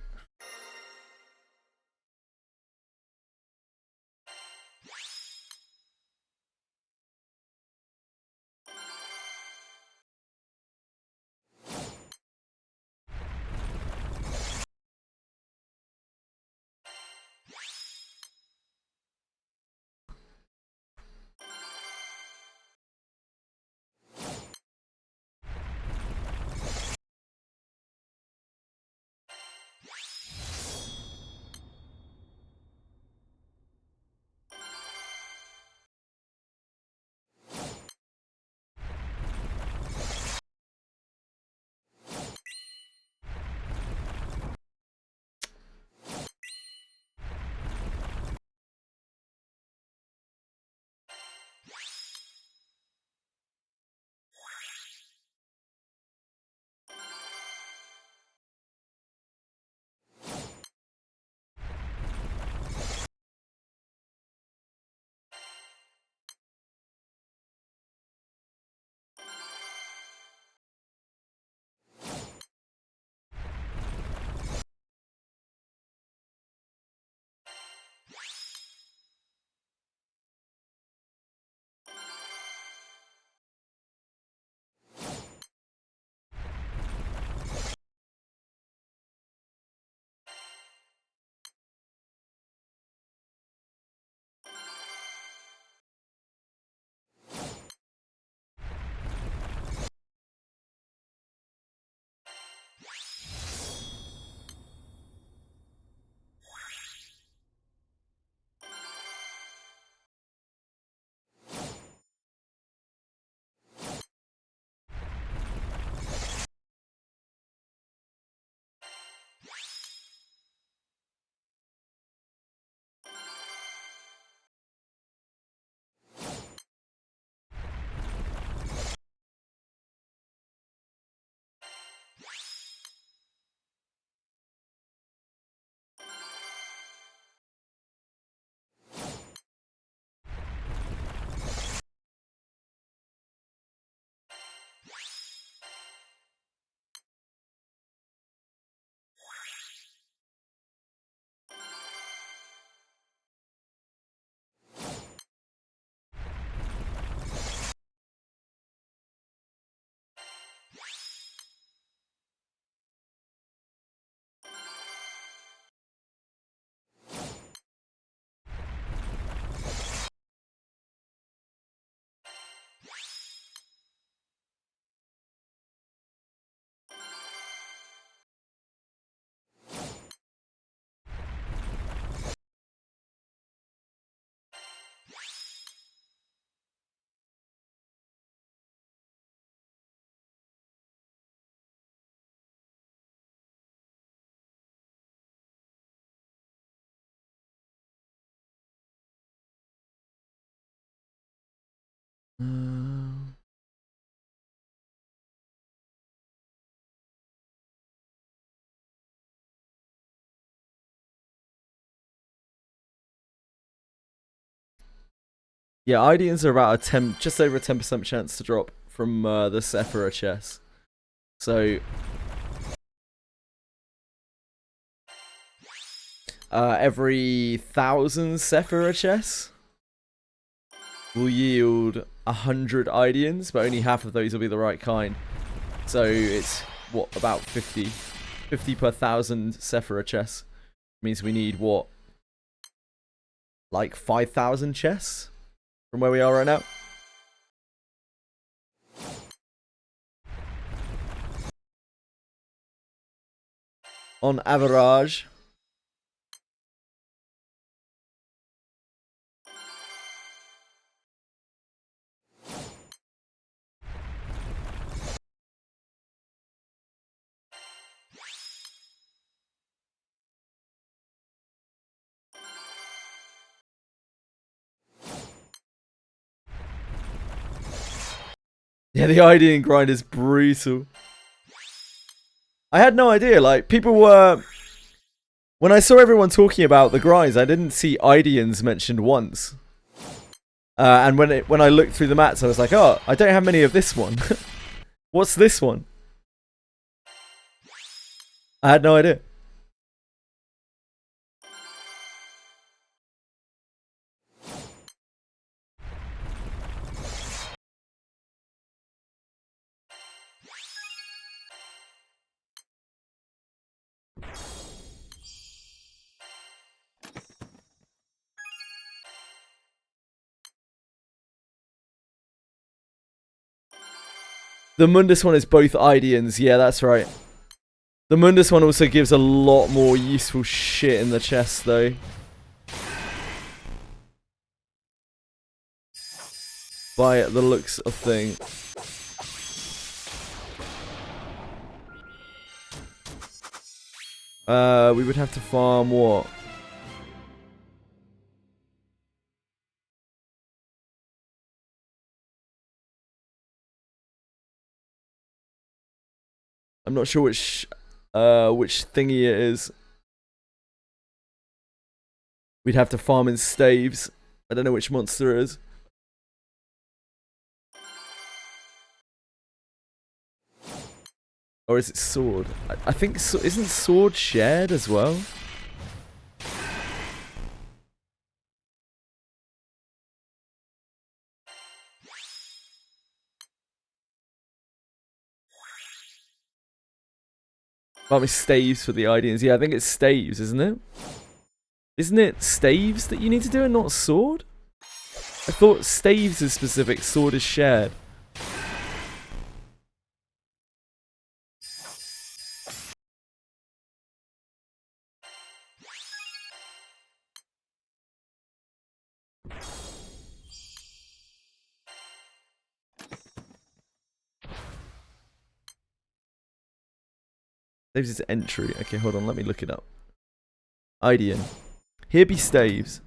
Speaker 1: Yeah, Ideans are about just over a 10% chance to drop from the Sephira chest. So every 1,000 Sephira chests will yield 100 Ideans, but only half of those will be the right kind. So it's what, about 50 per 1,000 Sephira chests. Means we need what, like 5,000 chests from where we are right now. On average. Yeah, the Idean grind is brutal. I had no idea. Like, people were... When I saw everyone talking about the grinds, I didn't see Ideans mentioned once. And when I looked through the mats, I was like, oh, I don't have many of this one. What's this one? I had no idea. The Mundus one is both Ideans. Yeah, that's right. The Mundus one also gives a lot more useful shit in the chest, though. By the looks of things. We would have to farm what? I'm not sure which thingy it is. We'd have to farm in staves. I don't know which monster it is. Or is it sword? I think isn't sword shared as well? Might be staves for the Ideans. Yeah, I think it's staves, isn't it? Isn't it staves that you need to do and not sword? I thought staves is specific, sword is shared. Staves is entry. Okay, hold on, let me look it up. Idean. Here be staves.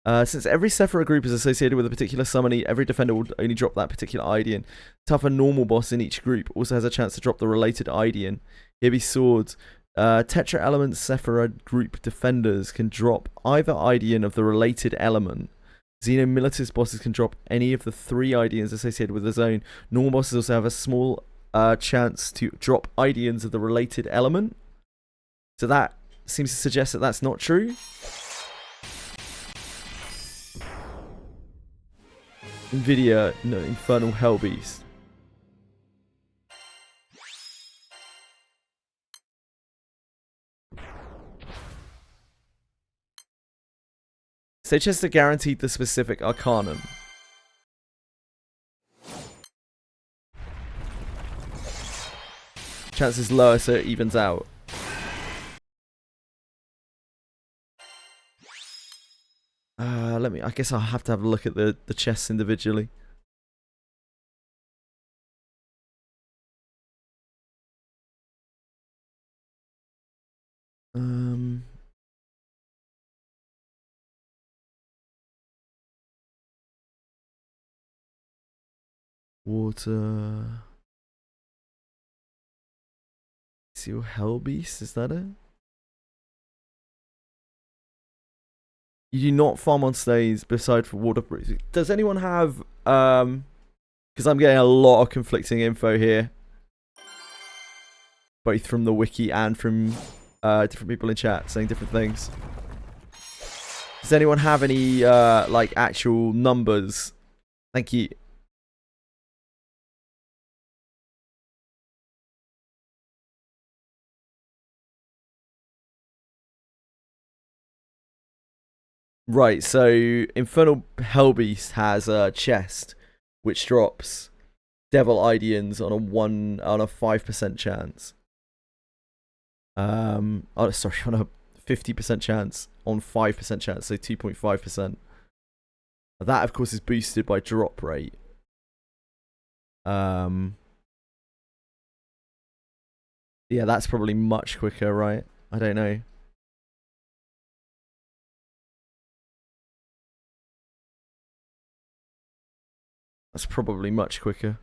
Speaker 1: Since every Sephira group is associated with a particular summoning, every defender will only drop that particular Idean. Tougher normal boss in each group also has a chance to drop the related Idean. Here be swords. Tetra element Sephira group defenders can drop either Idean of the related element. Xeno Militis bosses can drop any of the 3 Ideans associated with the zone. Normal bosses also have a small chance to drop Ideans of the related element. So that seems to suggest that that's not true. Nvidia, no, Infernal Hellbeast. Stage has to guarantee the specific Arcanum. Chance is lower, so it evens out. I guess I'll have to have a look at the chests individually. Water. Seal Hellbeast, is that it? You do not farm on stays beside for water breathing. Does anyone have because I'm getting a lot of conflicting info here. Both from the wiki and from different people in chat saying different things. Does anyone have any like actual numbers? Thank you. Right, so Infernal Hellbeast has a chest which drops Devil Ideans on a 5% chance. Oh sorry, on a 50% chance, on 5% chance, so 2.5%. That of course is boosted by drop rate. Yeah, that's probably much quicker, right? I don't know. That's probably much quicker.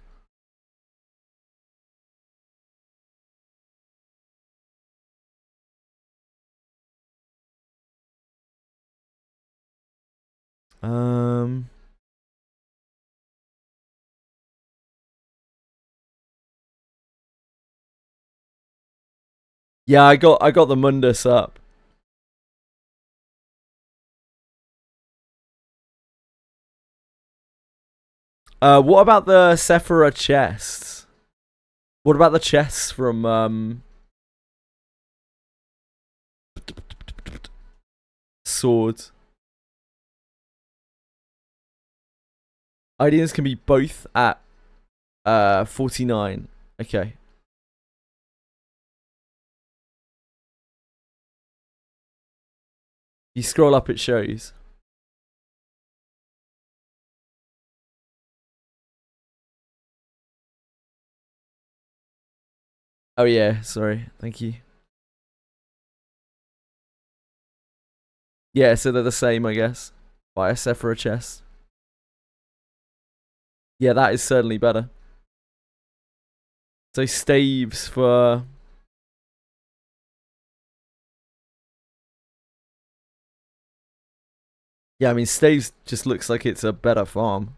Speaker 1: Yeah, I got the Mundus up. What about the Sephira chests? What about the chests from Swords? Ideans can be both at 49. Okay. You scroll up, it shows. Oh yeah, sorry. Thank you. Yeah, so they're the same, I guess. Buy a Sephira chest. Yeah, that is certainly better. So staves for... Yeah, I mean, staves just looks like it's a better farm.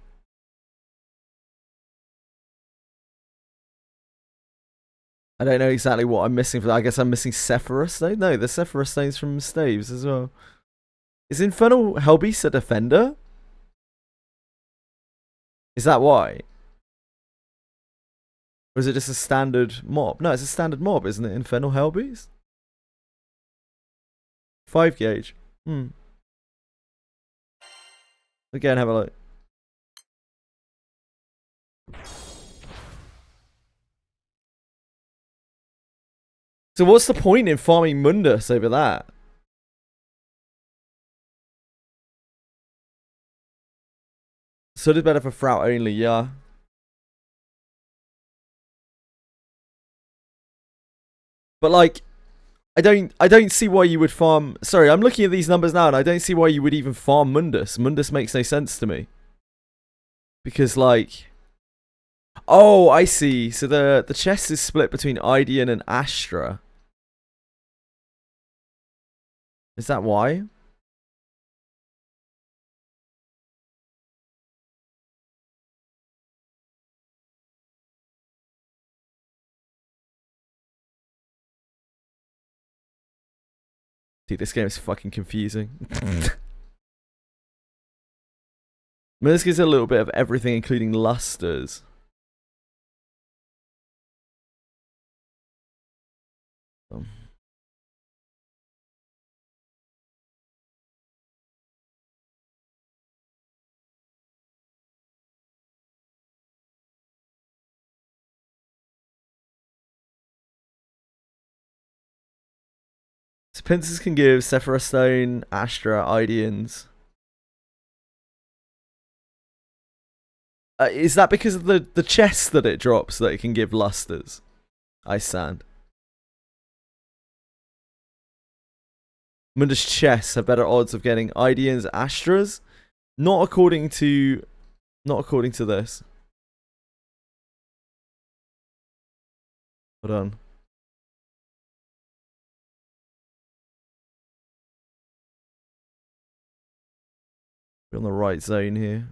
Speaker 1: I don't know exactly what I'm missing for that. I guess I'm missing Sephira Stone? No, the Sephira Stone's from staves as well. Is Infernal Hellbeast a defender? Is that why? Or is it just a standard mob? No, it's a standard mob, isn't it? Infernal Hellbeast? 5 gauge. Again, have a look. So what's the point in farming Mundus over that? So it's better for Frout only, yeah. But like, I don't see why you would farm. Sorry, I'm looking at these numbers now, and I don't see why you would even farm Mundus. Mundus makes no sense to me. Because like, oh, I see. So the chest is split between Idean and Astra. Is that why? Dude, this game is fucking confusing. This gives a little bit of everything, including lusters. So pincers can give Sephira Stone, Astra, Ideans. Is that because of the chest that it drops that it can give lusters? I stand. Mundus chests have better odds of getting Ideans, Astras. Not according to this. Hold on. We're on the right zone here.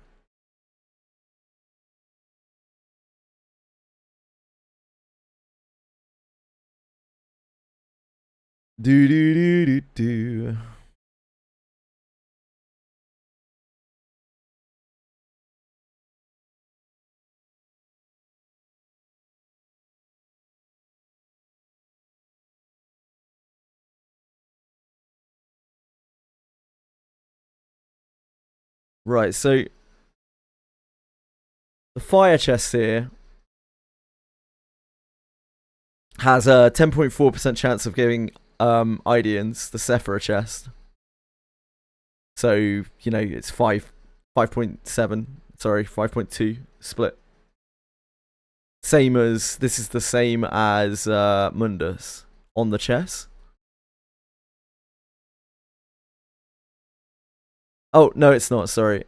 Speaker 1: Do do do do do. Right, so the fire chest here has a 10.4% chance of giving Ideans the Sephira chest. So, you know, it's 5.7, sorry, 5.2 split. Same as, this is the same as Mundus on the chest. Oh, no, it's not, sorry.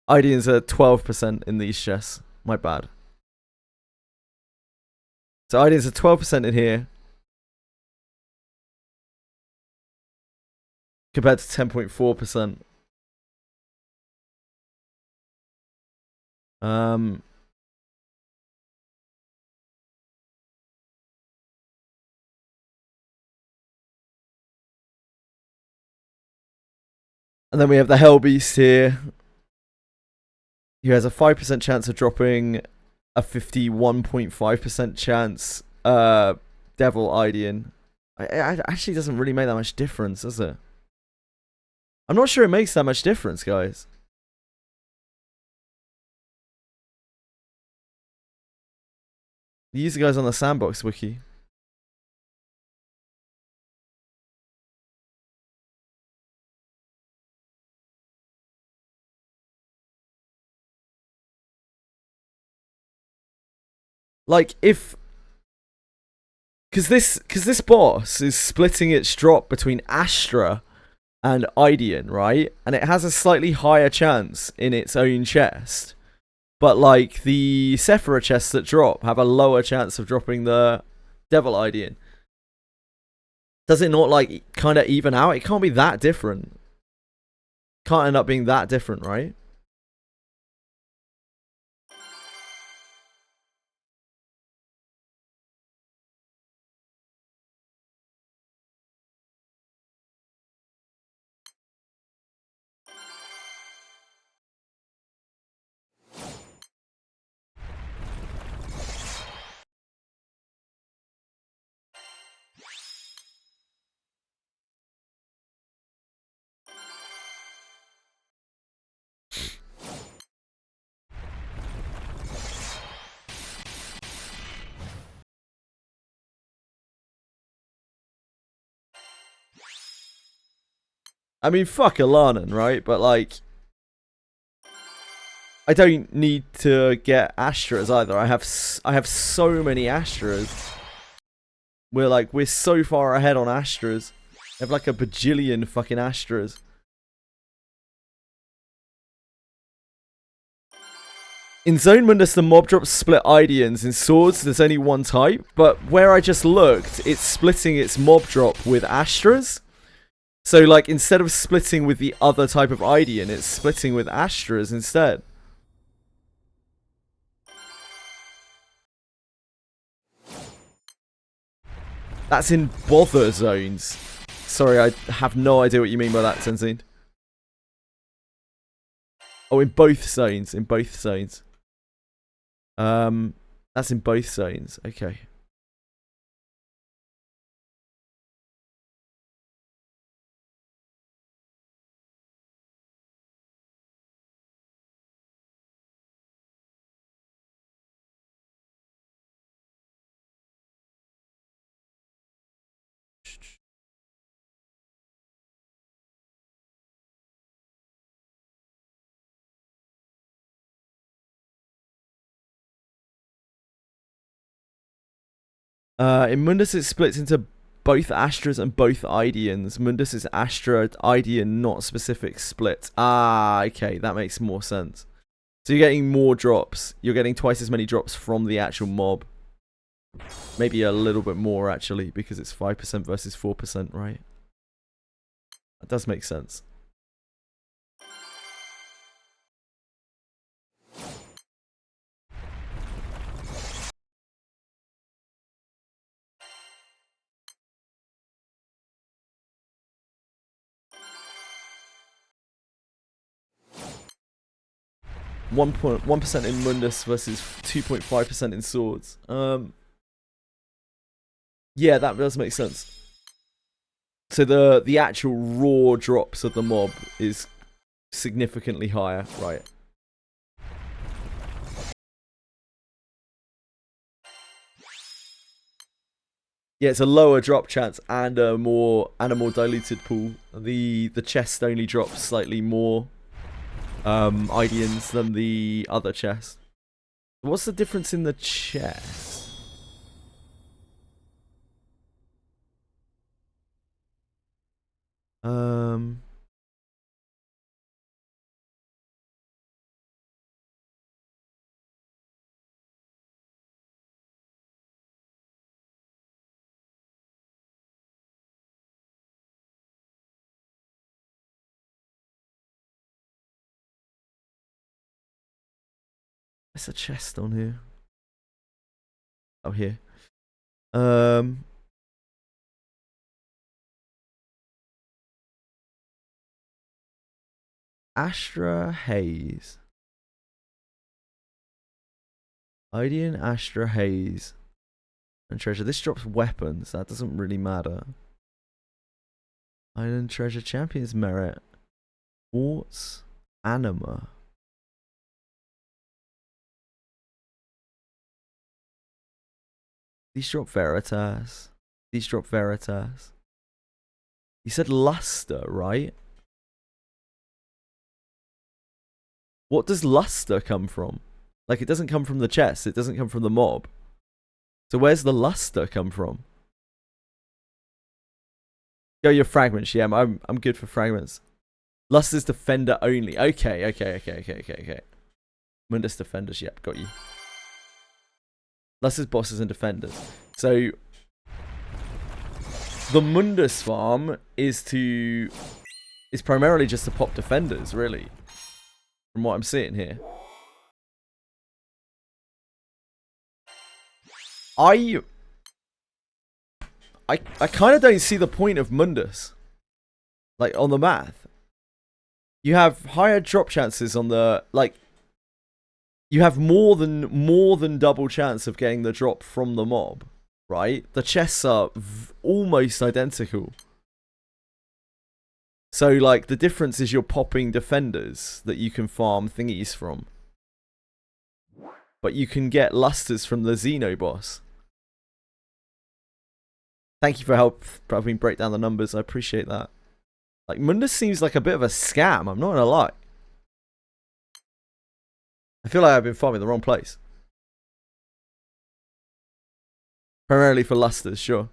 Speaker 1: Ideans are 12% in these chests. My bad. So Ideans are 12% in here. Compared to 10.4%. And then we have the Hellbeast here. He has a 5% chance of dropping a 51.5% chance Devil Idean. It actually doesn't really make that much difference, does it? I'm not sure it makes that much difference, guys. The user guys on the Sandbox wiki. Like, if... Because this boss is splitting its drop between Astra and Idean, right? And it has a slightly higher chance in its own chest. But, like, the Sephira chests that drop have a lower chance of dropping the Devil Idean. Does it not, like, kind of even out? It can't be that different. Can't end up being that different, right? I mean, fuck Alanan, right? But, like, I don't need to get Astras either. I have so many Astras. We're so far ahead on Astras. I have like a bajillion fucking Astras. In Zone Mundus, the mob drops split Ideans. In Swords, there's only one type. But where I just looked, it's splitting its mob drop with Astras. So, like, instead of splitting with the other type of Idean, it's splitting with Astras instead. That's in bother zones. Sorry, I have no idea what you mean by that, Tenzin. Oh, in both zones. In both zones. That's in both zones. Okay. In Mundus, it splits into both Astras and both Ideans. Mundus is Astra, Idean, not specific split. Ah, okay, that makes more sense. So you're getting more drops. You're getting twice as many drops from the actual mob. Maybe a little bit more, actually, because it's 5% versus 4%, right? That does make sense. One point 1% in Mundus versus 2.5% in Swords. Yeah, that does make sense. So the actual raw drops of the mob is significantly higher, right? Yeah, it's a lower drop chance and a more diluted pool. The chest only drops slightly more Ideans than the other chest. What's the difference in the chest? There's a chest on here. Oh, here. Astra Haze. Idean, Astra Haze. And treasure. This drops weapons. That doesn't really matter. Island treasure. Champion's merit. Quartz. Anima. These drop Veritas. These drop Veritas. You said luster, right? What does luster come from? Like, it doesn't come from the chest. It doesn't come from the mob. So where's the luster come from? Go your fragments. Yeah, I'm good for fragments. Luster's defender only. Okay. Mundus defenders. Yep, got you. Luster's bosses and defenders. So the Mundus farm is primarily just to pop defenders, really. From what I'm seeing here. I kind of don't see the point of Mundus. Like, on the math. You have higher drop chances on the, like, you have more than double chance of getting the drop from the mob, right? The chests are almost identical. So, like, the difference is you're popping defenders that you can farm thingies from. But you can get lusters from the Xeno boss. Thank you for helping me break down the numbers. I appreciate that. Like, Mundus seems like a bit of a scam, I'm not gonna lie. I feel like I've been farming the wrong place. Primarily for lusters, sure.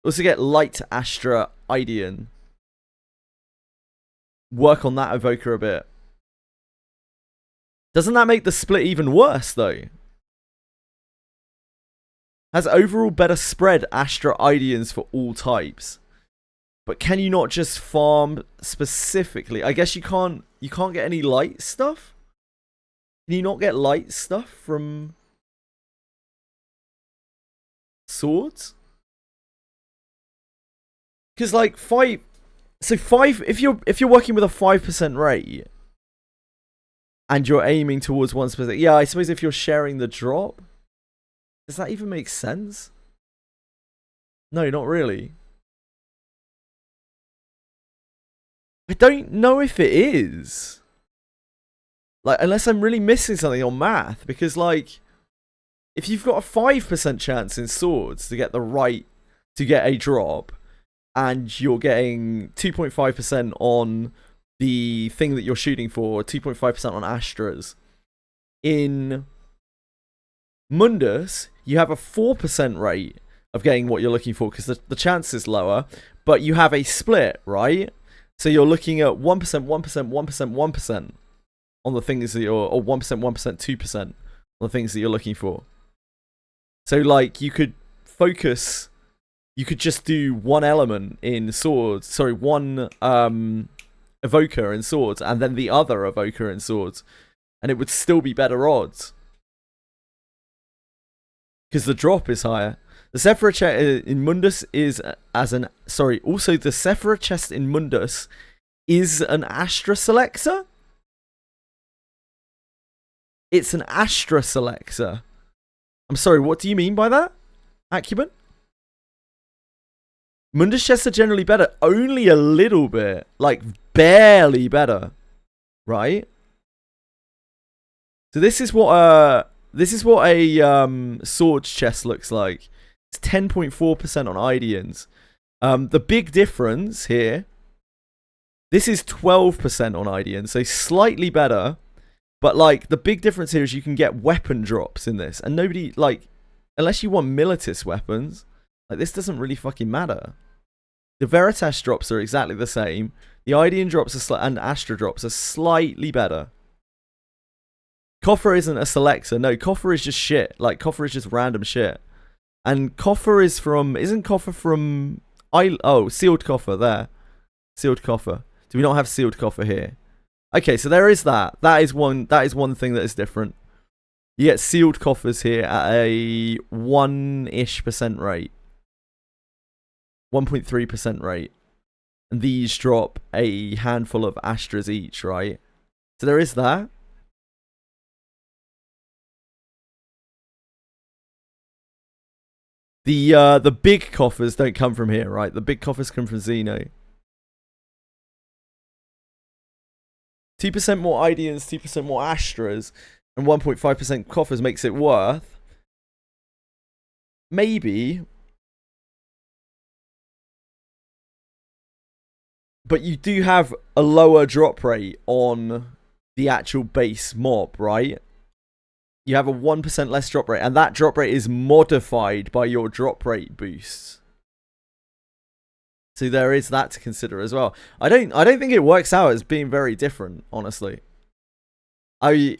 Speaker 1: Also get Light Astra Idean. Work on that evoker a bit. Doesn't that make the split even worse, though? Has overall better spread Astra Ideans for all types. But can you not just farm specifically? I guess you can't get any light stuff? Can you not get light stuff from swords? Because like 5, so 5. If you're working with a 5% rate and you're aiming towards one specific, yeah, I suppose if you're sharing the drop, does that even make sense? No, not really. I don't know if it is. Like, unless I'm really missing something on math, because like, if you've got a 5% chance in swords to get a drop, and you're getting 2.5% on the thing that you're shooting for, 2.5% on Astras, in Mundus, you have a 4% rate of getting what you're looking for, because the chance is lower, but you have a split, right? So you're looking at 1%, 1%, 1%, 1% on the things that you're, or 1%, 1%, 2% on the things that you're looking for. So like, you could focus, you could just do one element in swords, sorry, one evoker in swords, and then the other evoker in swords, and it would still be better odds. Because the drop is higher. The Sephira chest in Mundus is also the Sephira chest in Mundus is an Astra Selector. It's an Astra Selector. I'm sorry, what do you mean by that, Acumen? Mundus chests are generally better, only a little bit. Like, barely better, right? So this is what a swords chest looks like. It's 10.4% on Ideans. The big difference here, this is 12% on Idean, so slightly better. But like the big difference here is you can get weapon drops in this, and nobody like, unless you want militis weapons, like this doesn't really fucking matter. The Veritas drops are exactly the same. The Idean drops are and Astra drops are slightly better. Coffer isn't a selector. No, Coffer is just shit. Like Coffer is just random shit. And Coffer is from, isn't Coffer from sealed Coffer there. Sealed Coffer. Do we not have sealed Coffer here? Okay, so there is that. That is one thing that is different. You get sealed coffers here at a 1-ish% rate. 1.3% rate. And these drop a handful of Astras each, right? So there is that. The big coffers don't come from here, right? The big coffers come from Xeno. 2% more Ideans, 2% more Astras, and 1.5% coffers makes it worth. Maybe. But you do have a lower drop rate on the actual base mob, right? You have a 1% less drop rate, and that drop rate is modified by your drop rate boosts. So there is that to consider as well. I don't think it works out as being very different, honestly. I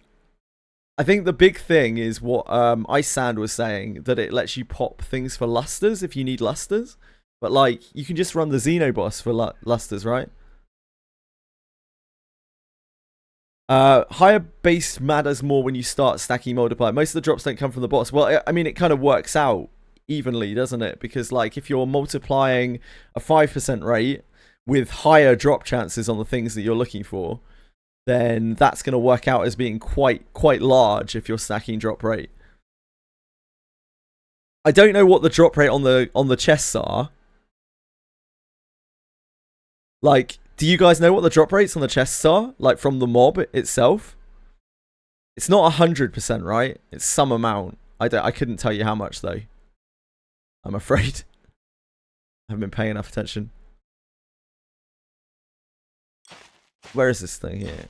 Speaker 1: think the big thing is what Ice Sand was saying, that it lets you pop things for lusters if you need lusters. But like, you can just run the Xeno boss for lusters, right? Higher base matters more when you start stacking multiplier. Most of the drops don't come from the boss. Well, I mean, it kind of works out evenly, doesn't it? Because like, if you're multiplying a 5% rate with higher drop chances on the things that you're looking for, then that's going to work out as being quite large if you're stacking drop rate. I don't know what the drop rate on the chests are. Like, do you guys know what the drop rates on the chests are? Like, from the mob itself? It's not 100%, right? It's some amount. I couldn't tell you how much, though. I'm afraid. I haven't been paying enough attention. Where is this thing here?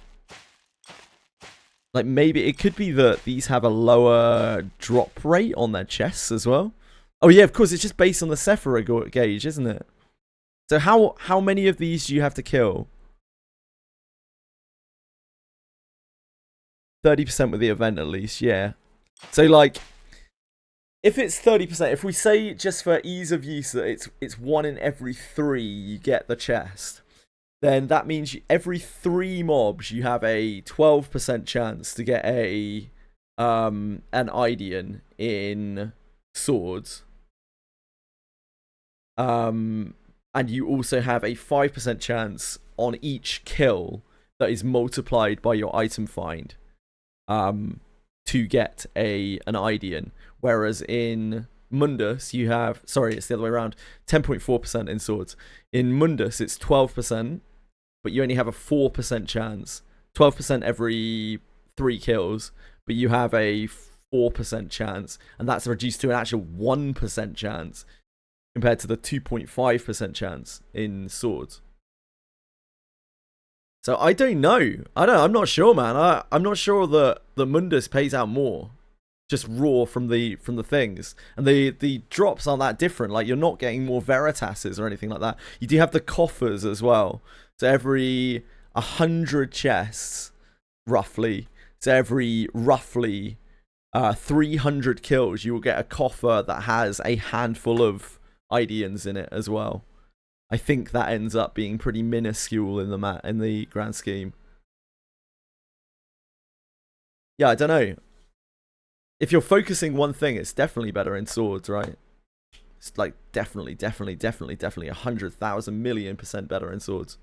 Speaker 1: Like, maybe it could be that these have a lower drop rate on their chests as well. Oh, yeah, of course. It's just based on the Sephira gauge, isn't it? So how many of these do you have to kill? 30% with the event at least, yeah. So like, if it's 30%, if we say just for ease of use that it's 1 in every 3 you get the chest, then that means every 3 mobs you have a 12% chance to get an Idean in swords. And you also have a 5% chance on each kill that is multiplied by your item find to get an Idean. Whereas in Mundus, you have... Sorry, it's the other way around. 10.4% in swords. In Mundus, it's 12%, but you only have a 4% chance. 12% every 3 kills, but you have a 4% chance. And that's reduced to an actual 1% chance compared to the 2.5% chance in swords. So I don't know. I'm not sure, man. I'm not sure that the Mundus pays out more, just raw from the things. And the drops aren't that different. Like, you're not getting more Veritases or anything like that. You do have the coffers as well. So every 100 chests, roughly. So every roughly 300 kills, you will get a coffer that has a handful of Ideans in it as well. I think that ends up being pretty minuscule in the grand scheme. Yeah, I don't know. If you're focusing one thing, it's definitely better in swords, right? It's like definitely 100,000 million% better in swords.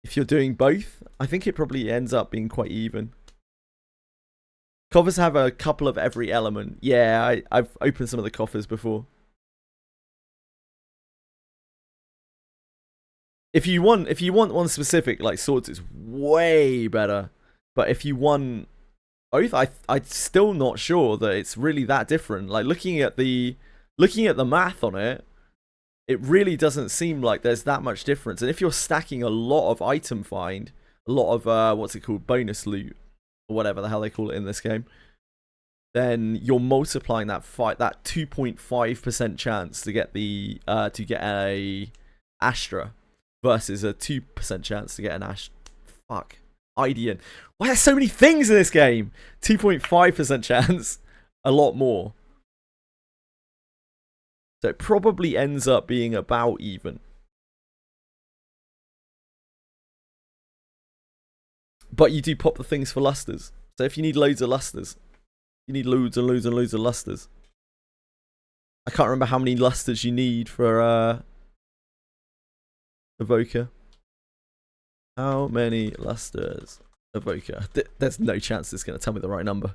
Speaker 1: If you're doing both, I think it probably ends up being quite even. Coffers have a couple of every element. Yeah, I've opened some of the coffers before. If you want one specific, like swords is way better. But if you want both, I'm still not sure that it's really that different. Like looking at the math on it, it really doesn't seem like there's that much difference. And if you're stacking a lot of item find, a lot of what's it called, bonus loot, or whatever the hell they call it in this game, then you're multiplying that 2.5% chance to get a Astra versus a 2% chance to get an Idean. Why there's so many things in this game? 2.5% chance, a lot more. So it probably ends up being about even. But you do pop the things for lusters. So if you need loads of lusters, you need loads and loads and loads of lusters. I can't remember how many lusters you need for Evoker. How many lusters? Evoker. There's no chance it's going to tell me the right number.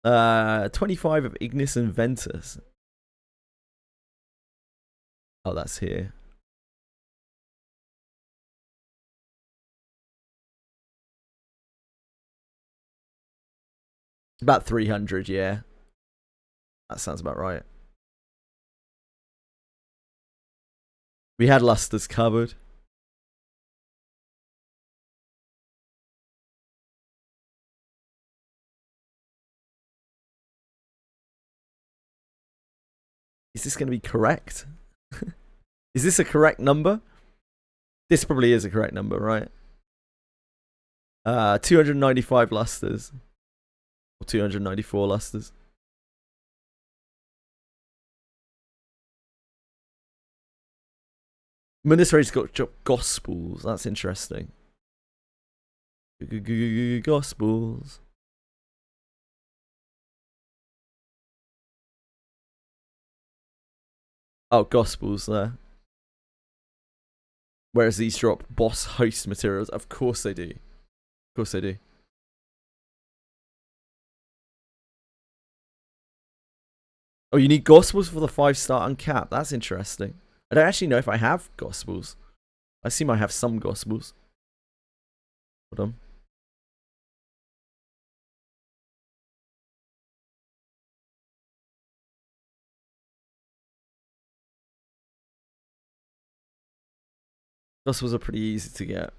Speaker 1: 25 of Ignis and Ventus. Oh, that's here. About 300, yeah. That sounds about right. We had lusters covered. Is this going to be correct? Is this a correct number? This probably is a correct number, right? 295 lusters. Or 294 lusters. Ministry's got Gospels. That's interesting. Gospels. Oh, Gospels there. Whereas these drop boss host materials. Of course they do. Of course they do. Oh, you need Gospels for the 5-star uncapped. That's interesting. I don't actually know if I have Gospels. I assume I have some Gospels. Hold on. Gospels are pretty easy to get.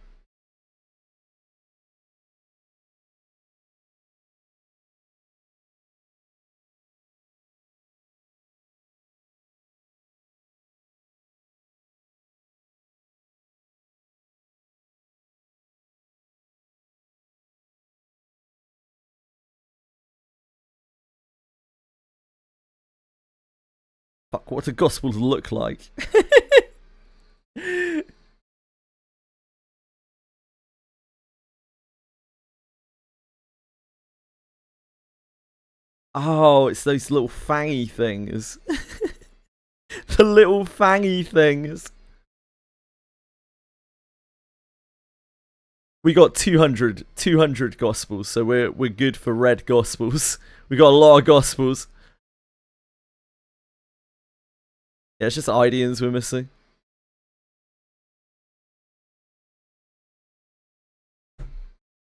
Speaker 1: Fuck, what do Gospels look like? Oh, it's those little fangy things. The little fangy things. We got 200 Gospels, so we're good for red Gospels. We got a lot of Gospels. Yeah, it's just Ideans we're missing.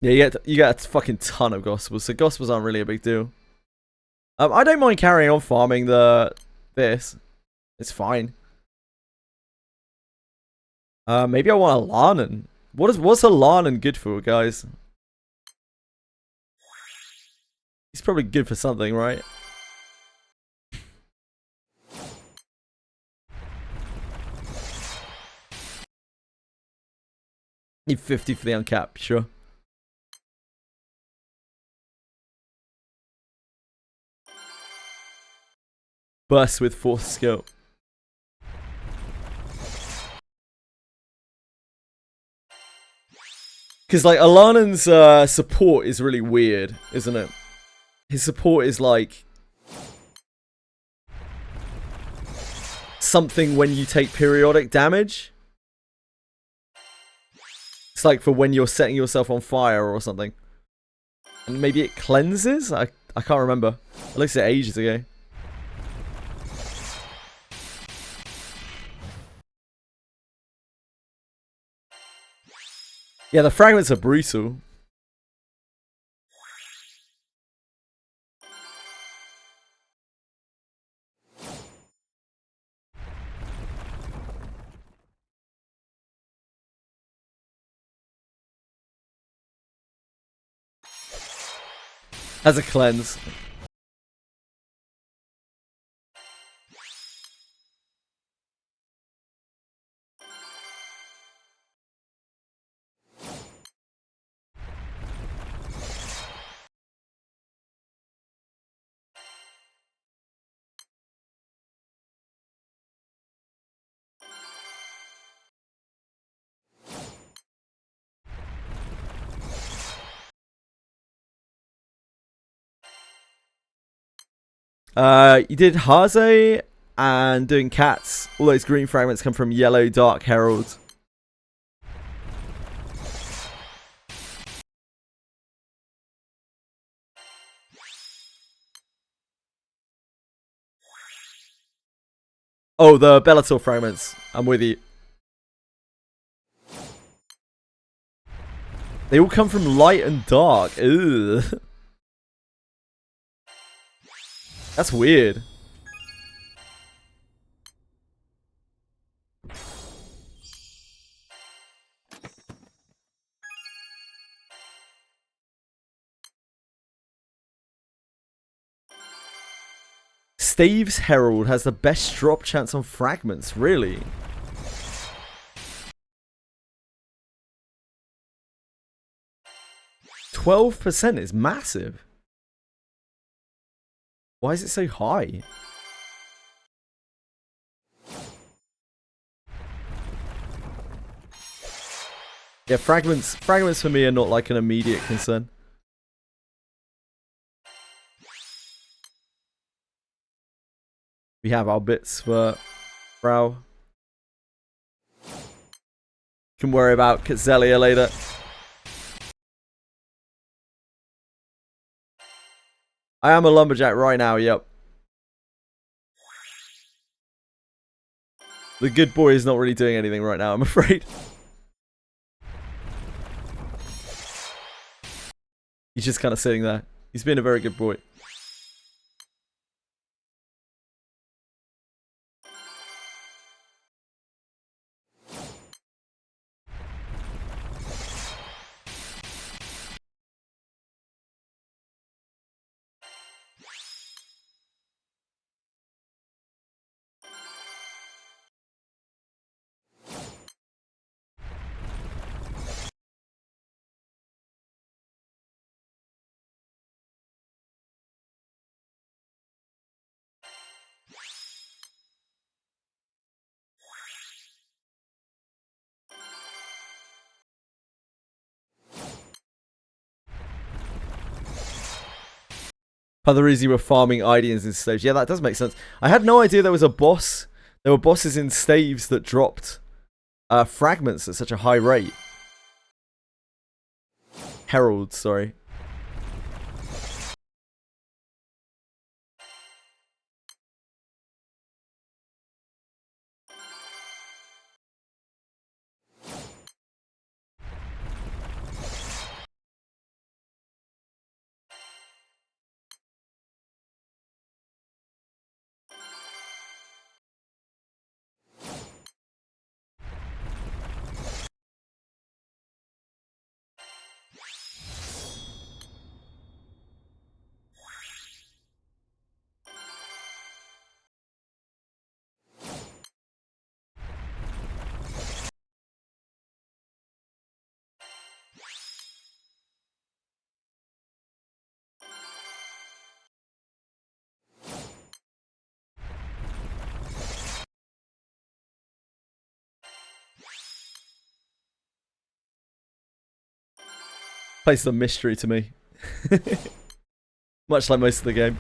Speaker 1: Yeah, you get a fucking ton of Gospels, so Gospels aren't really a big deal. I don't mind carrying on farming this. It's fine. Maybe I want a Larnan. What's a Larnan good for, guys? He's probably good for something, right? Need 50 for the uncap, sure. Burst with 4th skill. Because like Alanan's support is really weird, isn't it? His support is like something when you take periodic damage. It's like for when you're setting yourself on fire or something. And maybe it cleanses? I can't remember. I looked at it ages ago. Yeah, the fragments are brutal. As a cleanse. You did Haze and doing cats. All those green fragments come from yellow Dark Herald. Oh, the Bellator fragments. I'm with you. They all come from light and dark. Ugh. That's weird. Stave's Herald has the best drop chance on fragments, really? %12% is massive. Why is it so high? Yeah, fragments for me are not like an immediate concern. We have our bits for Brow. Can worry about Cazelia later. I am a lumberjack right now, yep. The good boy is not really doing anything right now, I'm afraid. He's just kind of sitting there. He's been a very good boy. Part of the reason you were farming Ideans in staves. Yeah, that does make sense. I had no idea there was a boss. There were bosses in staves that dropped fragments at such a high rate. Herald, sorry. Plays some mystery to me. Much like most of the game.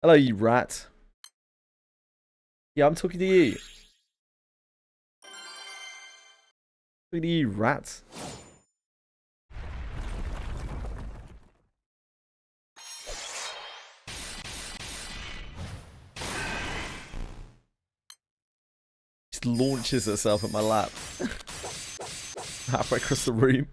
Speaker 1: Hello, you rat. Yeah, I'm talking to you. Look at you, rat. Just launches herself at my lap. Halfway across the room.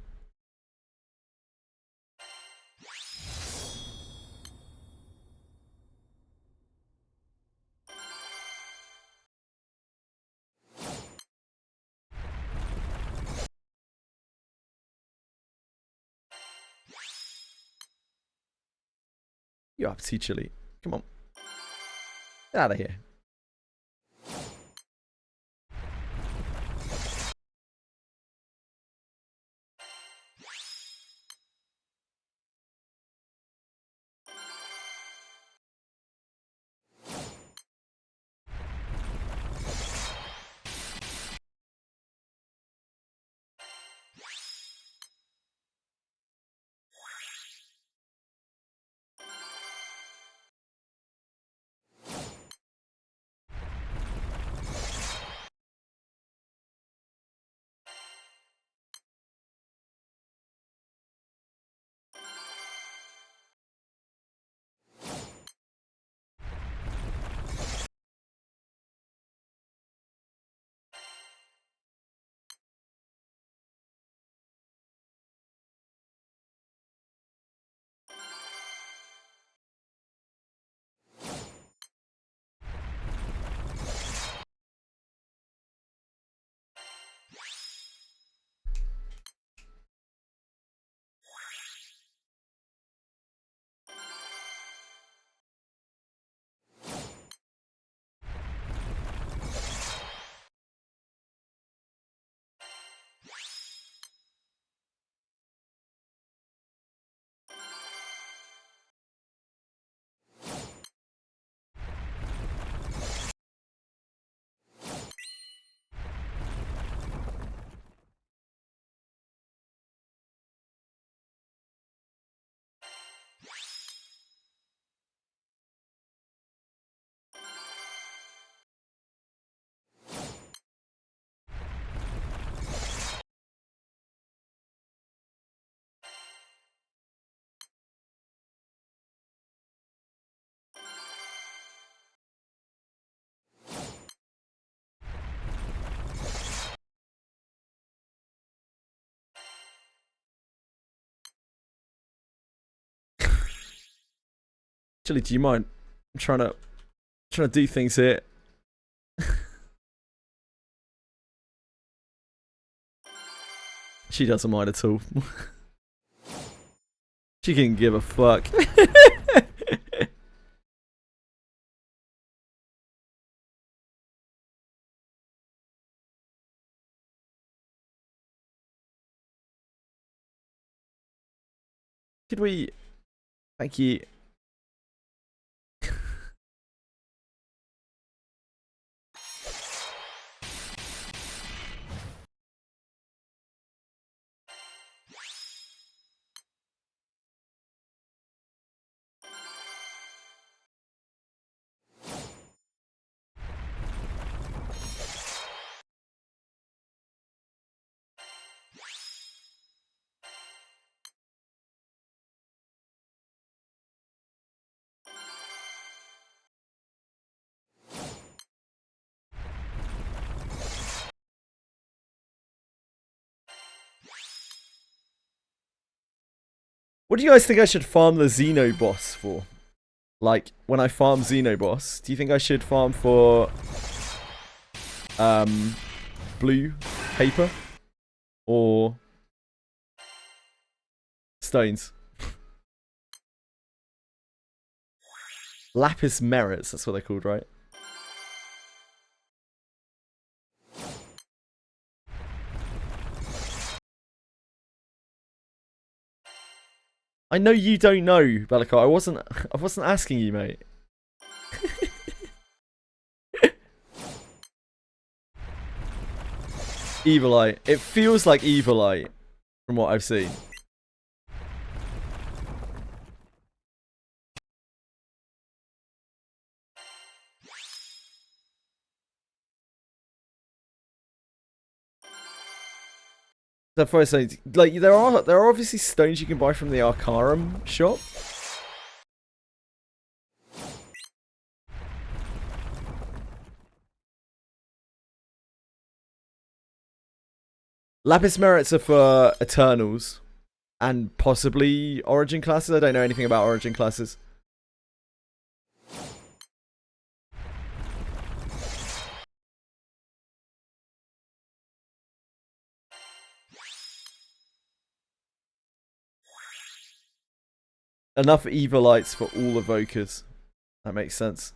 Speaker 1: You're up too chilly. Come on. Get out of here. Actually, do you mind? I'm trying to do things here. She doesn't mind at all. She can give a fuck. Could we... Thank you. What do you guys think I should farm the Xeno boss for? Like, when I farm Xeno boss, do you think I should farm for blue paper or stones? Lapis merits, that's what they're called, right? I know you don't know, Bellico. I wasn't asking you, mate. Evil Eye. It feels like Evil Eye from what I've seen. The first thing, like there are obviously stones you can buy from the Arcarum shop. Lapis merits are for Eternals and possibly Origin classes. I don't know anything about Origin classes. Enough Evilites for all evokers. That makes sense.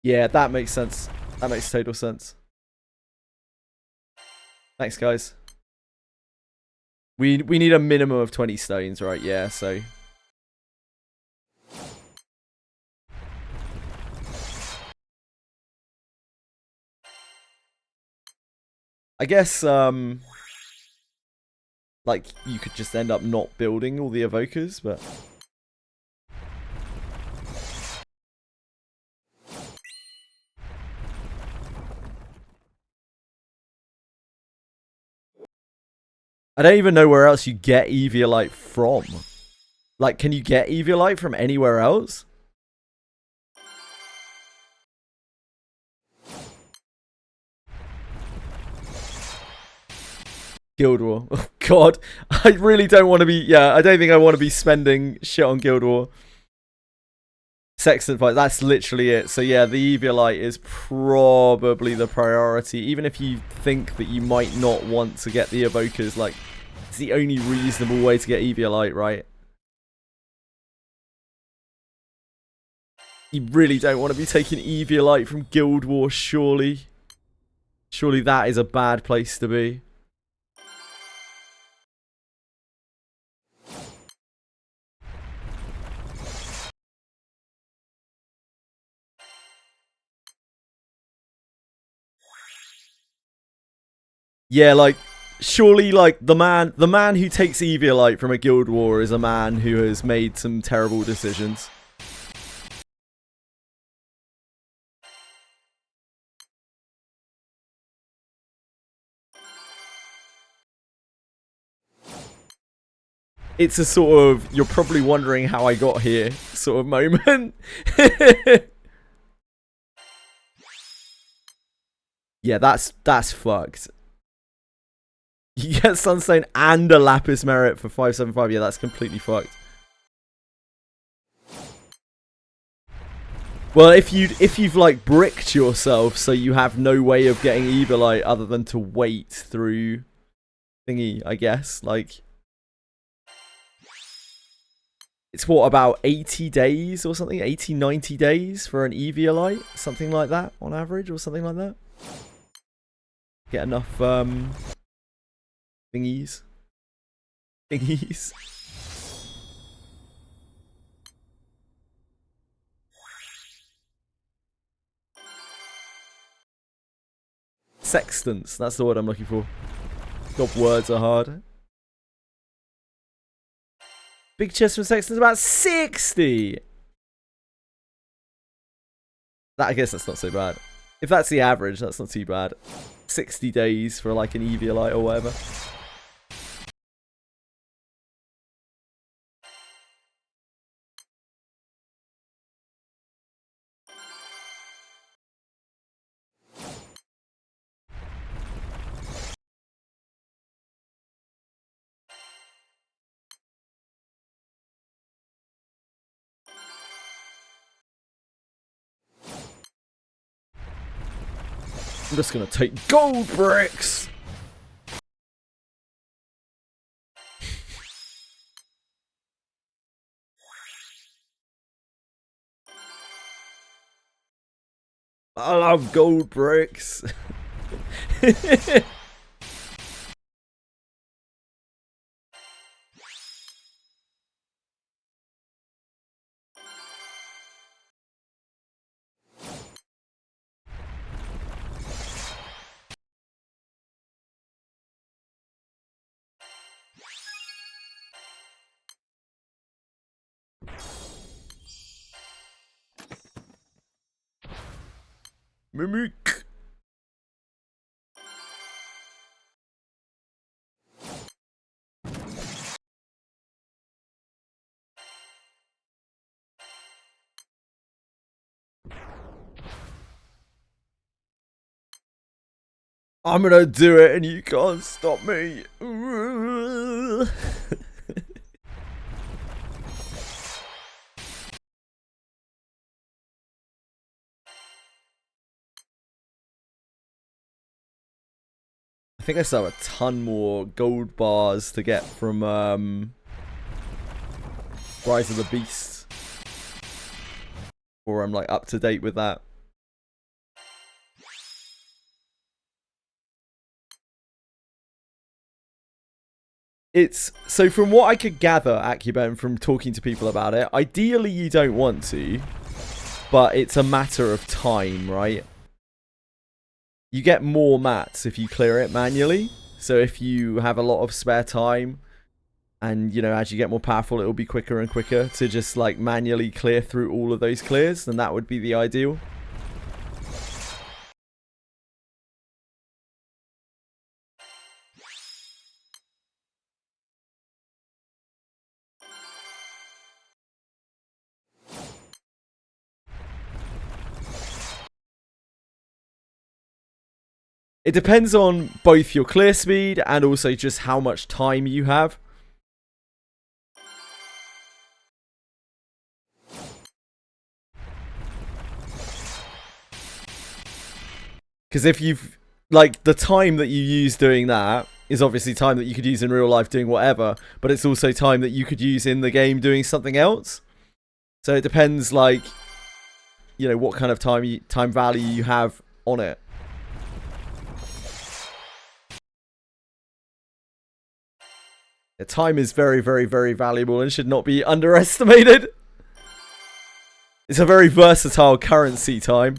Speaker 1: Yeah, that makes sense. That makes total sense. Thanks, guys. We need a minimum of 20 stones, right? Yeah, so... I guess, like, you could just end up not building all the evokers, but... I don't even know where else you get Eviolite from. Like, can you get Eviolite from anywhere else? Guild War. Oh, God. I really don't want to be... Yeah, I don't think I want to be spending shit on Guild War. Sextant fight. That's literally it. So, yeah, the Eviolite is probably the priority. Even if you think that you might not want to get the Evokers, like, it's the only reasonable way to get Eviolite, right? You really don't want to be taking Eviolite from Guild War, surely. Surely that is a bad place to be. Yeah, like, surely, like, the man who takes Eviolite from a Guild War is a man who has made some terrible decisions. It's a sort of, you're probably wondering how I got here sort of moment. Yeah, that's fucked. You get Sunstone and a Lapis Merit for 575. Yeah, that's completely fucked. Well, if you've like bricked yourself so you have no way of getting Evilite other than to wait through thingy, I guess. Like, it's what, about 80 days or something? 80, 90 days for an Eviolite? Something like that on average or something like that? Get enough thingies. Sextants, that's the word I'm looking for. God, words are hard. Big chest from Sextants about 60. I guess that's not so bad. If that's the average, that's not too bad. 60 days for like an Eviolite or whatever. I'm just gonna take gold bricks. I love gold bricks. Mimic. I'm gonna do it and you can't stop me. I think I still have a ton more gold bars to get from Rise of the Beast. Or I'm like up to date with that. It's so from what I could gather, Acuben, from talking to people about it, ideally you don't want to, but it's a matter of time, right? You get more mats if you clear it manually. So if you have a lot of spare time and, you know, as you get more powerful, it'll be quicker and quicker to just like manually clear through all of those clears, then that would be the ideal. It depends on both your clear speed and also just how much time you have. Because if you've, like, the time that you use doing that is obviously time that you could use in real life doing whatever, but it's also time that you could use in the game doing something else. So it depends, like, you know, what kind of time value you have on it. Time is very, very, very valuable and should not be underestimated. It's a very versatile currency, time.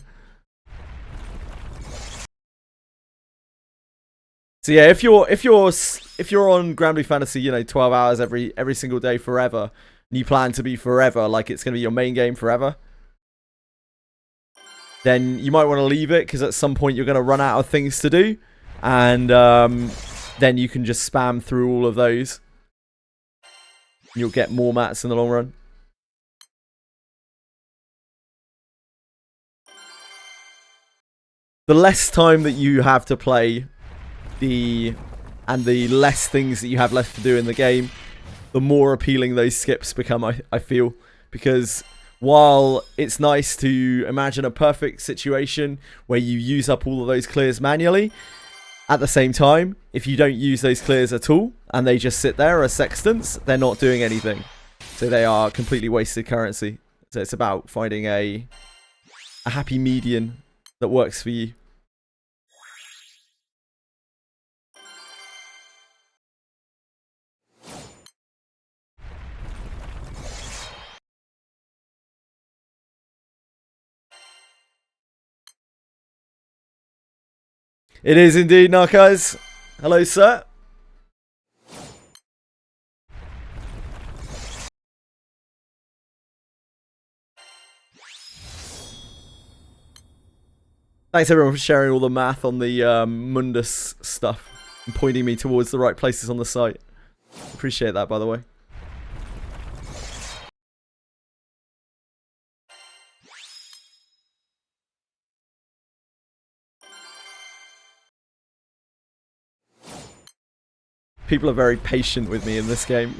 Speaker 1: So yeah, if you're on Granblue Fantasy, you know, 12 hours every single day forever, and you plan to be forever, like it's gonna be your main game forever, then you might want to leave it because at some point you're gonna run out of things to do, and then you can just spam through all of those. You'll get more mats in the long run. The less time that you have to play, and the less things that you have left to do in the game, the more appealing those skips become, I feel. Because while it's nice to imagine a perfect situation where you use up all of those clears manually, at the same time, if you don't use those clears at all, and they just sit there as sextants, they're not doing anything. So they are completely wasted currency. So it's about finding a happy median that works for you. It is indeed, Narcos. Hello, sir. Thanks everyone for sharing all the math on the Mundus stuff and pointing me towards the right places on the site. Appreciate that, by the way. People are very patient with me in this game.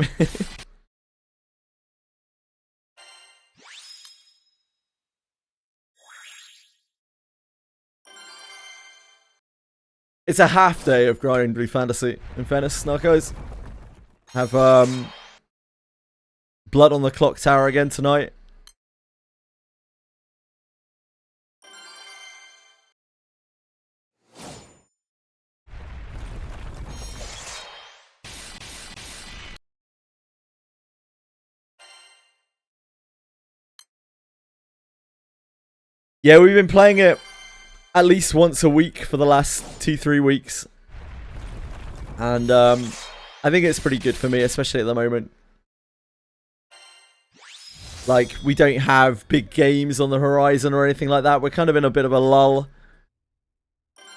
Speaker 1: It's a half day of Granblue Fantasy. In fairness, Narcos. Have Blood on the Clock Tower again tonight. Yeah, we've been playing it at least once a week for the last 2-3 weeks. And I think it's pretty good for me, especially at the moment. Like, we don't have big games on the horizon or anything like that. We're kind of in a bit of a lull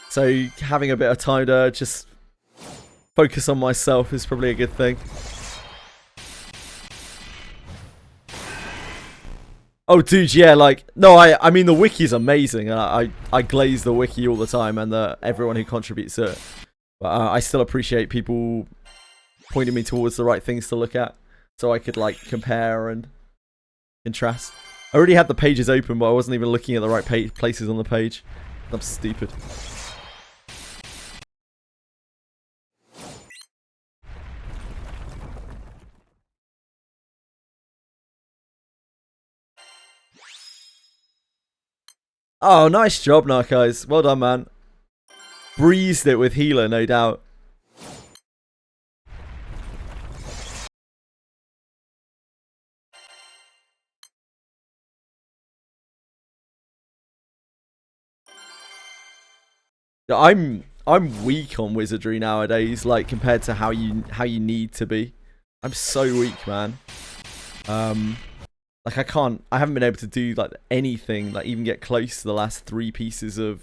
Speaker 1: So having a bit of time to just focus on myself is probably a good thing. Oh, dude, yeah, like, no, I mean, the wiki is amazing. I glaze the wiki all the time and everyone who contributes to it. But I still appreciate people pointing me towards the right things to look at so I could, like, compare and contrast. I already had the pages open, but I wasn't even looking at the right places on the page. I'm stupid. Oh, nice job, Narcos. Well done, man. Breezed it with healer, no doubt. I'm weak on Wizardry nowadays, like compared to how you need to be. I'm so weak, man. Like I haven't been able to do like anything, like even get close to the last 3 pieces of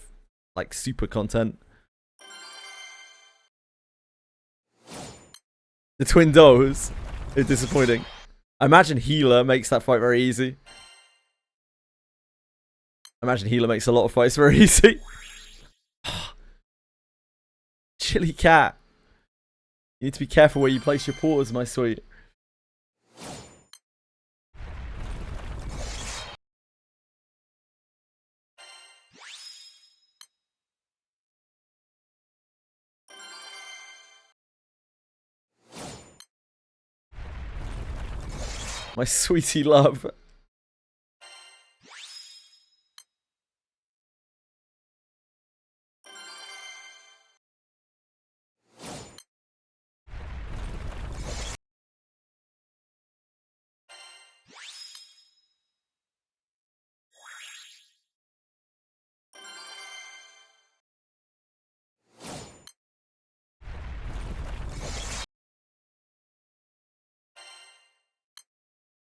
Speaker 1: like super content. The twin dolls is disappointing. I imagine healer makes that fight very easy. I imagine healer makes a lot of fights very easy. Chilly cat. You need to be careful where you place your paws, my sweet. My sweetie love.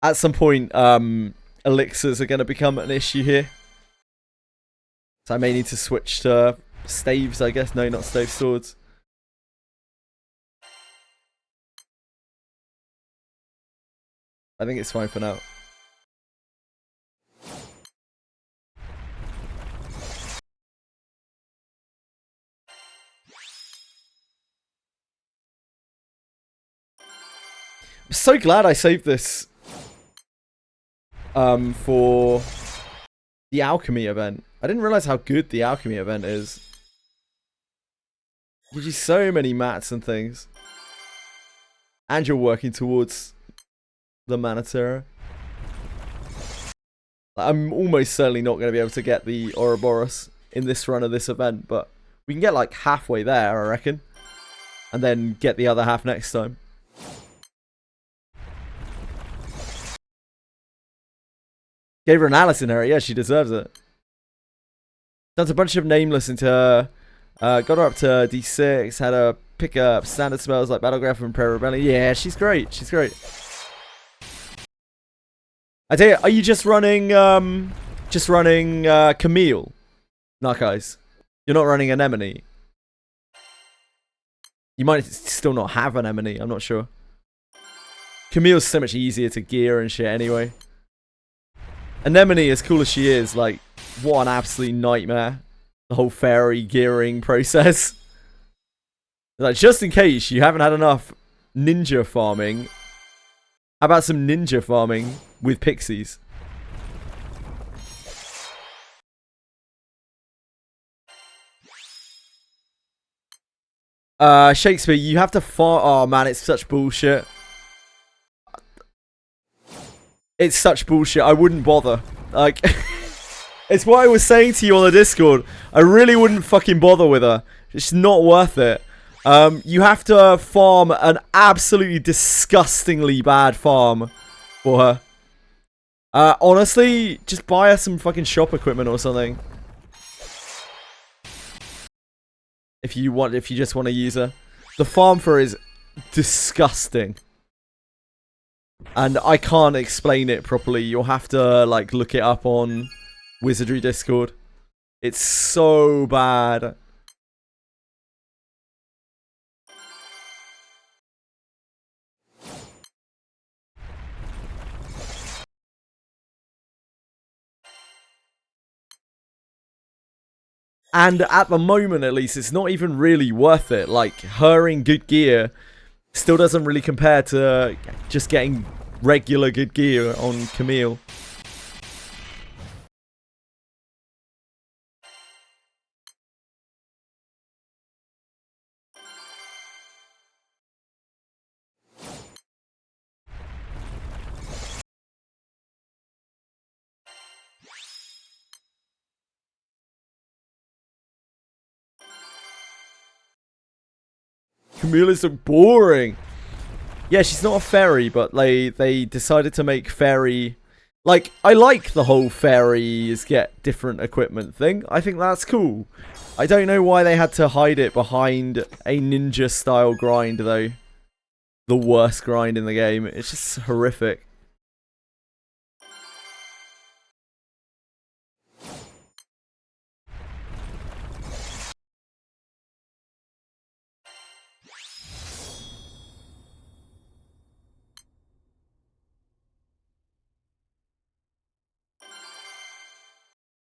Speaker 1: At some point, elixirs are going to become an issue here. So I may need to switch to staves, I guess. No, not stave swords. I think it's fine for now. I'm so glad I saved this for the alchemy event. I didn't realize how good the alchemy event is. Gives you so many mats and things. And you're working towards the Manatera. I'm almost certainly not going to be able to get the Ouroboros in this run of this event, but we can get like halfway there, I reckon. And then get the other half next time. Gave her an Alice in her. Yeah, she deserves it. Done a bunch of nameless into her. Got her up to D6. Had her pick up standard spells like Battlegraph and Prayer Rebellion. Yeah, she's great. She's great. I tell you, are you just running Camille? Narcos. You're not running Anemone. You might still not have an Anemone. I'm not sure. Camille's so much easier to gear and shit anyway. Anemone, as cool as she is, like, what an absolute nightmare. The whole fairy gearing process. Like, just in case you haven't had enough ninja farming, how about some ninja farming with pixies? Shakespeare, you have to farm. Oh man, it's such bullshit. It's such bullshit. I wouldn't bother. Like, it's what I was saying to you on the Discord. I really wouldn't fucking bother with her. It's not worth it. You have to farm an absolutely disgustingly bad farm for her. Honestly, just buy her some fucking shop equipment or something. If you just want to use her. The farm for her is disgusting. And I can't explain it properly. You'll have to, like, look it up on Wizardry Discord. It's so bad. And at the moment, at least, it's not even really worth it. Like, her in good gear still doesn't really compare to just getting regular good gear on Camille. Camille is so boring. Yeah, she's not a fairy, but they decided to make fairy... Like, I like the whole fairies get different equipment thing. I think that's cool. I don't know why they had to hide it behind a ninja-style grind, though. The worst grind in the game. It's just horrific.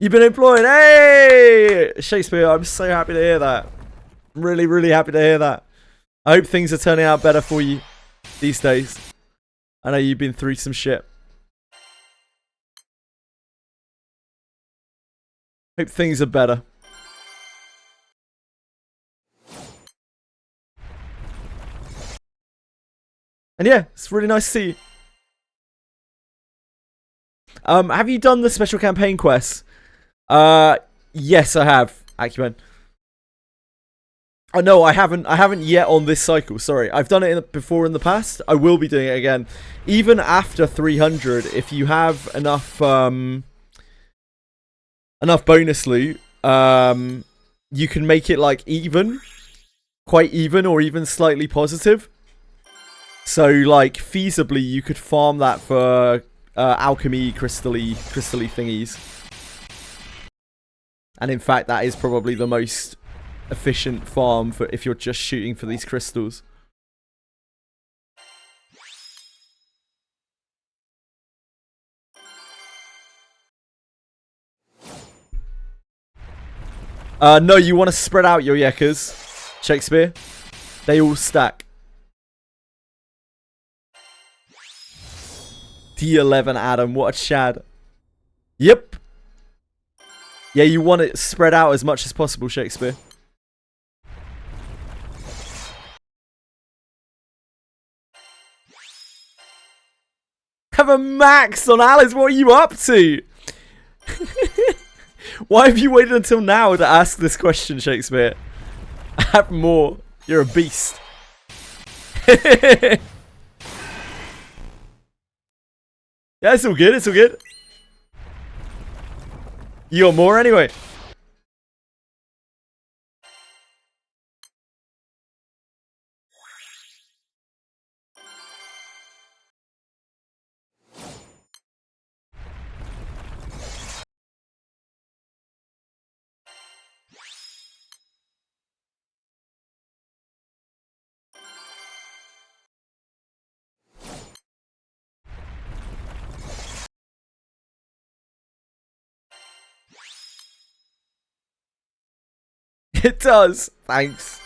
Speaker 1: You've been employed. Hey! Shakespeare, I'm so happy to hear that. I'm really, really happy to hear that. I hope things are turning out better for you these days. I know you've been through some shit. Hope things are better. And yeah, it's really nice to see you. Have you done the special campaign quests? Yes, I have, Acumen. Oh no, I haven't yet on this cycle. Sorry, I've done it before in the past. I will be doing it again, even after 300. If you have enough enough bonus loot, you can make it like even, quite even, or even slightly positive. So like feasibly, you could farm that for alchemy crystally thingies. And in fact, that is probably the most efficient farm for if you're just shooting for these crystals. No, you want to spread out your Yekas, Shakespeare. They all stack. D11 Adam, what a chad. Yep. Yeah, you want it spread out as much as possible, Shakespeare. Have a max on Alice, what are you up to? Why have you waited until now to ask this question, Shakespeare? Have more. You're a beast. Yeah, it's all good, it's all good. You got more anyway. It does. Thanks.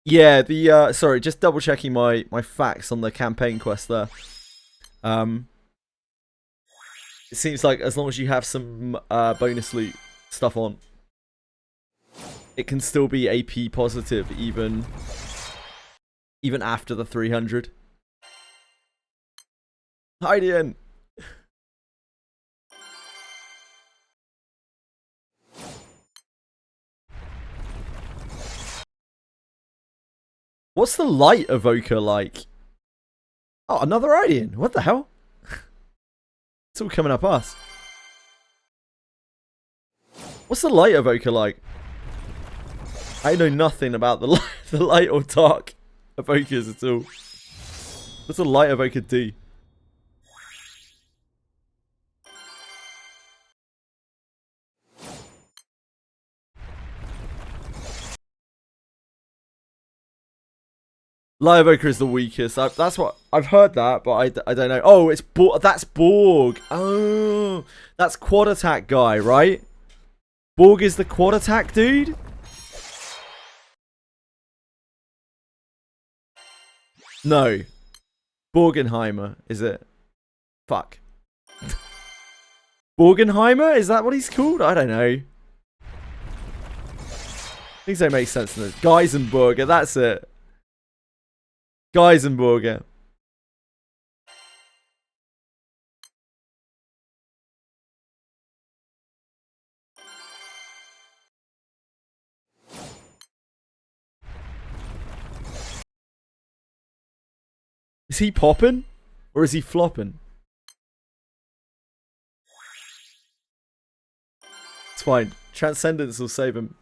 Speaker 1: Yeah, the sorry, just double checking my facts on the campaign quest there. Um, it seems like as long as you have some bonus loot stuff on, it can still be AP positive even after the 300. Idean. What's the light evoker like? Oh, another Idean. What the hell? It's all coming up us. What's the light evoker like? I know nothing about the light or dark evokers at all. What's a light evoker do? Light evoker is the weakest. That's what I've heard that, but I don't know. Oh, it's that's Borg. Oh, that's quad attack guy, right? Borg is the quad attack dude. No, Borgenheimer is it? Fuck. Borgenheimer? Is that what he's called? I don't know. Things don't make sense in this. Geisenberger, that's it. Geisenberger. Is he popping? Or is he flopping? It's fine. Transcendence will save him.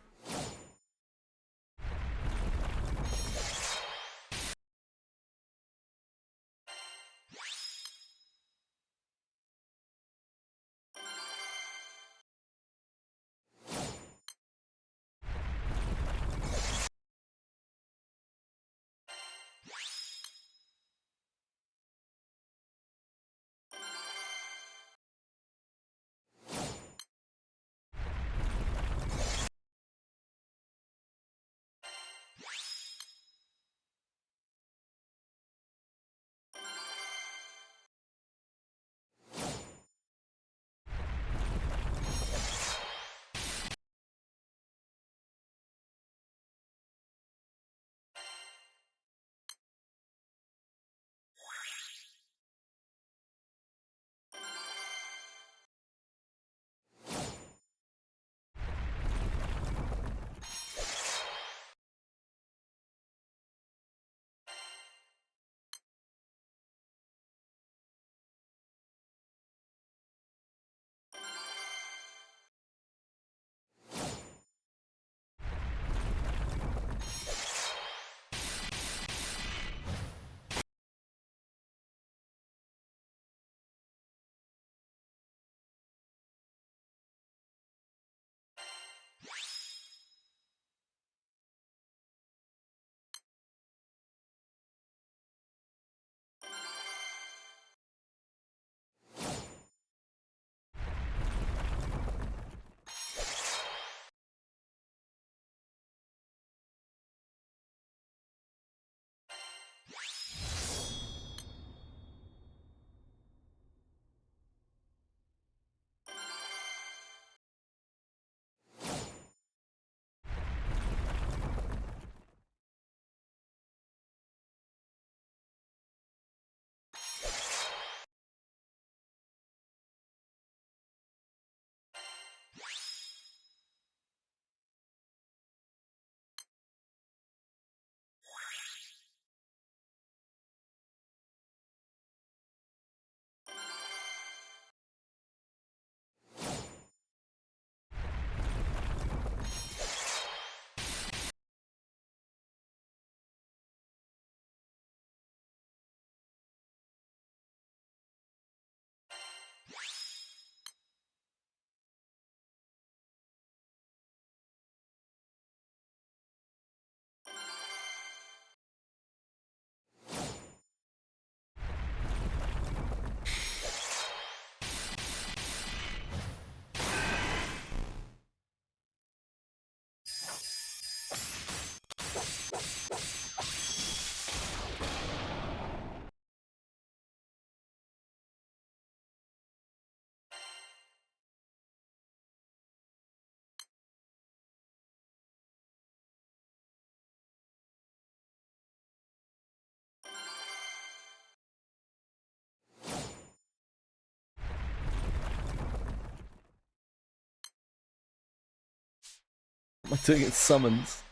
Speaker 1: Am I doing it summons?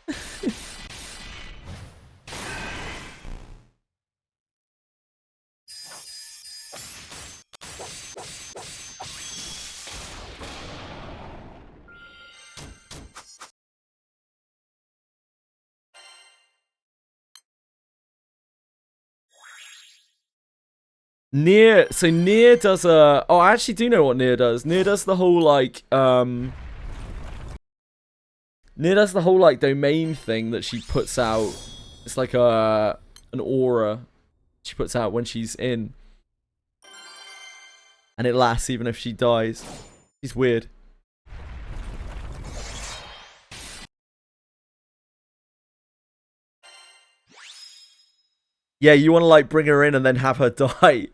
Speaker 1: So Nier does a... Oh, I actually do know what Nier does. Nier does the whole, like, Nier does the whole, like, domain thing that she puts out. It's like an aura she puts out when she's in. And it lasts even if she dies. She's weird. Yeah, you want to, like, bring her in and then have her die.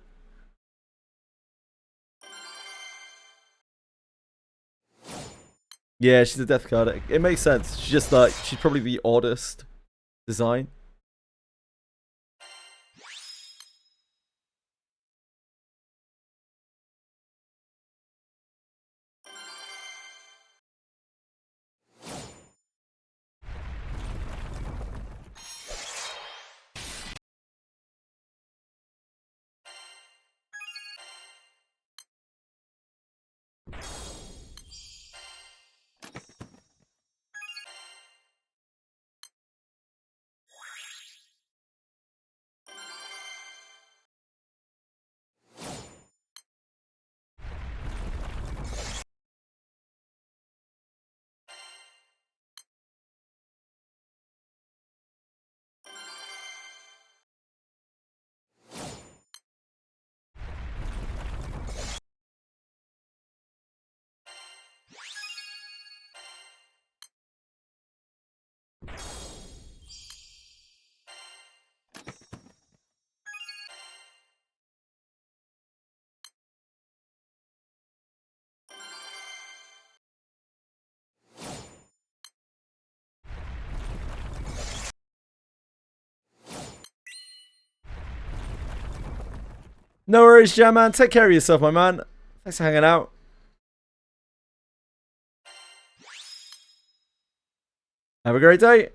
Speaker 1: Yeah, she's a death card. It makes sense. She's just, like, she's probably the oddest design. No worries, Jam Man. Take care of yourself, my man. Thanks for hanging out. Have a great day.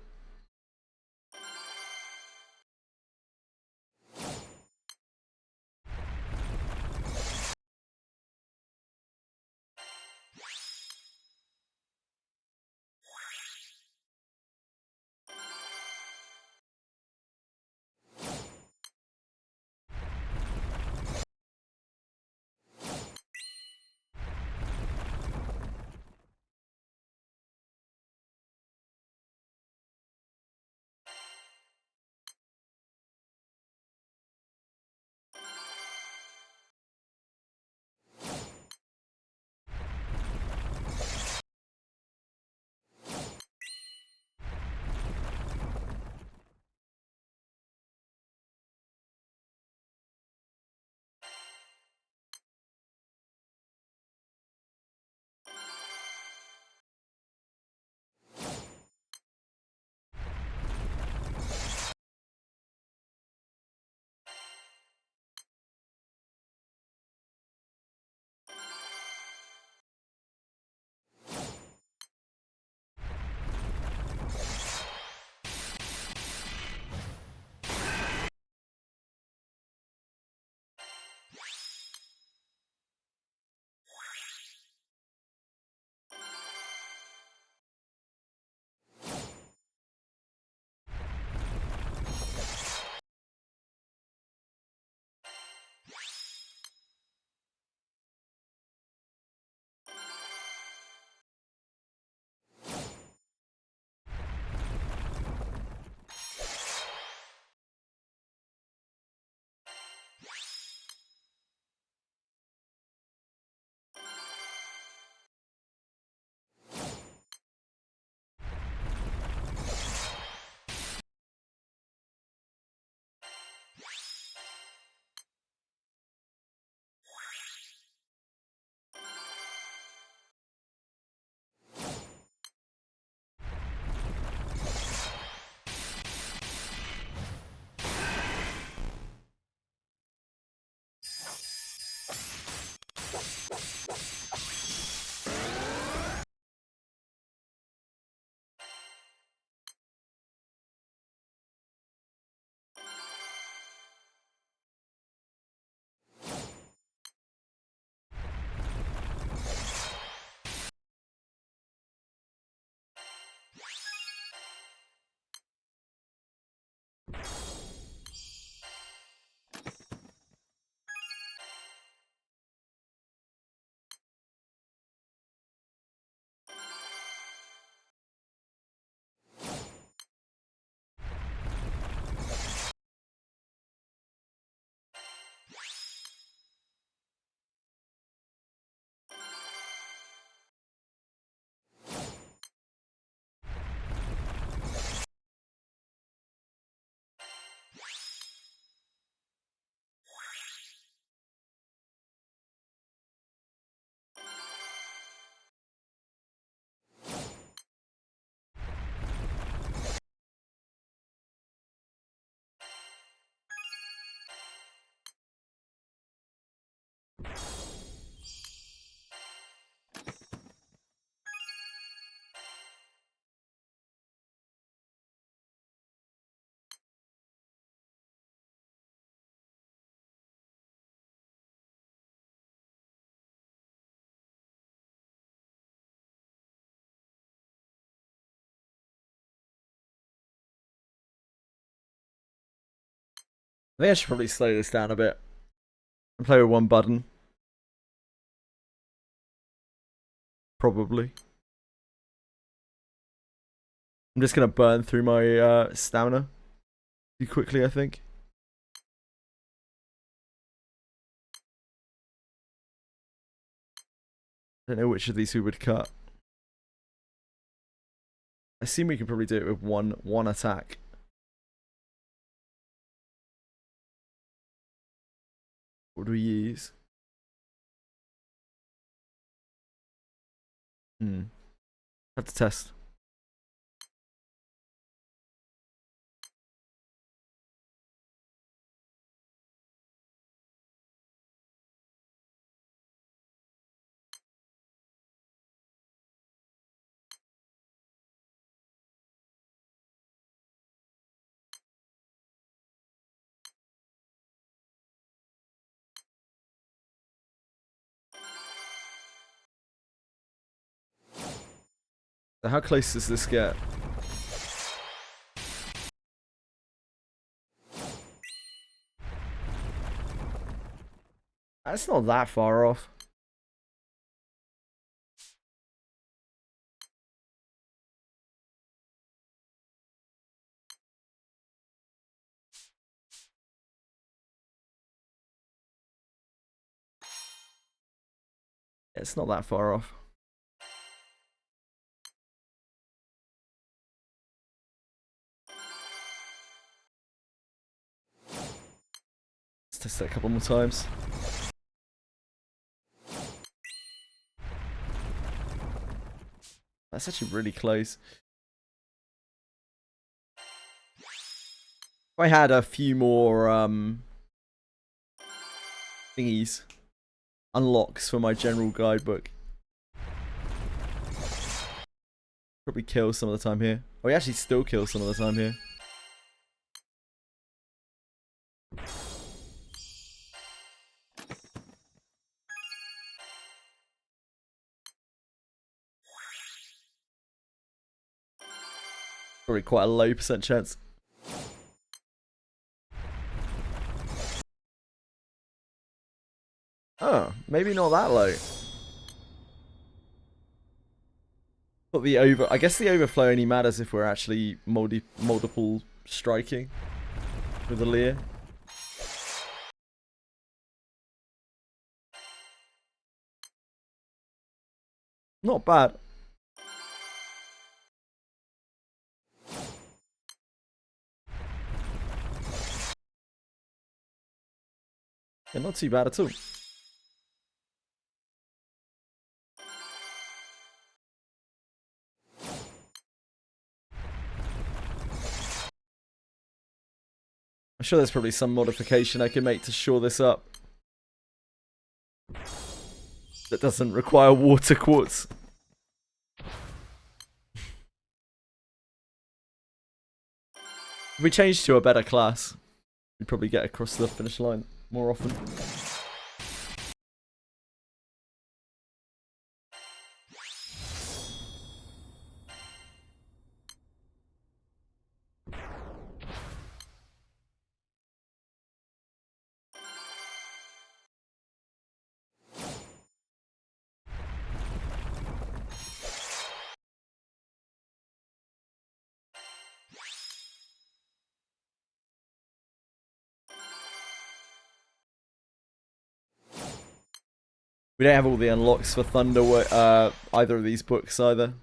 Speaker 1: I think I should probably slow this down a bit and play with one button. Probably. I'm just gonna burn through my stamina too quickly, I think. I don't know which of these we would cut. I assume we can probably do it with one attack. What do we use? Have to test. So how close does this get? That's not that far off. It's not that far off. Let's test it a couple more times. That's actually really close. If I had a few more thingies, unlocks for my general guidebook, probably kill some of the time here. Oh, he actually still kills some of the time here. Probably quite a low % chance. Oh, maybe not that low. But I guess the overflow only matters if we're actually multiple striking with the Lear. Not bad. Yeah, not too bad at all. I'm sure there's probably some modification I can make to shore this up that doesn't require water quartz. If we change to a better class, we'd probably get across the finish line more often. We don't have all the unlocks for Thunder, either of these books either.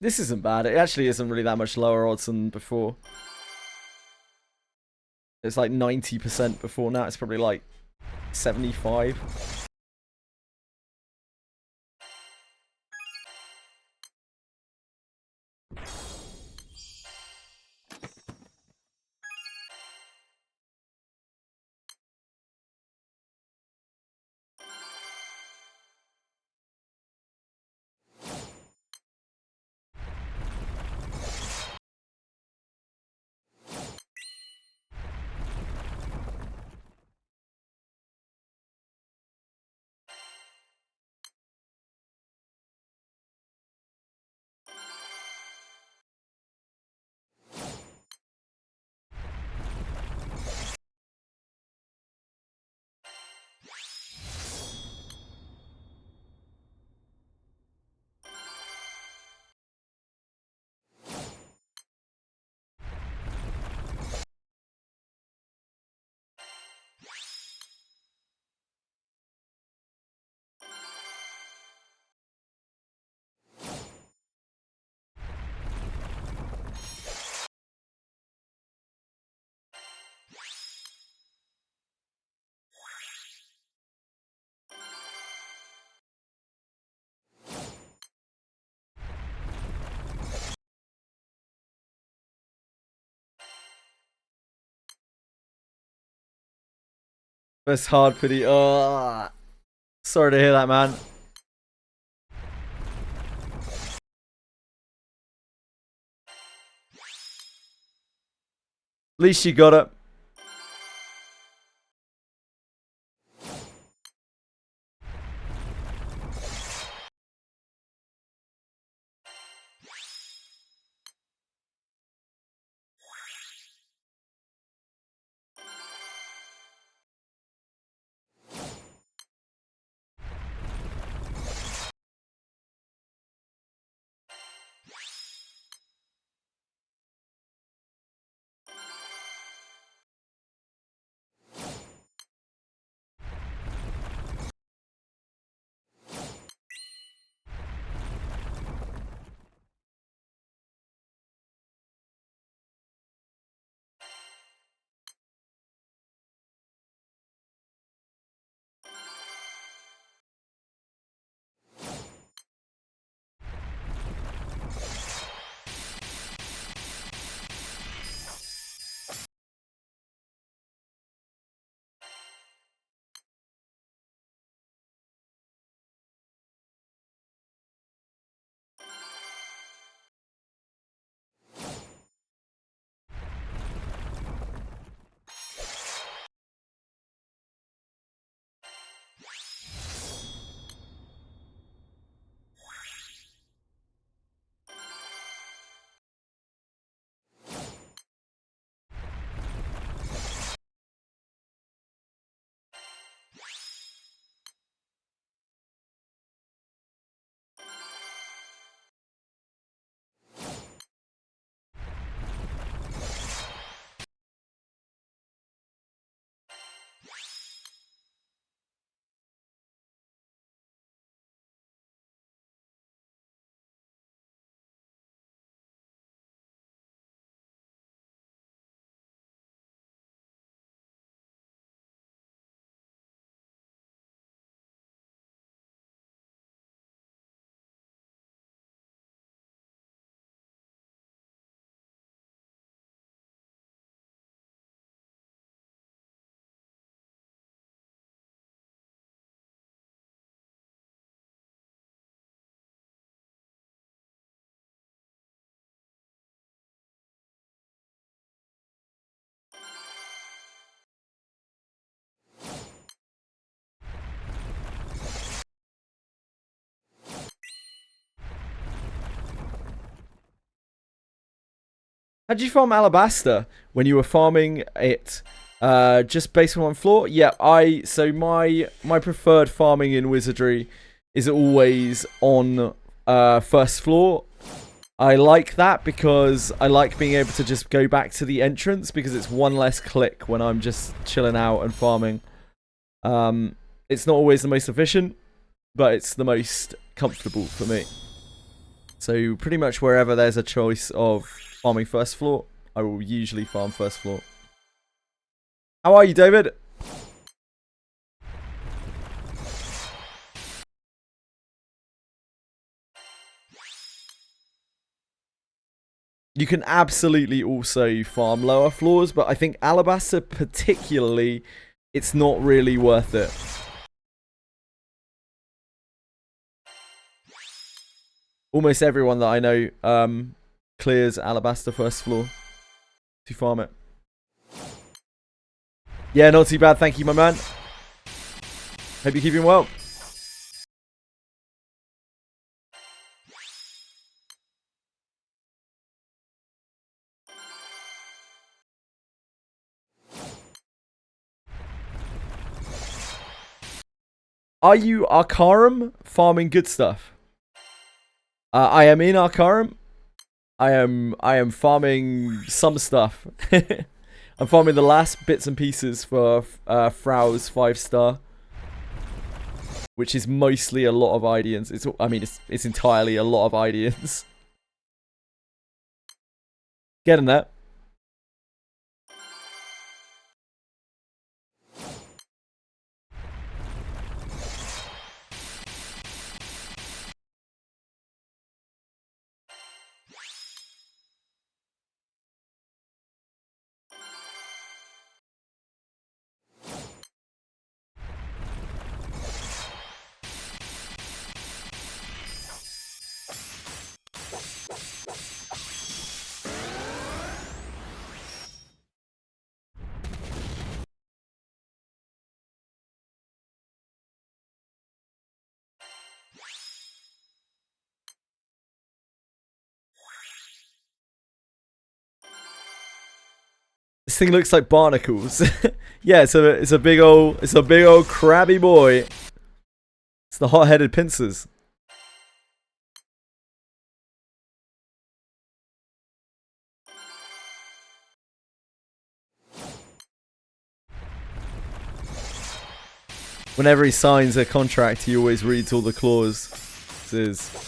Speaker 1: This isn't bad. It actually isn't really that much lower odds than before. It's like 90% before now. It's probably like 75. That's hard pity. Oh, sorry to hear that, man. At least you got it. How'd you farm Alabaster when you were farming it? Just based on one floor? Yeah, so my preferred farming in Wizardry is always on first floor. I like that because I like being able to just go back to the entrance because it's one less click when I'm just chilling out and farming. It's not always the most efficient, but it's the most comfortable for me. So pretty much wherever there's a choice of farming first floor, I will usually farm first floor. How are you, David? You can absolutely also farm lower floors, but I think Alabaster particularly, it's not really worth it. Almost everyone that I know clears Alabaster first floor to farm it. Yeah, not too bad, thank you, my man. Hope you're keeping well. Are you Arcarum farming good stuff? I am in Arcarum. I am farming some stuff. I'm farming the last bits and pieces for Frau's 5-star, which is mostly a lot of Ideans. It's entirely a lot of Ideans. Getting that. This thing looks like barnacles. Yeah, it's a big old crabby boy. It's the hot-headed pincers. Whenever he signs a contract, he always reads all the clauses.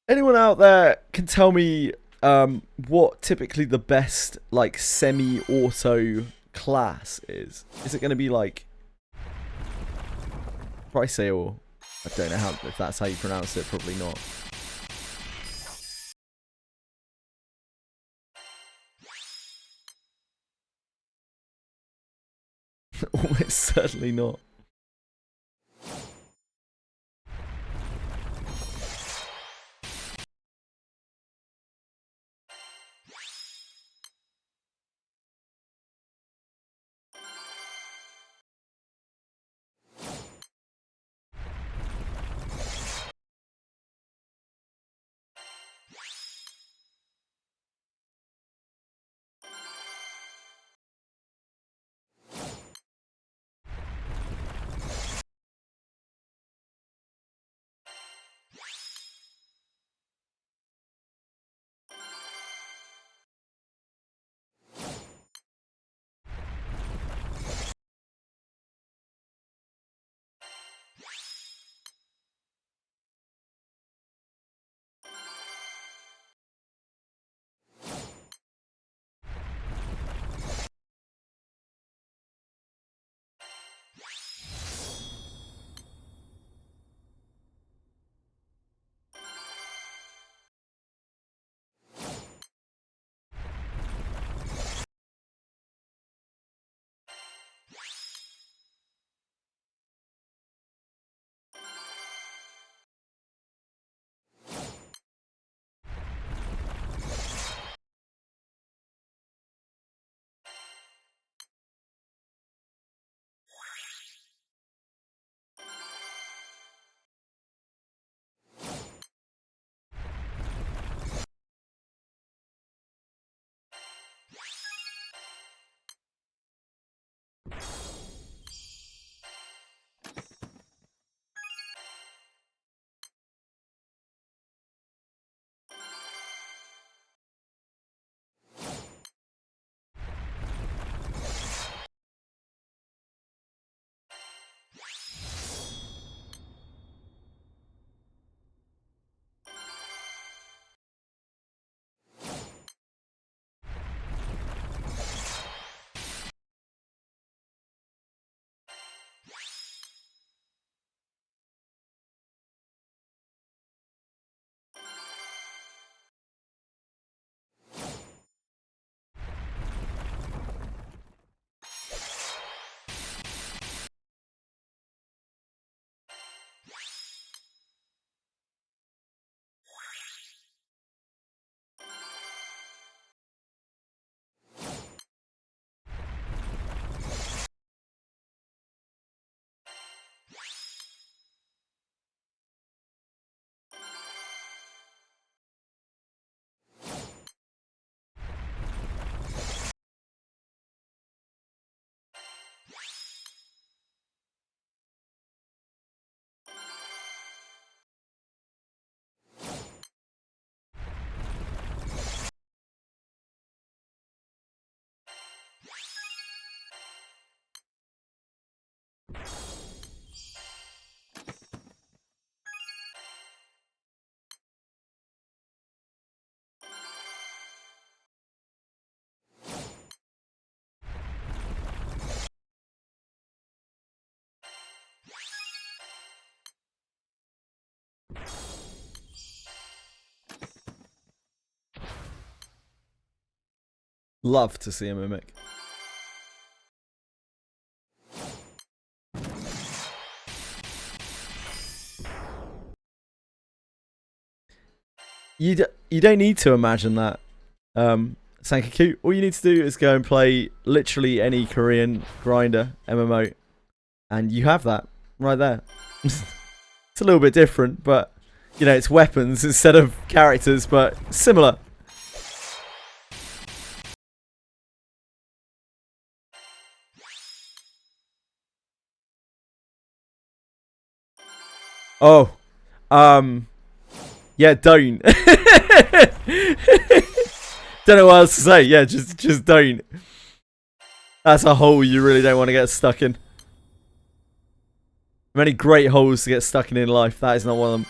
Speaker 1: Anyone out there can tell me what typically the best like semi-auto class is? Is it going to be like price sale? I don't know if that's how you pronounce it. Probably not. Almost certainly not. Love to see a mimic. You don't need to imagine that, Sankaku. All you need to do is go and play literally any Korean grinder MMO, and you have that right there. It's a little bit different, but you know, it's weapons instead of characters, but similar. Oh, yeah, don't. Don't know what else to say. Yeah, just don't. That's a hole you really don't want to get stuck in. Many great holes to get stuck in life. That is not one of them.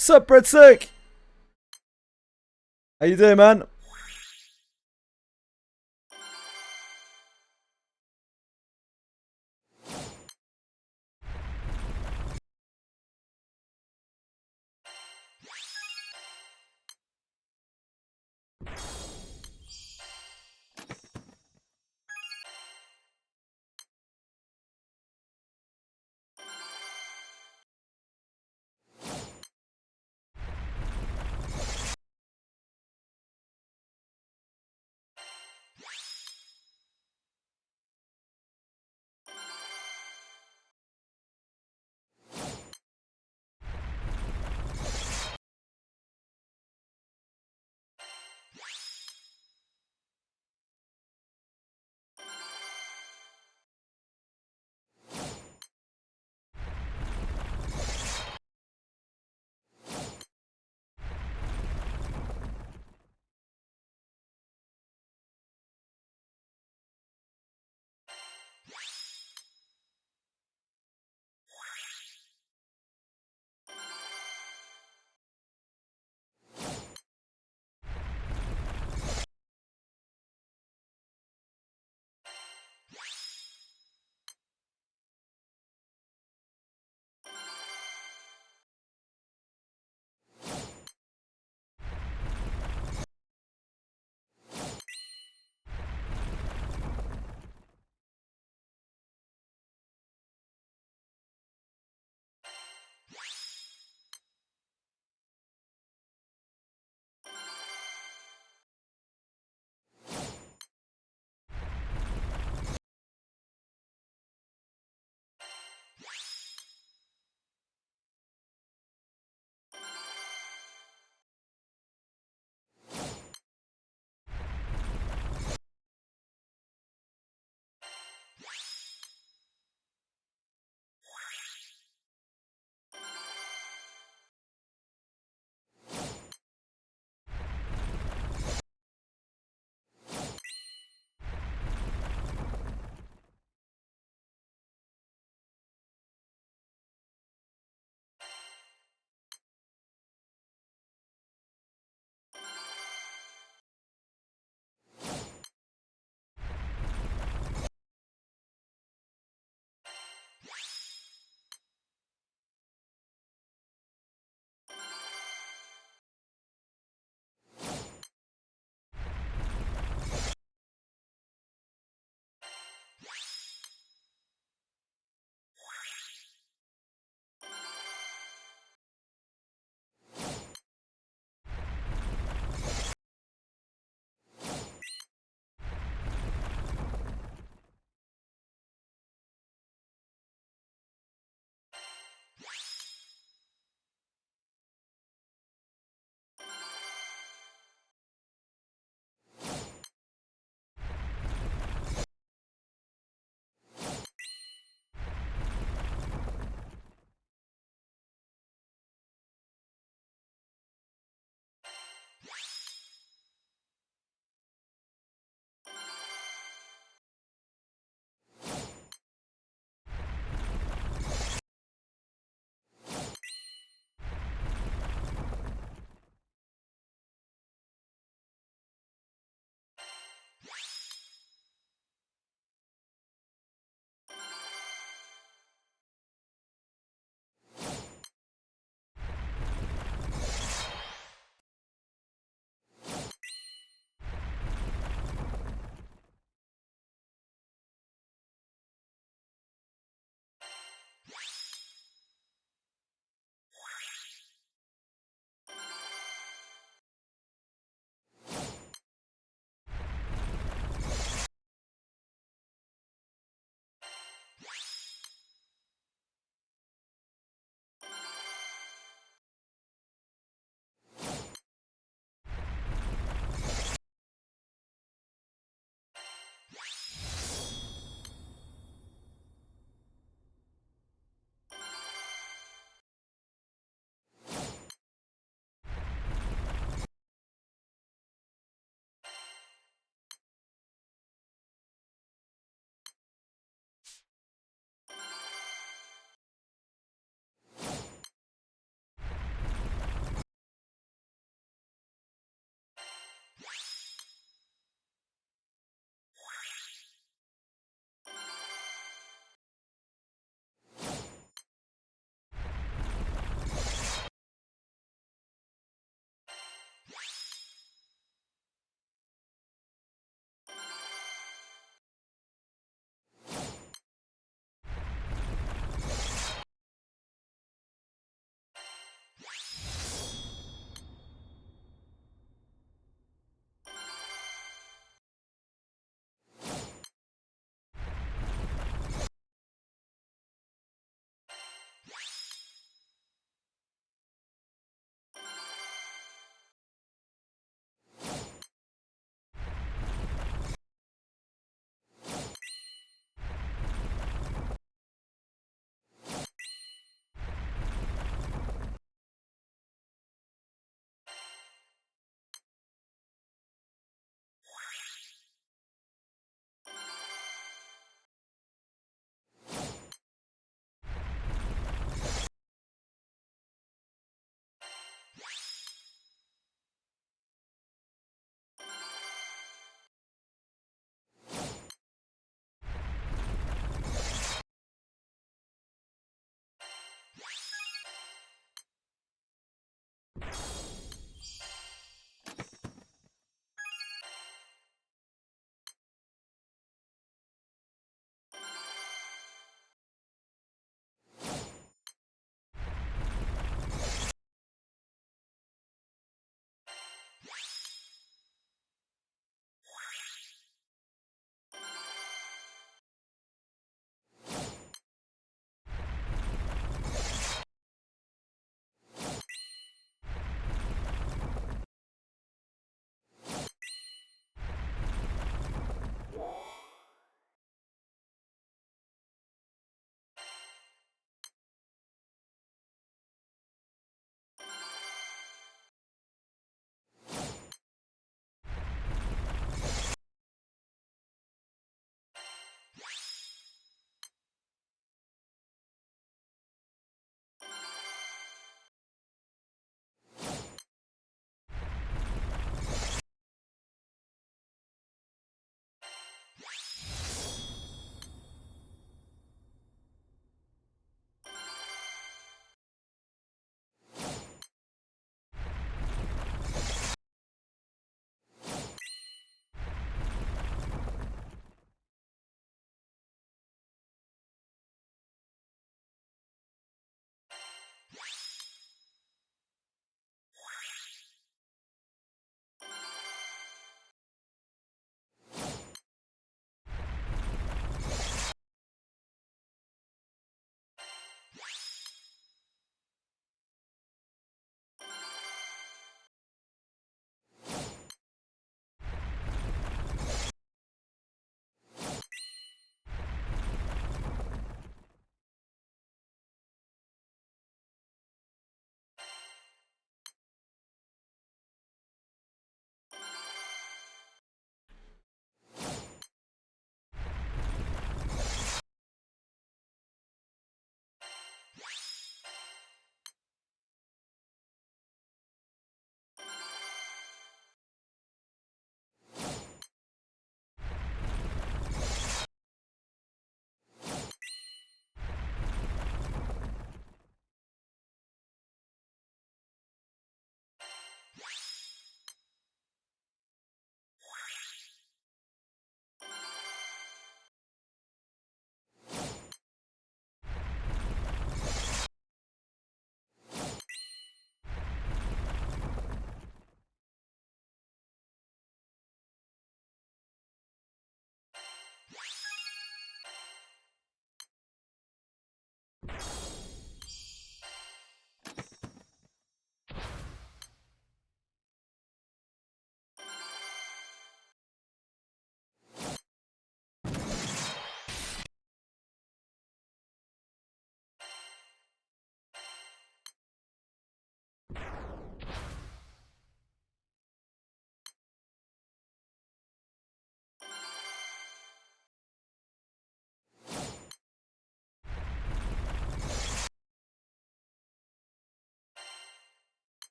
Speaker 1: Sup, Breadsick? How you doing, man?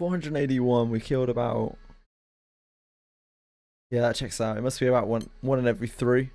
Speaker 1: 481. We killed about. Yeah, that checks out. It must be about one in every 3.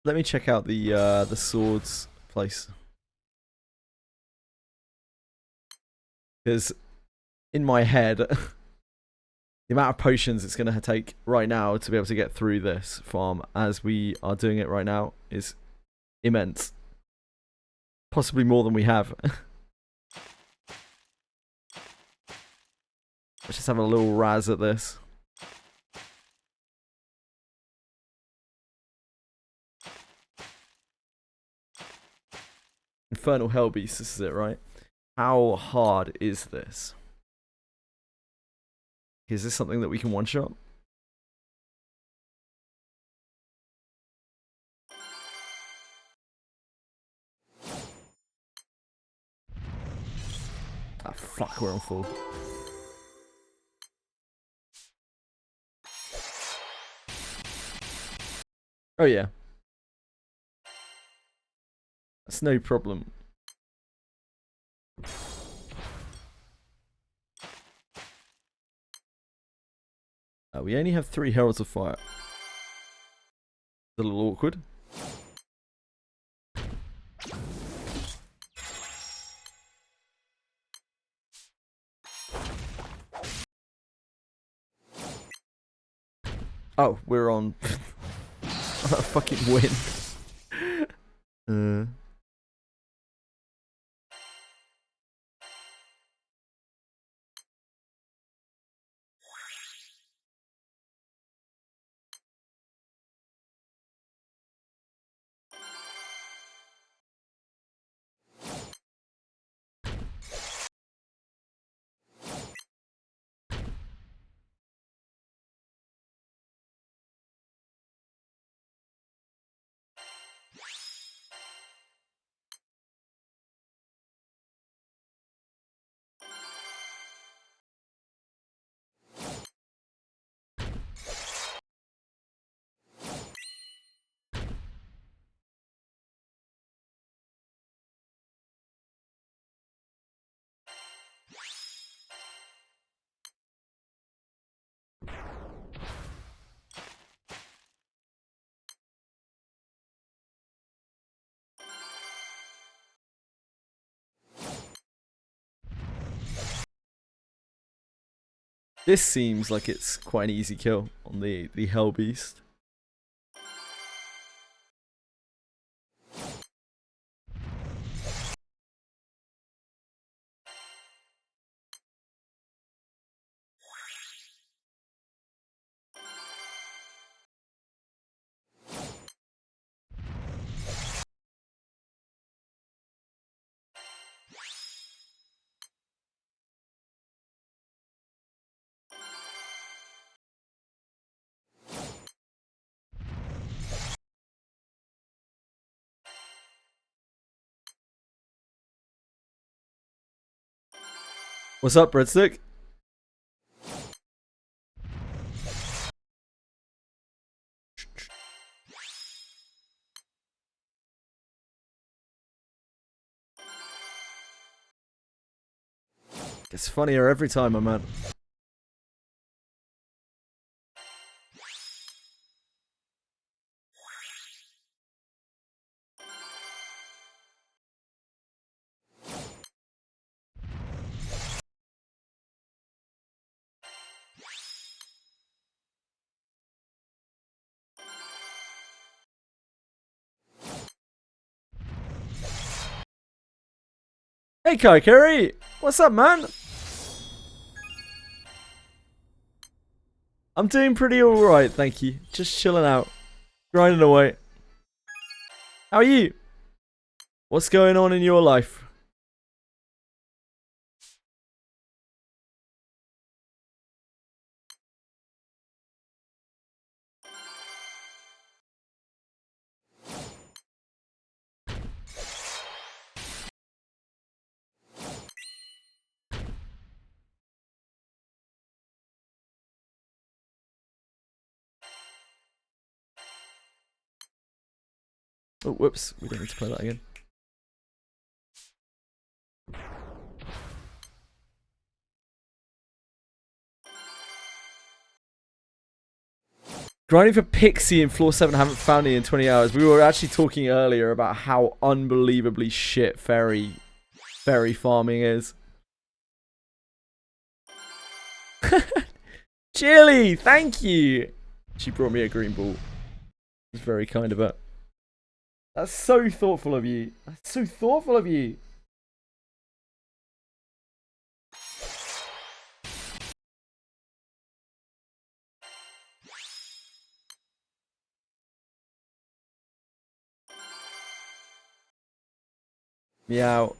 Speaker 1: Let me check out the swords place, because in my head, the amount of potions it's going to take right now to be able to get through this farm as we are doing it right now is immense. Possibly more than we have. Let's just have a little razz at this. Infernal Hellbeast, this is it, right? How hard is this? Is this something that we can one-shot? Ah, fuck, we're on full. Oh yeah. That's no problem. We only have 3 Heralds of Fire. A little awkward. Oh, we're on a fucking win. This seems like it's quite an easy kill on the Hellbeast. What's up, Breadstick? Gets funnier every time, my man. Hey, Kai Curry! What's up, man? I'm doing pretty alright, thank you. Just chilling out. Grinding away. How are you? What's going on in your life? Oh, whoops. We don't need to play that again. Grinding for Pixie in floor 7, haven't found it in 20 hours. We were actually talking earlier about how unbelievably shit fairy farming is. Chili, thank you! She brought me a green ball. It's very kind of her. That's so thoughtful of you. That's so thoughtful of you. Meow.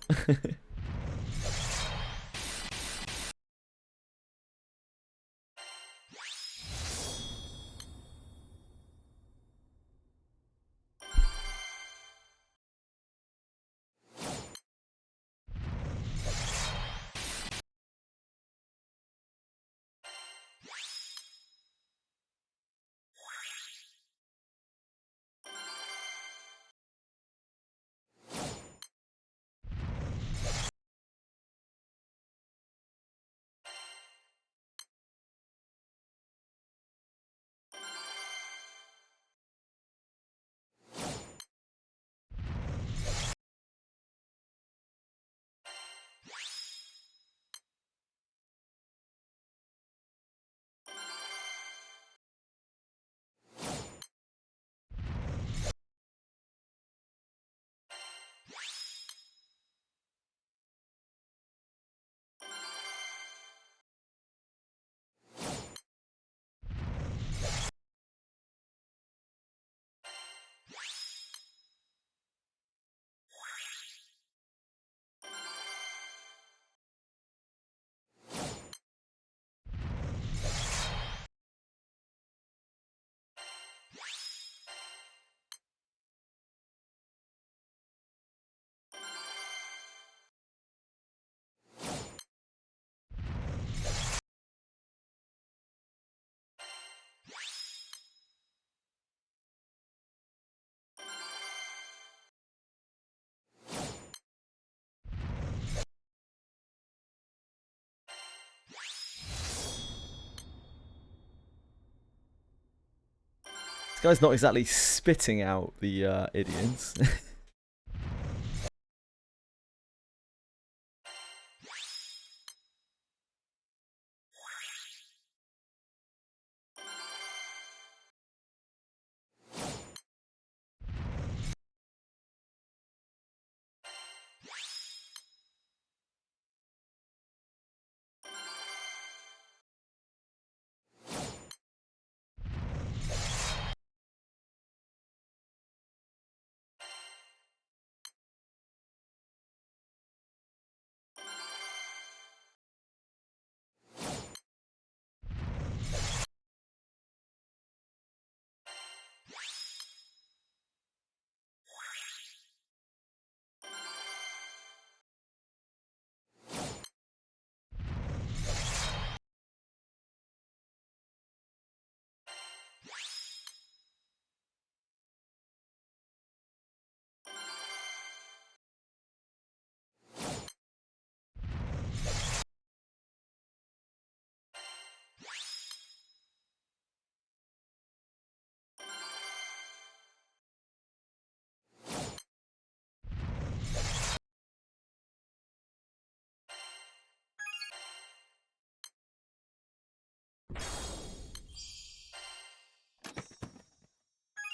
Speaker 1: This guy's not exactly spitting out the Ideans.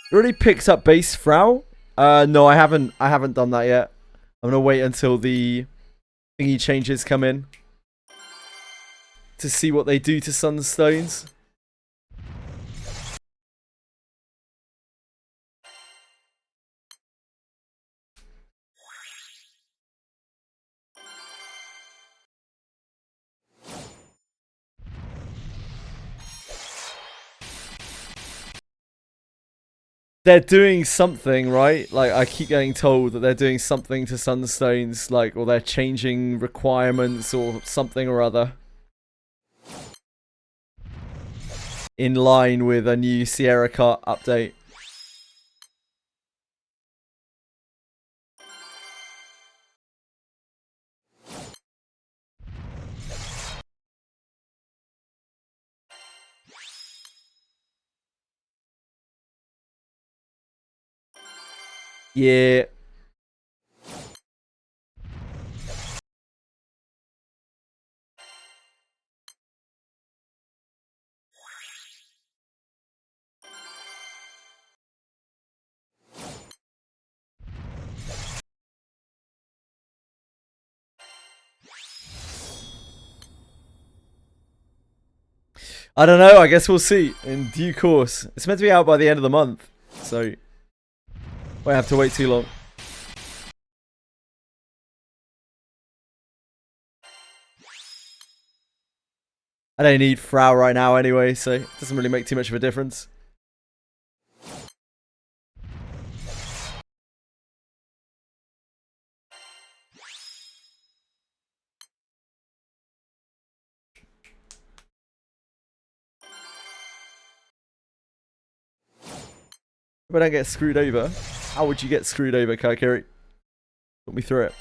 Speaker 1: You already picked up base Frau? No, I haven't done that yet. I'm gonna wait until the thingy changes come in to see what they do to Sunstones. They're doing something, right? Like, I keep getting told that they're doing something to Sunstones, like, or they're changing requirements or something or other. In line with a new Sierra Kart update. Yeah. I don't know, I guess we'll see in due course. It's meant to be out by the end of the month, so won't have to wait too long. I don't need Frau right now anyway, so it doesn't really make too much of a difference. If I don't get screwed over, how would you get screwed over, Kaikiri? Put me through it.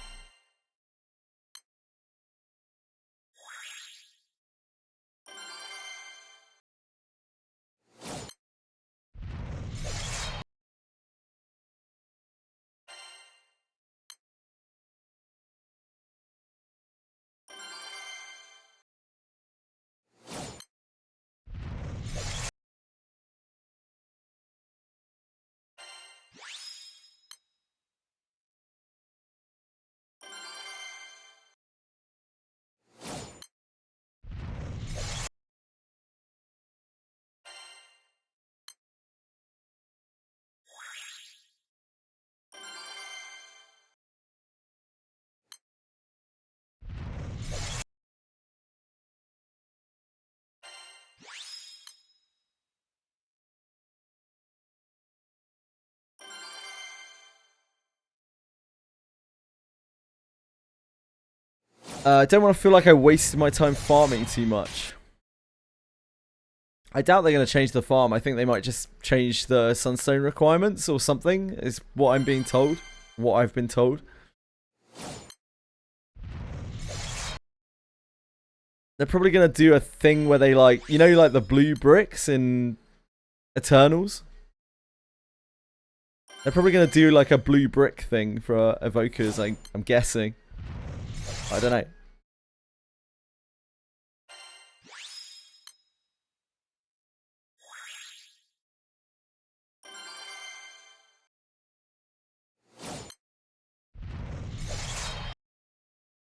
Speaker 1: I don't want to feel like I wasted my time farming too much. I doubt they're going to change the farm. I think they might just change the sunstone requirements or something, is what I'm being told. What I've been told. They're probably going to do a thing where they like, you know, like the blue bricks in Eternals? They're probably going to do like a blue brick thing for evokers, I'm guessing. I don't know.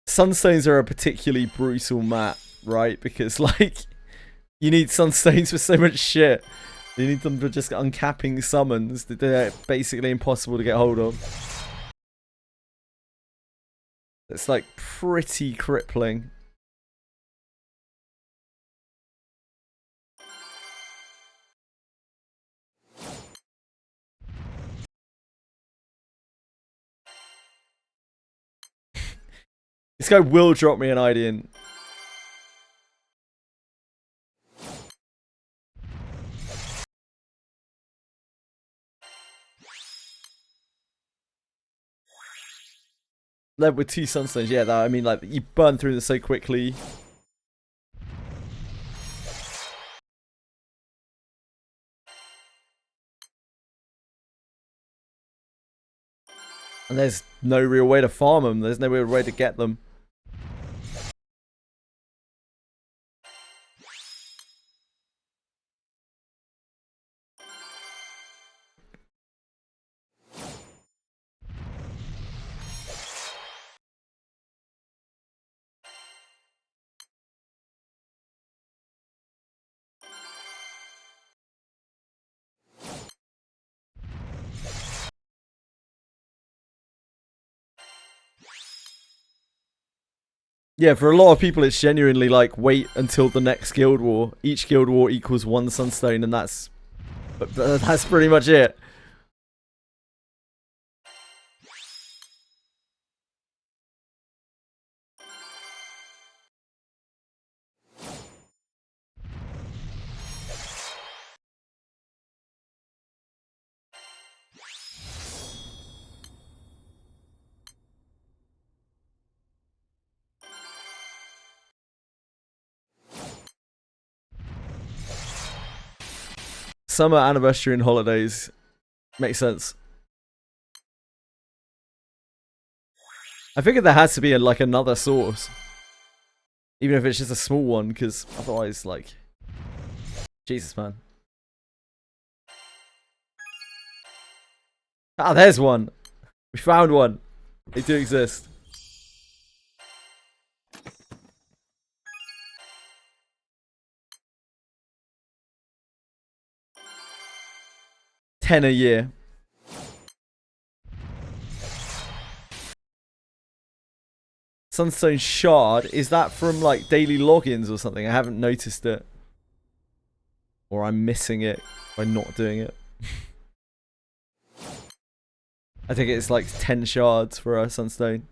Speaker 1: Sunstones are a particularly brutal map, right? Because, like, you need Sunstones for so much shit. You need them for just uncapping summons that they're basically impossible to get hold of. It's, like, pretty crippling. This guy will drop me an Idean. Led with 2 Sunstones, yeah, that, I mean, like, you burn through them so quickly. And there's no real way to farm them. There's no real way to get them. Yeah, for a lot of people, it's genuinely like wait until the next Guild War. Each Guild War equals 1 Sunstone, and that's pretty much it. Summer, anniversary, and holidays. Makes sense. I figured there has to be like another source. Even if it's just a small one, because otherwise, like... Jesus, man. Ah, there's one. We found one. They do exist. $10 a year. Sunstone Shard, is that from like daily logins or something? I haven't noticed it. Or I'm missing it by not doing it. I think it's like 10 shards for a Sunstone.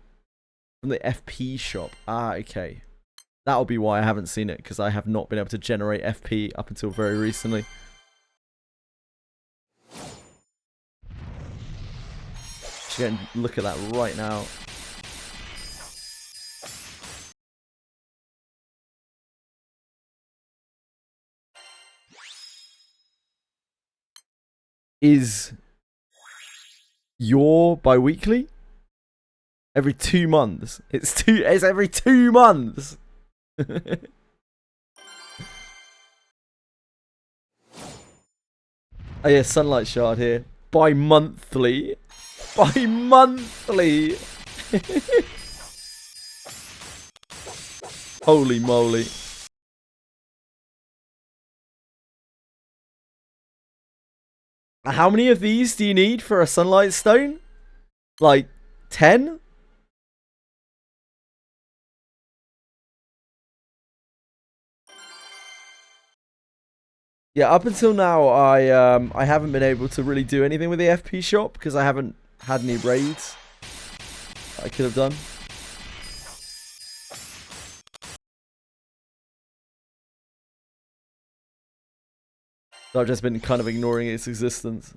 Speaker 1: From the FP shop. Ah, okay. That'll be why I haven't seen it, because I have not been able to generate FP up until very recently. Just go and look at that right now. Is your bi-weekly? Every 2 months. It's every 2 months. Oh yeah, Sunlight Shard here. Bi-monthly. Bi-monthly. Holy moly. How many of these do you need for a Sunlight Stone? Like 10? Yeah, up until now, I haven't been able to really do anything with the FP shop because I haven't had any raids I could have done. So I've just been kind of ignoring its existence.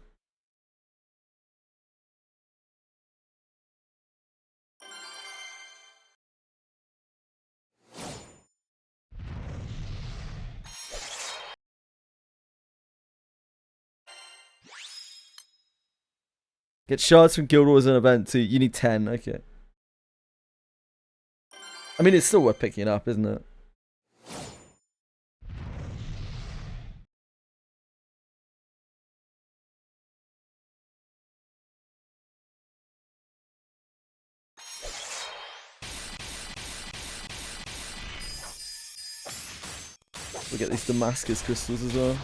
Speaker 1: Get shards from Guild Wars an event too. You need 10, okay. I mean, it's still worth picking up, isn't it? We'll get these Damascus crystals as well.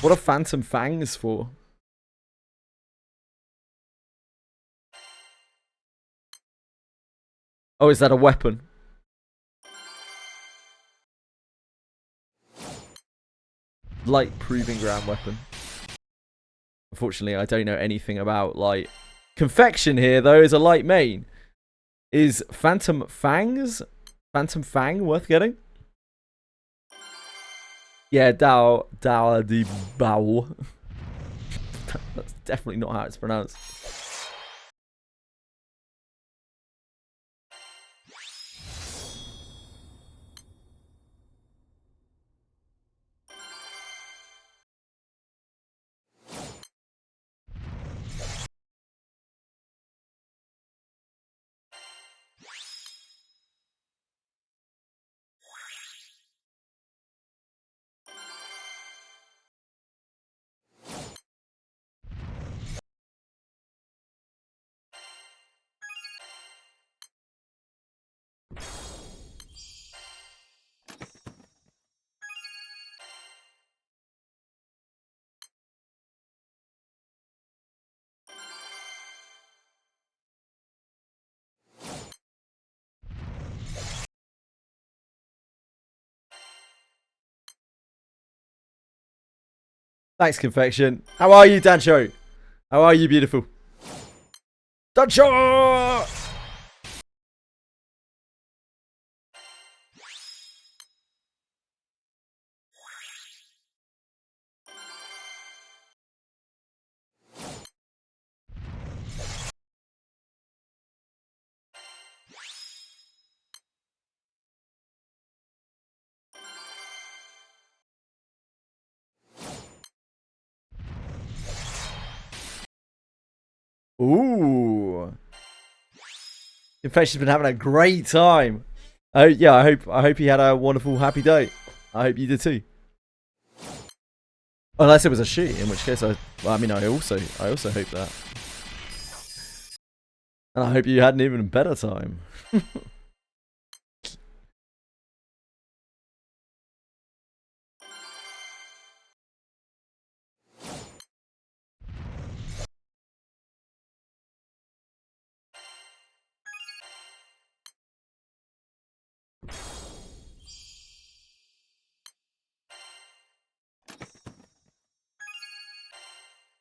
Speaker 1: What are Phantom Fangs for? Oh, is that a weapon? Light Proving Ground weapon. Unfortunately, I don't know anything about light. Confection here, though, is a light main. Is Phantom Fangs? Phantom Fang worth getting? Yeah, Dao di Bao. That's definitely not how it's pronounced. Thanks, Confection. How are you, Dancho? How are you, beautiful? Dancho! Ooh. Confection's been having a great time. Oh yeah, I hope he had a wonderful, happy day. I hope you did too. Unless it was a she, in which case I mean, I also hope that. And I hope you had an even better time.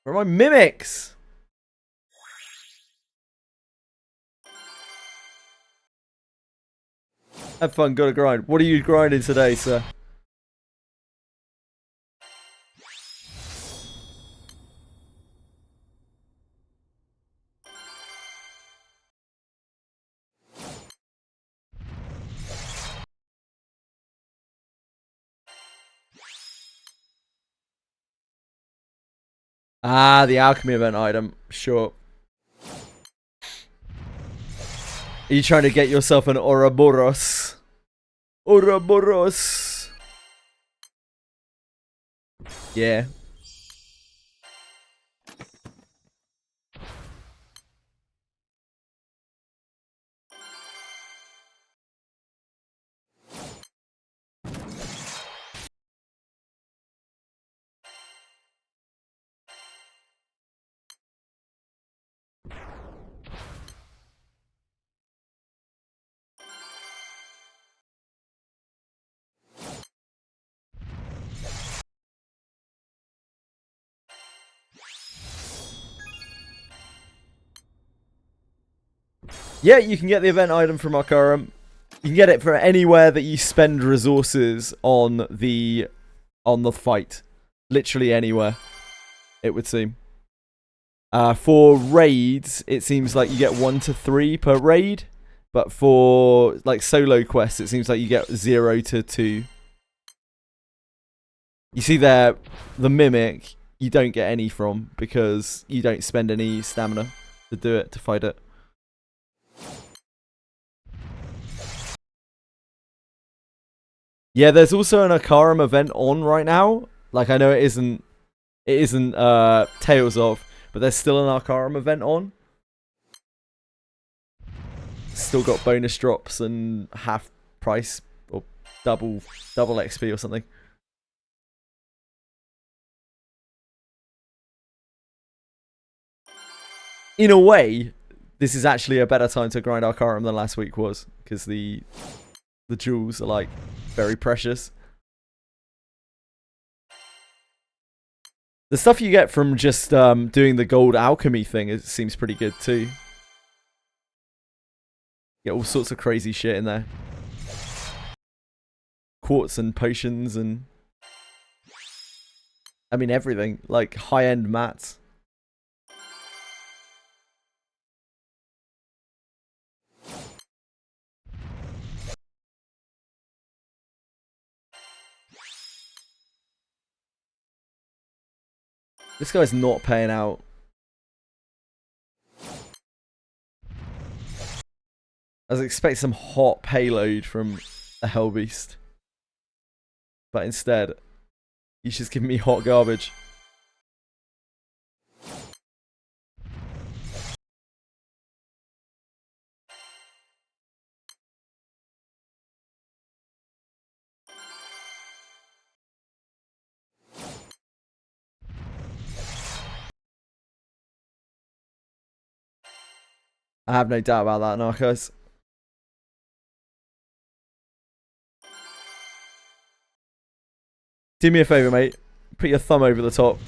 Speaker 1: Where are my mimics? Have fun, gotta grind. What are you grinding today, sir? Ah, the alchemy event item. Sure. Are you trying to get yourself an Ouroboros? Ouroboros. Yeah. Yeah, you can get the event item from Arcarum. You can get it from anywhere that you spend resources on the fight. Literally anywhere, it would seem. For raids, it seems like you get 1 to 3 per raid. But for like solo quests, it seems like you get 0 to 2. You see there, the Mimic, you don't get any from because you don't spend any stamina to do it, to fight it. Yeah, there's also an Arcarum event on right now. Like, I know it isn't Tales of, but there's still an Arcarum event on. Still got bonus drops and half price or double XP or something. In a way, this is actually a better time to grind Arcarum than last week was, because the jewels are like very precious. The stuff you get from just doing the gold alchemy thing seems pretty good too. Get all sorts of crazy shit in there. Quartz and potions and... I mean everything. Like high-end mats. This guy's not paying out. I was expecting some hot payload from a Hellbeast. But instead, he's just giving me hot garbage. I have no doubt about that, Narcos. Do me a favour, mate. Put your thumb over the top.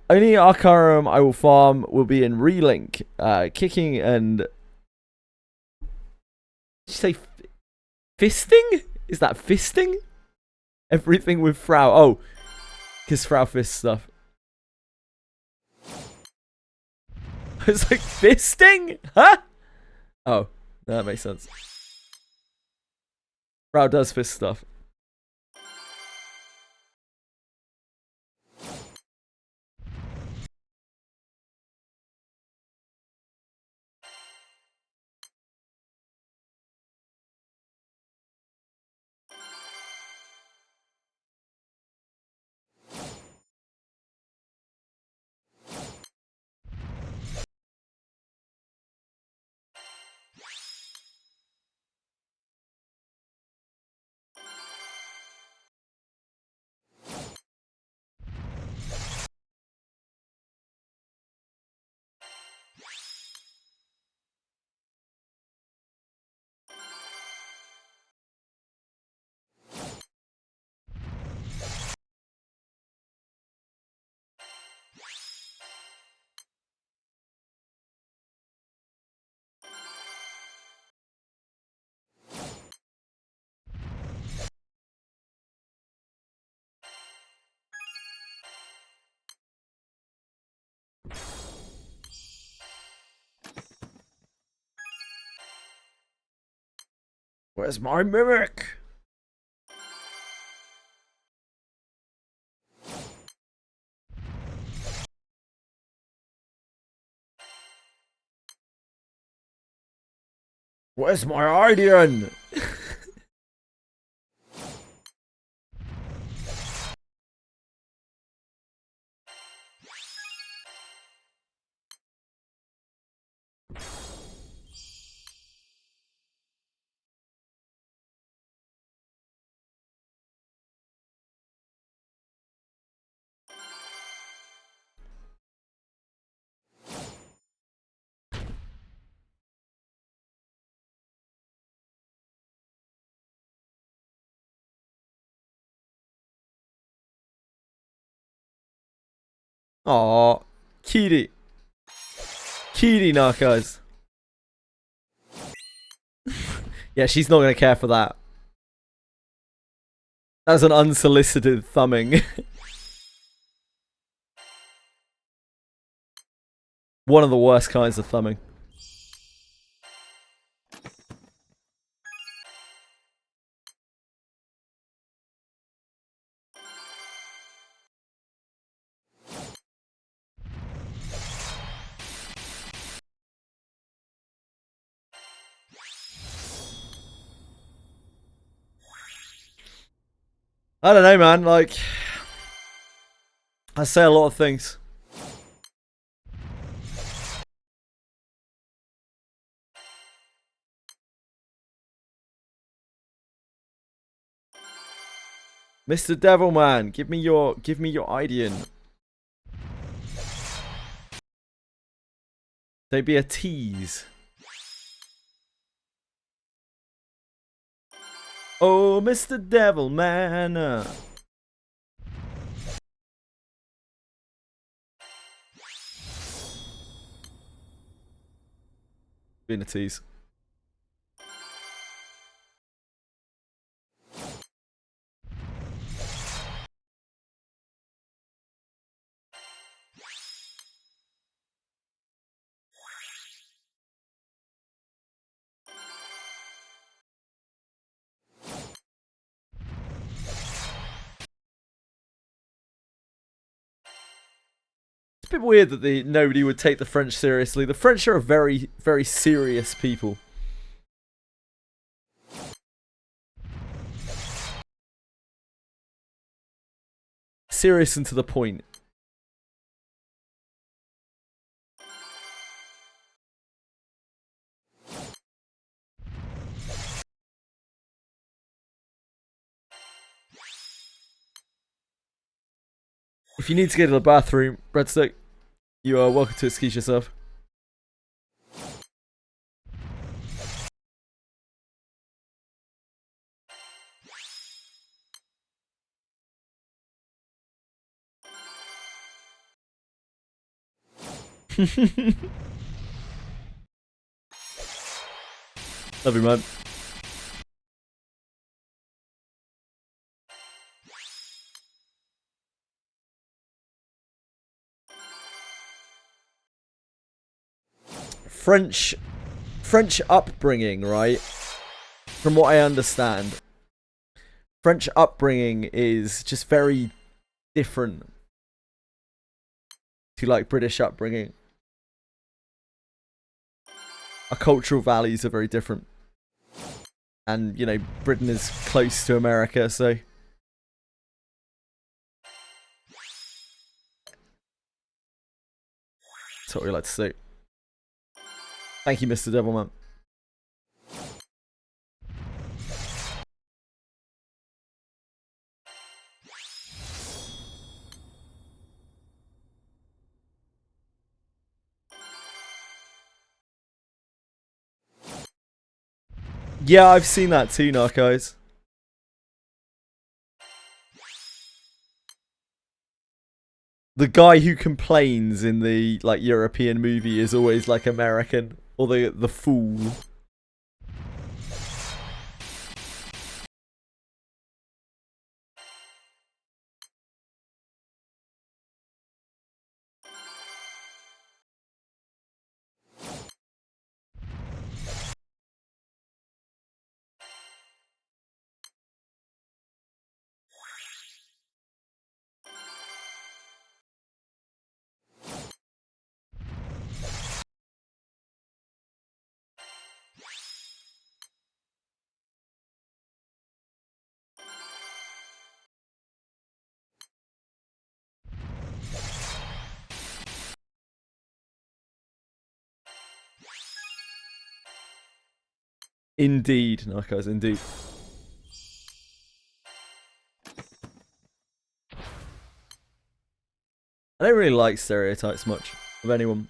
Speaker 1: Only Arcarum I will farm will be in relink. Kicking and... Did you say fisting? Is that fisting? Everything with Frau. Oh, because Frau fist stuff. It's like fisting? Huh? Oh, that makes sense. Frau does fist stuff. Where's my mimic? Where's my Idean? Aw, cutie. Cutie narcos. Yeah, she's not going to care for that. That was an unsolicited thumbing. One of the worst kinds of thumbing. I don't know, man. Like, I say a lot of things. Mr. Devilman, give me your Idean. They be a tease. Oh, Mr. Devilman. Being a tease. It's a bit weird that nobody would take the French seriously. The French are a very, very serious people. Serious and to the point. If you need to go to the bathroom, Breadstick, you are welcome to excuse yourself. Love you, man. French upbringing, right? From what I understand, French upbringing is just very different to like British upbringing. Our cultural values are very different. And, you know, Britain is close to America, so that's what we like to see. Thank you, Mr. Devilman. Yeah, I've seen that too, Narcos. The guy who complains in the like European movie is always like American, or the fool. Indeed, Narcos, indeed. I don't really like stereotypes much of anyone.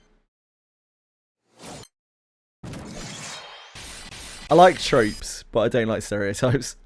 Speaker 1: I like tropes, but I don't like stereotypes.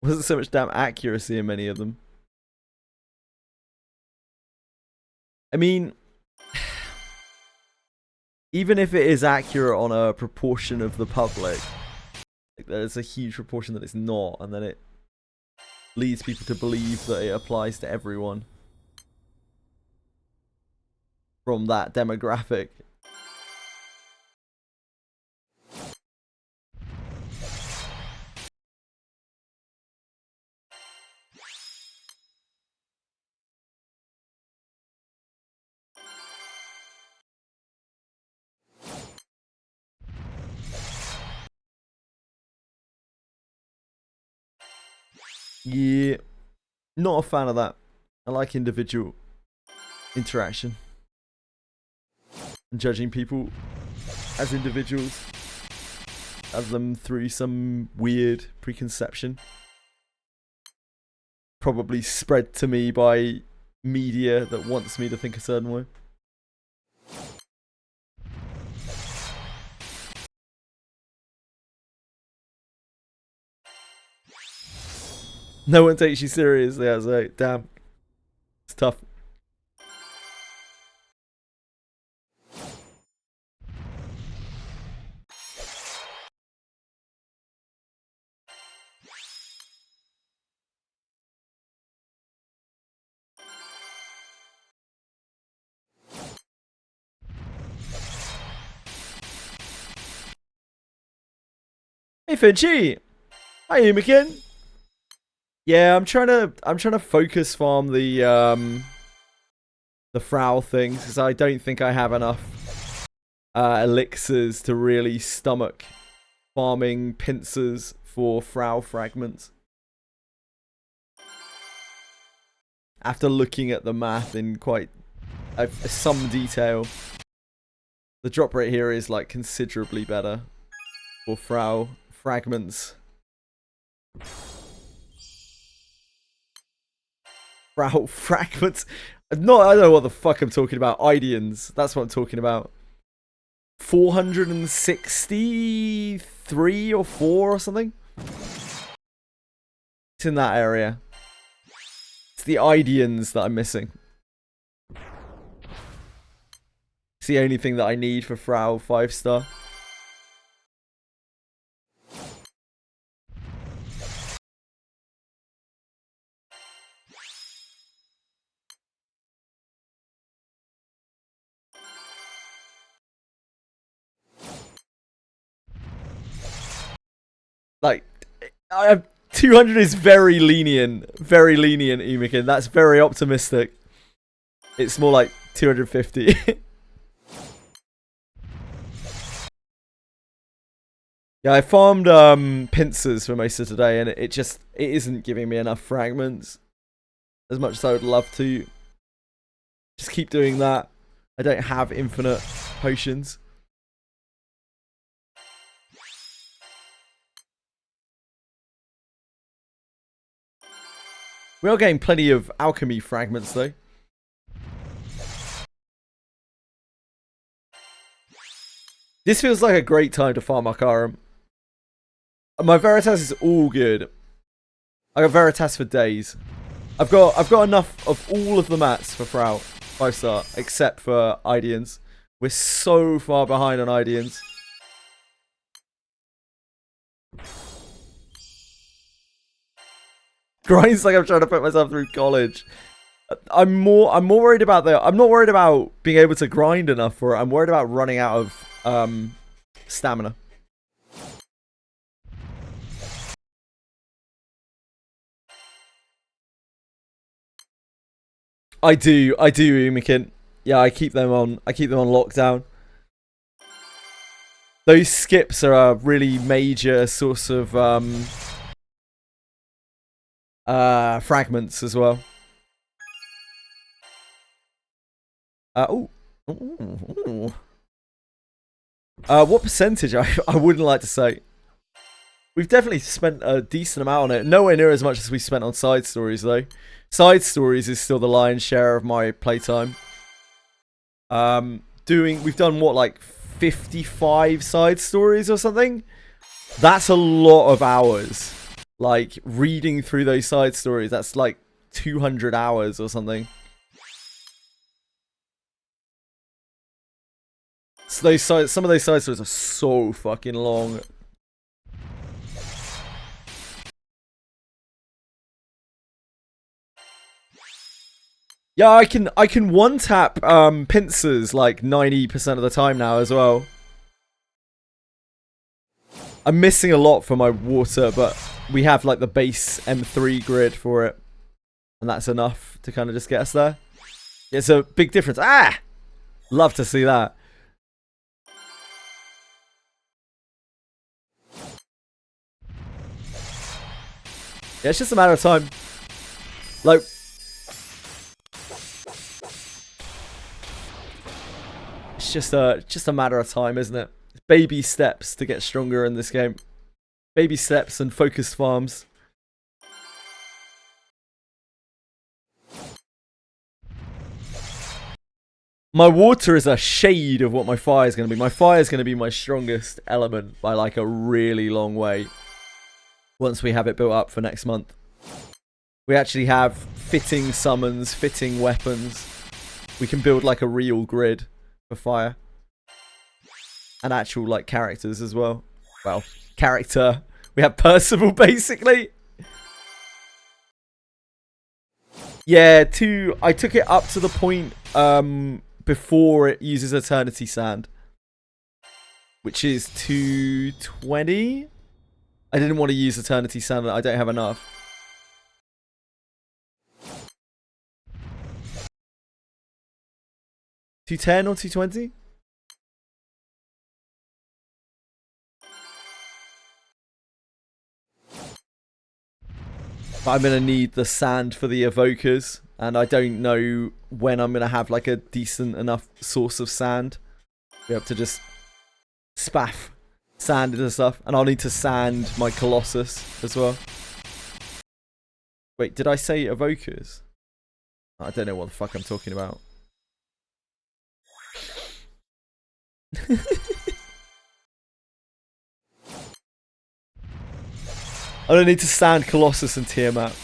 Speaker 1: Wasn't so much damn accuracy in many of them. I mean, even if it is accurate on a proportion of the public, like there's a huge proportion that it's not, and then it leads people to believe that it applies to everyone from that demographic. Yeah, not a fan of that. I like individual interaction and judging people as individuals, as them through some weird preconception, probably spread to me by media that wants me to think a certain way. No one takes you seriously. I was like, damn, it's tough. Hey Finchy! Hi Umikin! Yeah, I'm trying to focus farm the Frau things because I don't think I have enough elixirs to really stomach farming pincers for Frau fragments. After looking at the math in quite some detail, the drop rate here is like considerably better for Frau fragments. Frau fragments. No, I don't know what the fuck I'm talking about. Ideans. That's what I'm talking about. 463 or 4 or something. It's in that area. It's the Ideans that I'm missing. It's the only thing that I need for Frau 5-star. Like, I have 200 is very lenient, Umikin. That's very optimistic. It's more like 250. Yeah, I farmed pincers for most of today, and it isn't giving me enough fragments as much as I would love to. Just keep doing that. I don't have infinite potions. We are getting plenty of alchemy fragments, though. This feels like a great time to farm Arcarum. My Veritas is all good. I got Veritas for days. I've got enough of all of the mats for Frau 5-star, except for Ideans. We're so far behind on Ideans. Grinds like I'm trying to put myself through college. I'm more worried about I'm not worried about being able to grind enough for it. I'm worried about running out of stamina. I do, Umikin. Yeah, I keep them on lockdown. Those skips are a really major source of fragments as well. What percentage? I wouldn't like to say. We've definitely spent a decent amount on it. Nowhere near as much as we spent on side stories, though. Side stories is still the lion's share of my playtime. We've done what, like 55 side stories or something? That's a lot of hours. Like, reading through those side stories, that's like 200 hours or something. So some of those side stories are so fucking long. Yeah, I can one tap pincers like 90% of the time now as well. I'm missing a lot for my water, but we have like the base M3 grid for it, and that's enough to kind of just get us there. It's a big difference. Ah, love to see that. Yeah, it's just a matter of time. Like, it's just a matter of time, isn't it? Baby steps to get stronger in this game. Baby steps and focused farms. My water is a shade of what my fire is going to be. My fire is going to be my strongest element by like a really long way. Once we have it built up for next month. We actually have fitting summons, fitting weapons. We can build like a real grid for fire. And actual like characters as well. Well, character. We have Percival basically. Yeah, I took it up to the point before it uses Eternity Sand. Which is 220. I didn't want to use Eternity Sand. I don't have enough. 210 or 220? I'm going to need the sand for the evokers, and I don't know when I'm going to have like a decent enough source of sand. Be able to just spaff sand into stuff, and I'll need to sand my Colossus as well. Wait, did I say evokers? I don't know what the fuck I'm talking about. I don't need to sand Colossus and Tiamat.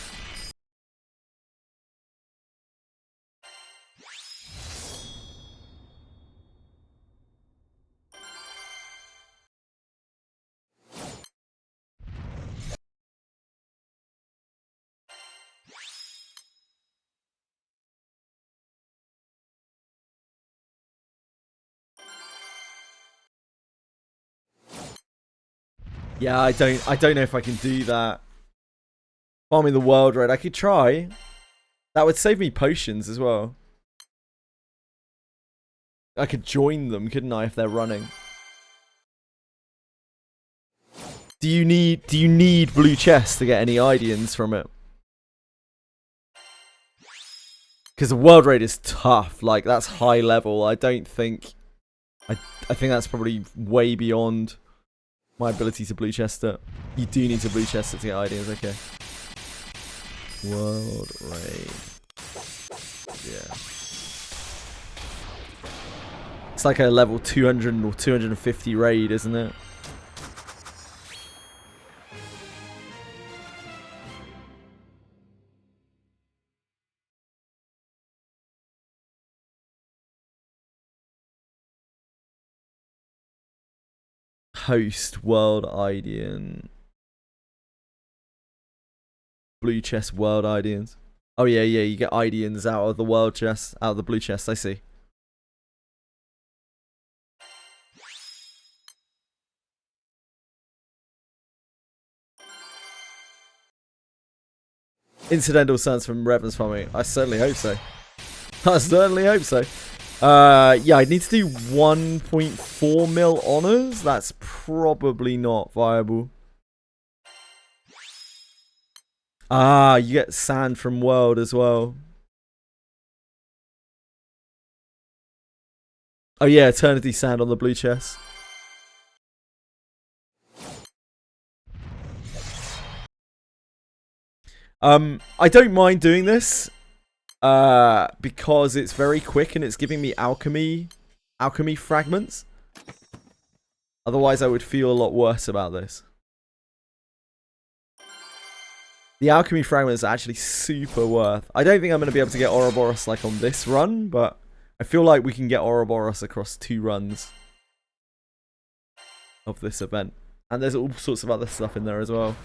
Speaker 1: Yeah, I don't know if I can do that. Farming the world raid. I could try. That would save me potions as well. I could join them, couldn't I, if they're running? Do you need blue chests to get any Ideans from it? Because the world raid is tough. Like, that's high level. I don't think I think that's probably way beyond my ability to blue chest it. You do need to blue chest it to get Ideans, okay. World raid. Yeah. It's like a level 200 or 250 raid, isn't it? Host World Idean. Blue chest World Ideans. Oh yeah, you get Ideans out of the world chest, out of the blue chest, I see. Incidental sons from Revan's farming. I certainly hope so. I certainly hope so. Yeah, I need to do 1.4 mil honors. That's probably not viable. Ah, you get sand from world as well. Oh yeah, eternity sand on the blue chest. I don't mind doing this. Because it's very quick and it's giving me alchemy fragments. Otherwise, I would feel a lot worse about this. The alchemy fragments are actually super worth. I don't think I'm going to be able to get Ouroboros like on this run, but I feel like we can get Ouroboros across 2 runs of this event. And there's all sorts of other stuff in there as well.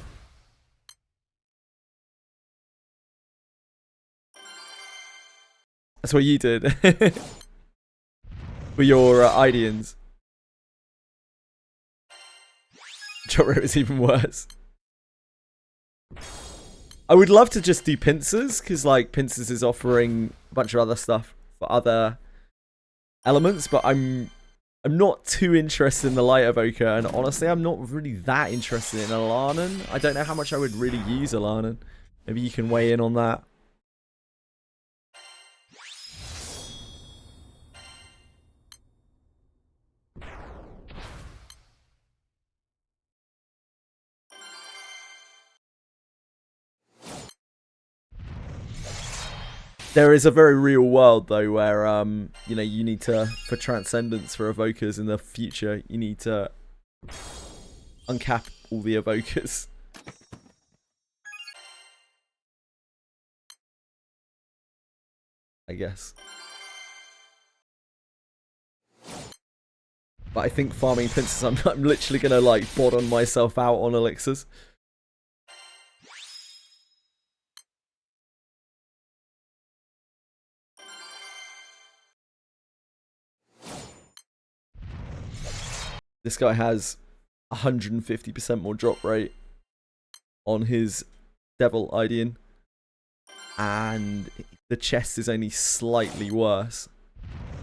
Speaker 1: That's what you did. For your Ideans. Drop rate was even worse. I would love to just do pincers, because like pincers is offering a bunch of other stuff for other elements, but I'm not too interested in the light evoker, and honestly I'm not really that interested in Alanan. I don't know how much I would really use Alanan. Maybe you can weigh in on that. There is a very real world though where you know, you need to, for transcendence for evokers in the future, you need to uncap all the evokers. I guess. But I think farming pincers, I'm literally gonna like bottom myself out on elixirs. This guy has 150% more drop rate on his Devil Idean, and the chest is only slightly worse.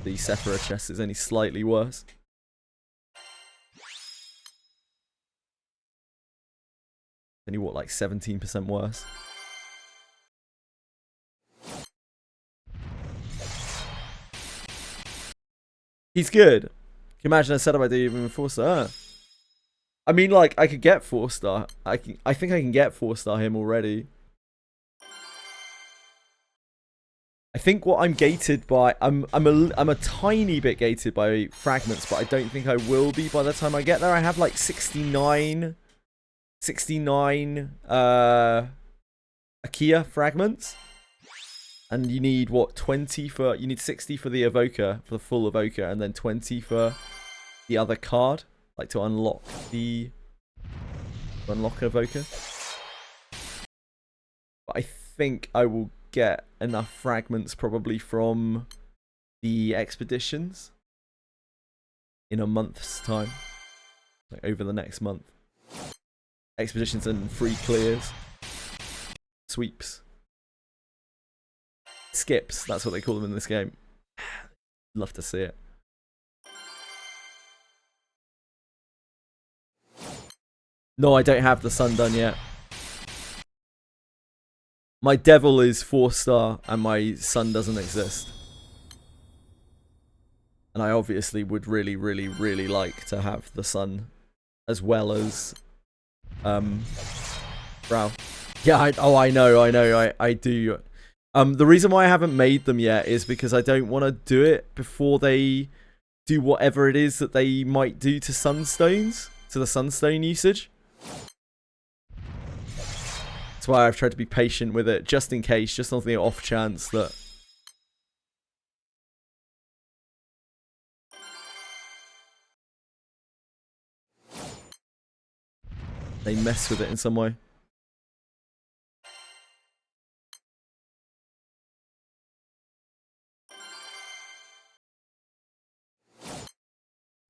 Speaker 1: the Sephira chest is only slightly worse. Only what, like 17% worse. He's good. Can you imagine a setup I do even with 4-star? I mean, like, I could get 4-star. I think I can get 4-star him already. I think what I'm gated by, I'm a tiny bit gated by fragments, but I don't think I will be by the time I get there. I have like 69 Akia fragments, and you need what, 20 for, you need 60 for the evoker, for the full evoker, and then 20 for the other card, like to unlock the evoker. But I think I will get enough fragments probably from the expeditions in a month's time, like over the next month. Expeditions and free clears, sweeps, skips, that's what they call them in this game. Love to see it. No, I don't have the sun done yet. My devil is 4-star and my sun doesn't exist. And I obviously would really, really, really like to have the sun as well as Brow. Yeah, I know, I do. The reason why I haven't made them yet is because I don't want to do it before they do whatever it is that they might do to sunstones, to the sunstone usage. That's why I've tried to be patient with it, just in case, just on the off chance that they mess with it in some way.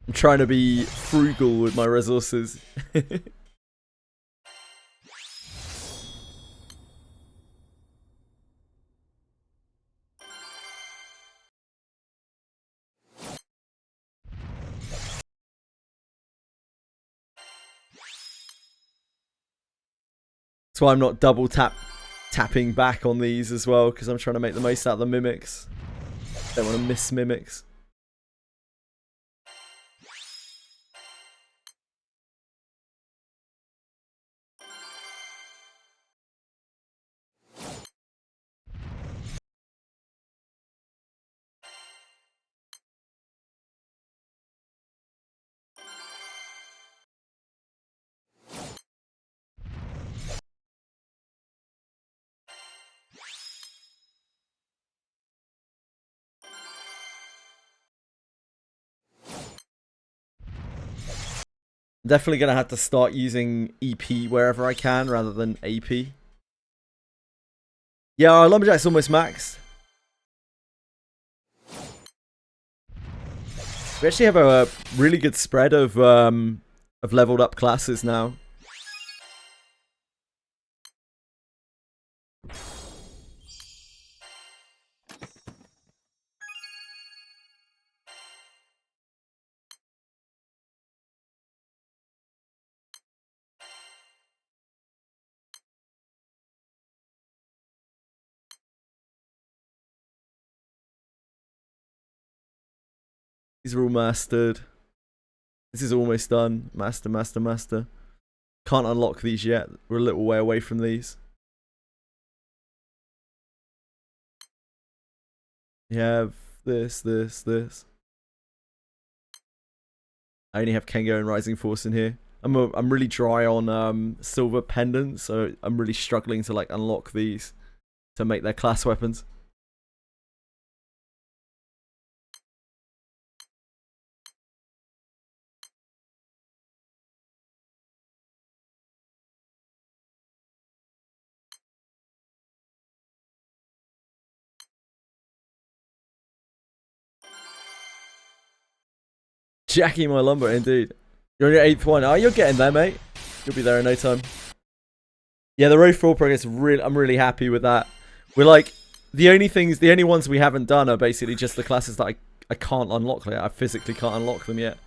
Speaker 1: I'm trying to be frugal with my resources. That's why I'm not double tapping back on these as well, because I'm trying to make the most out of the mimics. Don't want to miss mimics. Definitely going to have to start using EP wherever I can rather than AP. Yeah, our Lumberjack's almost maxed. We actually have a really good spread of leveled up classes now. These are all mastered. This is almost done. Master. Can't unlock these yet. We're a little way away from these. You have this. I only have Kengo and Rising Force in here. I'm really dry on silver pendants, so I'm really struggling to like unlock these to make their class weapons. Jackie my lumber, indeed. You're on your 8th one. Oh, you're getting there, mate. You'll be there in no time. Yeah, the road 4 progress, I'm really happy with that. We're like, the only ones we haven't done are basically just the classes that I can't unlock them. I physically can't unlock them yet.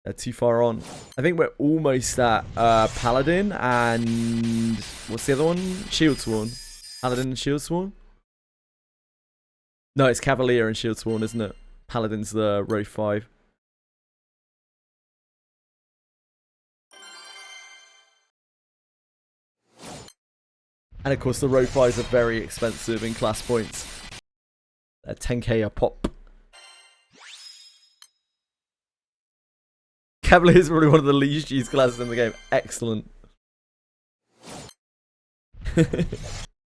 Speaker 1: They're too far on. I think we're almost at Paladin and what's the other one? Shieldsworn. Paladin and Shieldsworn? No, it's Cavalier and Shieldsworn, isn't it? Paladin's the row 5. And of course the row 5s are very expensive in class points. They're 10k a pop. Cavalier is probably one of the least used classes in the game. Excellent.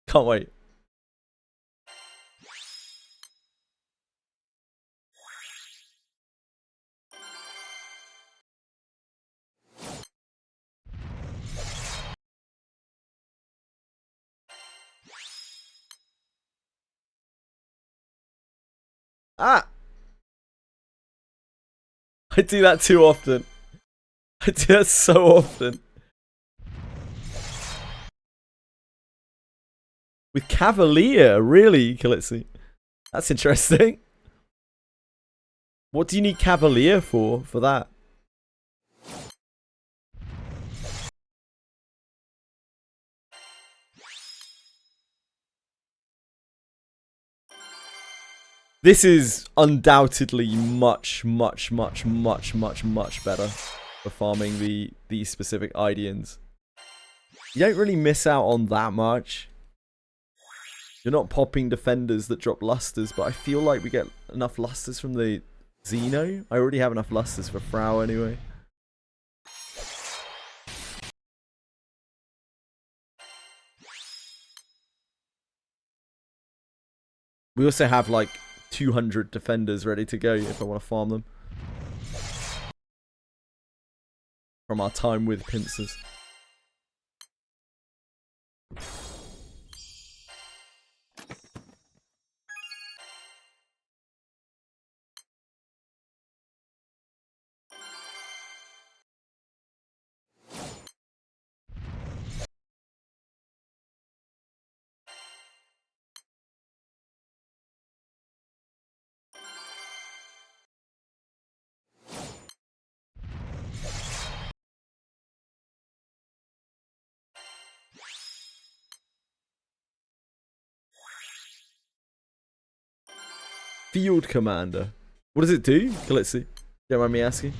Speaker 1: Can't wait. Ah! I do that too often. I do that so often. With Cavalier, really, Kalitsi? That's interesting. What do you need Cavalier for that? This is undoubtedly much better for farming these specific Ideans. You don't really miss out on that much. You're not popping defenders that drop lusters, but I feel like we get enough lusters from the Xeno. I already have enough lusters for Frau anyway. We also have like 200 defenders ready to go if I want to farm them. From our time with pincers. Field Commander. What does it do? Let's see. Don't mind me asking.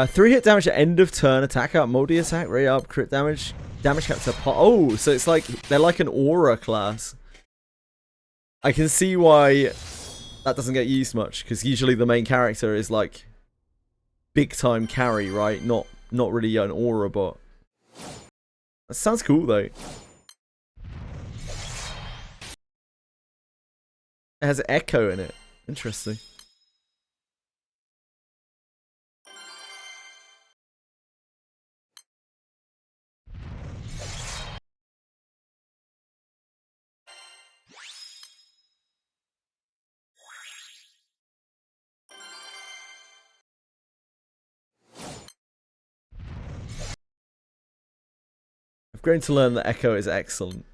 Speaker 1: Three hit damage at end of turn, attack up, multi attack, rate up, crit damage, damage cap to pot. Oh, so it's like they're like an aura class. I can see why that doesn't get used much, because usually the main character is like big time carry, right? Not really an aura bot. That sounds cool though. It has echo in it. Interesting. I've grown to learn that echo is excellent.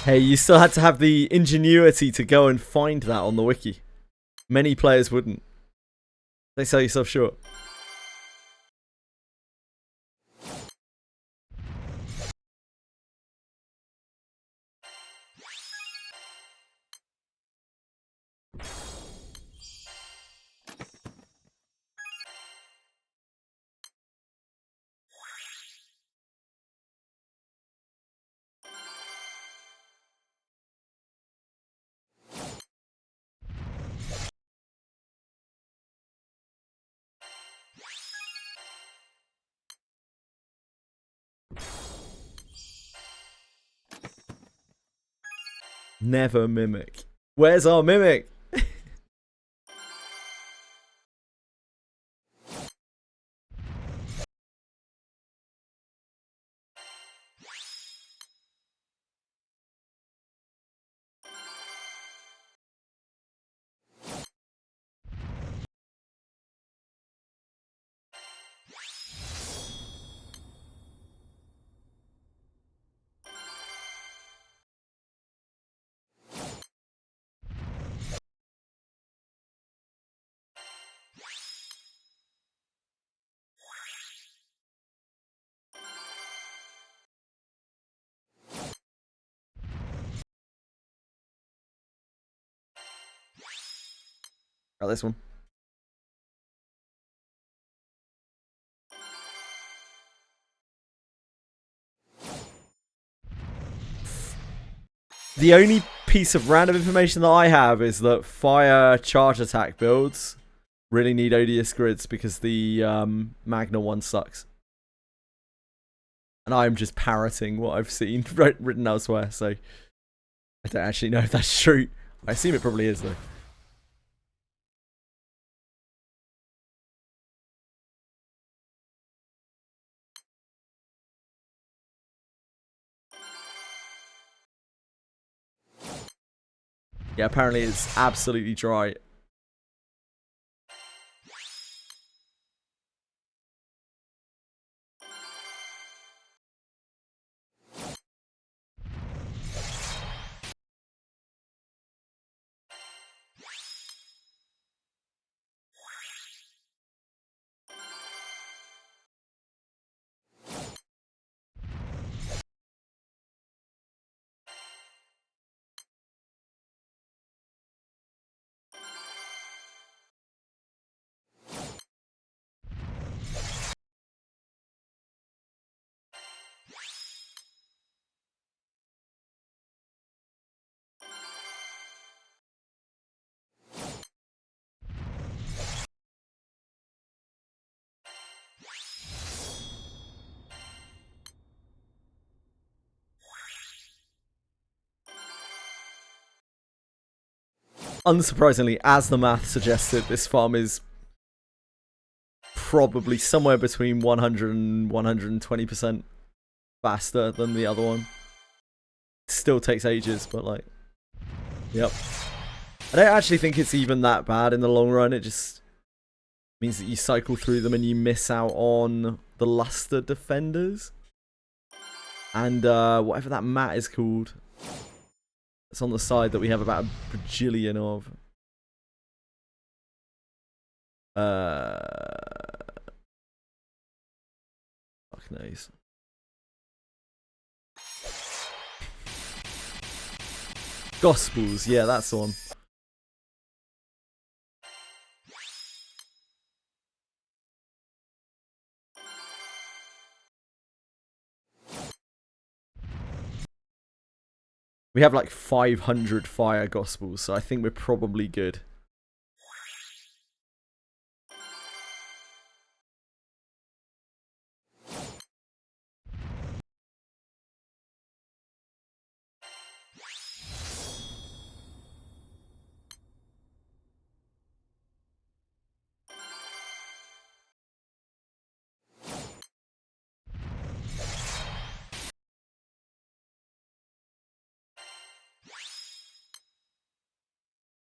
Speaker 1: Hey, you still had to have the ingenuity to go and find that on the wiki. Many players wouldn't. They sell yourself short. Never mimic. Where's our mimic? Got this one. The only piece of random information that I have is that fire charge attack builds really need odious grids because the Magna one sucks. And I'm just parroting what I've seen written elsewhere, so I don't actually know if that's true. I assume it probably is, though. Yeah, apparently it's absolutely dry. Unsurprisingly, as the math suggested, this farm is probably somewhere between 100 and 120% faster than the other one. Still takes ages, but like, yep. I don't actually think it's even that bad in the long run. It just means that you cycle through them and you miss out on the luster defenders and whatever that mat is called. It's on the side that we have about a bajillion of. Fuck knows. Gospels, yeah, that's the one. We have like 500 fire gospels, so I think we're probably good.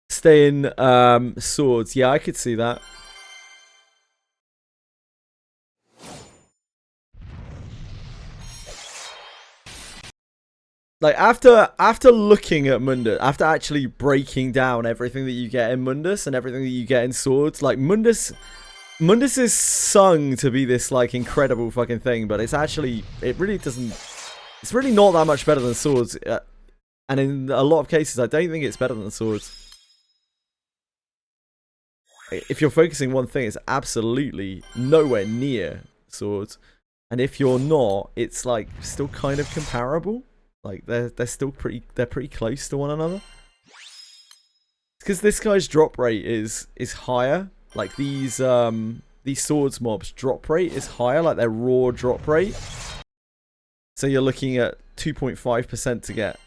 Speaker 1: Stay in swords. Yeah, I could see that. Like after looking at Mundus, after actually breaking down everything that you get in Mundus and everything that you get in swords, like Mundus is sung to be this like incredible fucking thing, but it's actually, it really doesn't, it's really not that much better than swords, and in a lot of cases I don't think it's better than swords. If you're focusing one thing, it's absolutely nowhere near swords, and if you're not, it's like still kind of comparable. Like they're still pretty close to one another. Because this guy's drop rate is higher. Like these swords mobs drop rate is higher, like their raw drop rate. So you're looking at 2.5% to get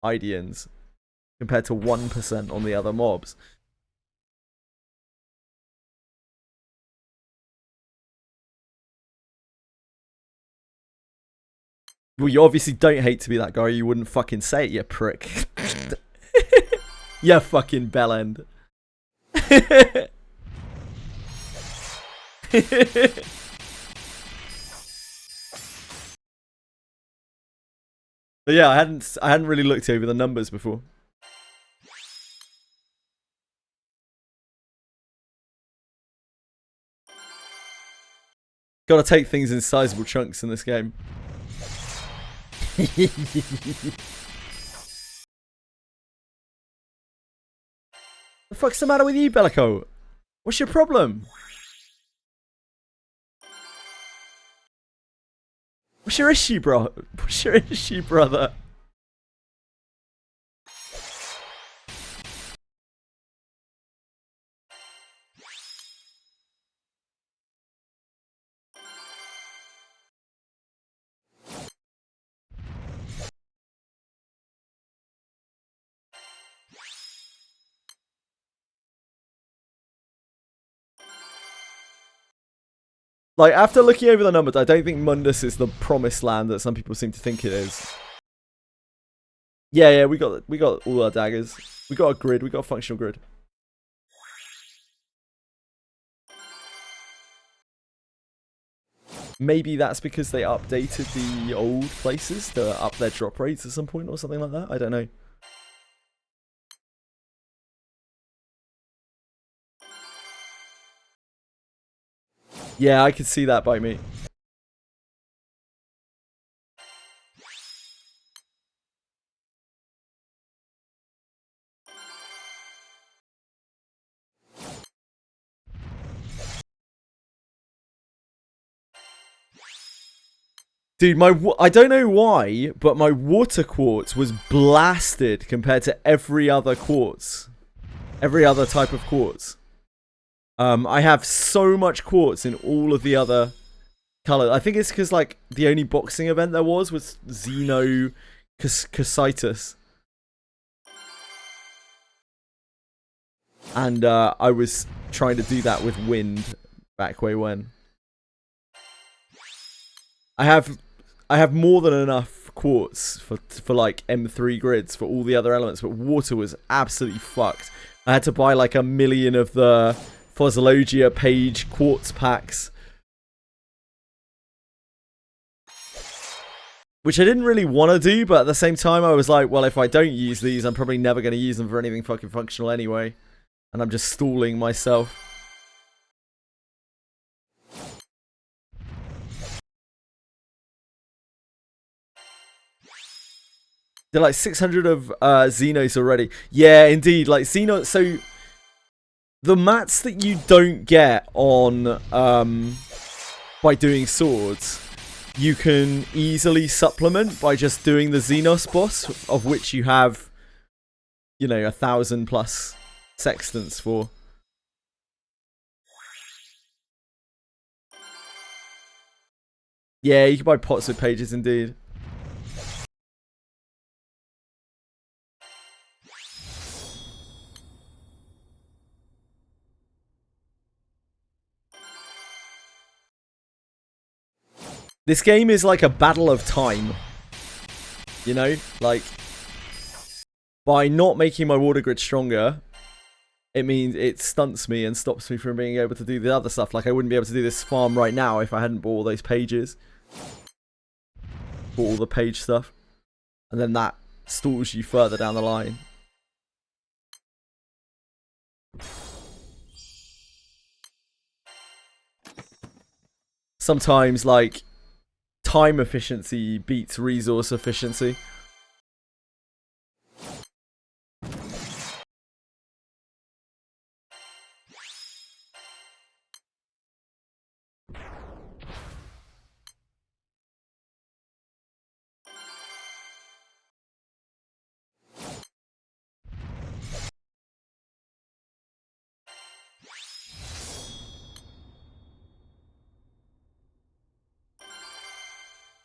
Speaker 1: Ideans. compared to 1% on the other mobs. Well, you obviously don't hate to be that guy. You wouldn't fucking say it, you prick. You fucking bellend. But yeah, I hadn't really looked over the numbers before. Gotta take things in sizable chunks in this game. The fuck's the matter with you, Bellico? What's your problem? What's your issue, bro? What's your issue, brother? Like, after looking over the numbers, I don't think Mundus is the promised land that some people seem to think it is. Yeah, we got all our daggers. We got a grid. We got a functional grid. Maybe that's because they updated the old places to up their drop rates at some point or something like that. I don't know. Yeah, I could see that by me. Dude, I don't know why, but my water quartz was blasted compared to every other quartz. Every other type of quartz. I have so much quartz in all of the other colors. I think it's because, like, the only boxing event there was Xeno Casitus. And I was trying to do that with wind back way when. I have more than enough quartz for like M3 grids for all the other elements, but water was absolutely fucked. I had to buy like 1 million of the Fossilogia page quartz packs, which I didn't really want to do, but at the same time I was like, well, if I don't use these, I'm probably never going to use them for anything fucking functional anyway, and I'm just stalling myself. They're like 600 of Xenos already. Yeah, indeed. Like Xenos. So the mats that you don't get on by doing swords, you can easily supplement by just doing the Xenos boss, of which you have, you know, 1,000+ sextants for. Yeah, you can buy pots with pages, indeed. This game is like a battle of time. You know? Like, by not making my water grid stronger, it means it stunts me and stops me from being able to do the other stuff. Like, I wouldn't be able to do this farm right now if I hadn't bought all those pages. Bought all the page stuff. And then that stalls you further down the line. Sometimes, like, time efficiency beats resource efficiency.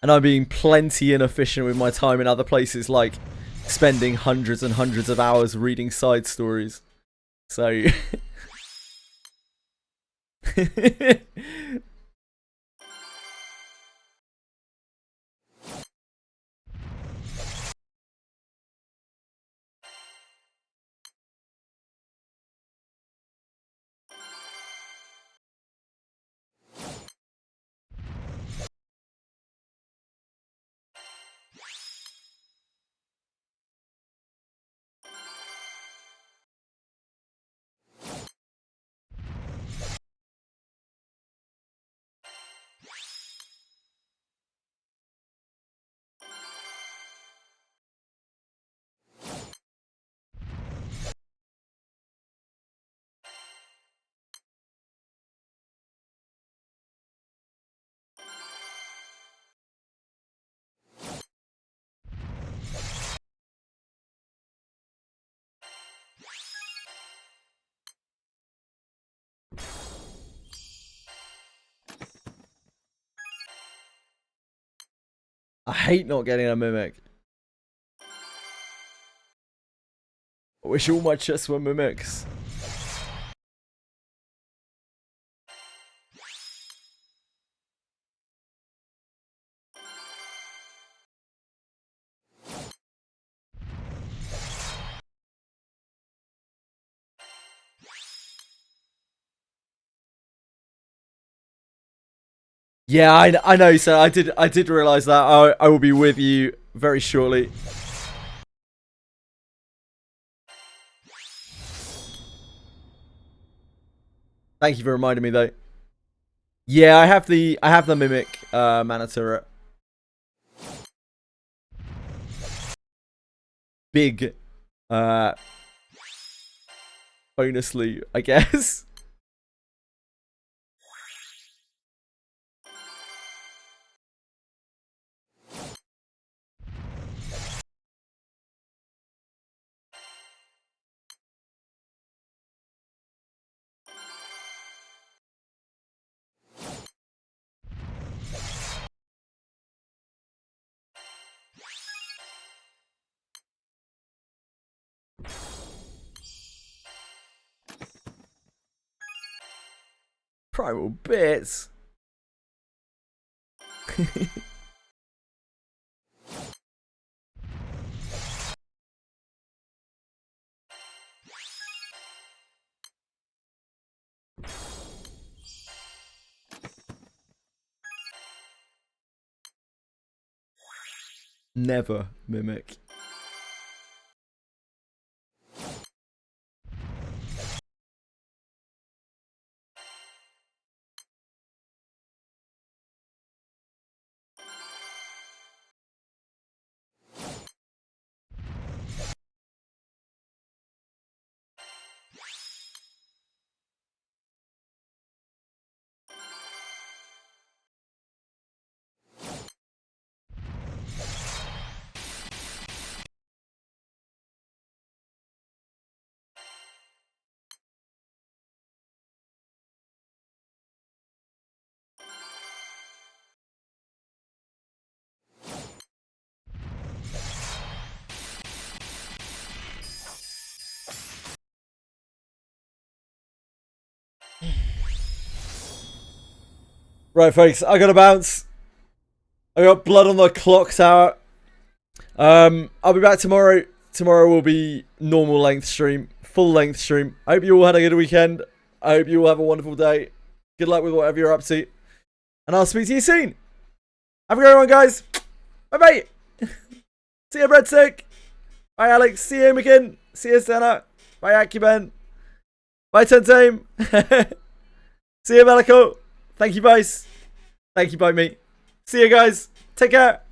Speaker 1: And I'm being plenty inefficient with my time in other places, like spending hundreds and hundreds of hours reading side stories. So I hate not getting a mimic. I wish all my chests were mimics. Yeah, I know, sir. I did realize that. I will be with you very shortly. Thank you for reminding me, though. Yeah, I have the mimic mana turret. Big bonusly, I guess. Primal bits. Never mimic. Right, folks, I gotta bounce. I got blood on the clock tower. I'll be back tomorrow. Tomorrow will be normal length stream, full length stream. I hope you all had a good weekend. I hope you all have a wonderful day. Good luck with whatever you're up to. And I'll speak to you soon. Have a great one, guys. Bye bye. See you, Breadstick. Bye, Alex. See you, McKin. See you, Senna. Bye, Acuben. Bye, Tentame. See you, Melico. Thank you, Vice. Thank you, by me. See you, guys. Take care.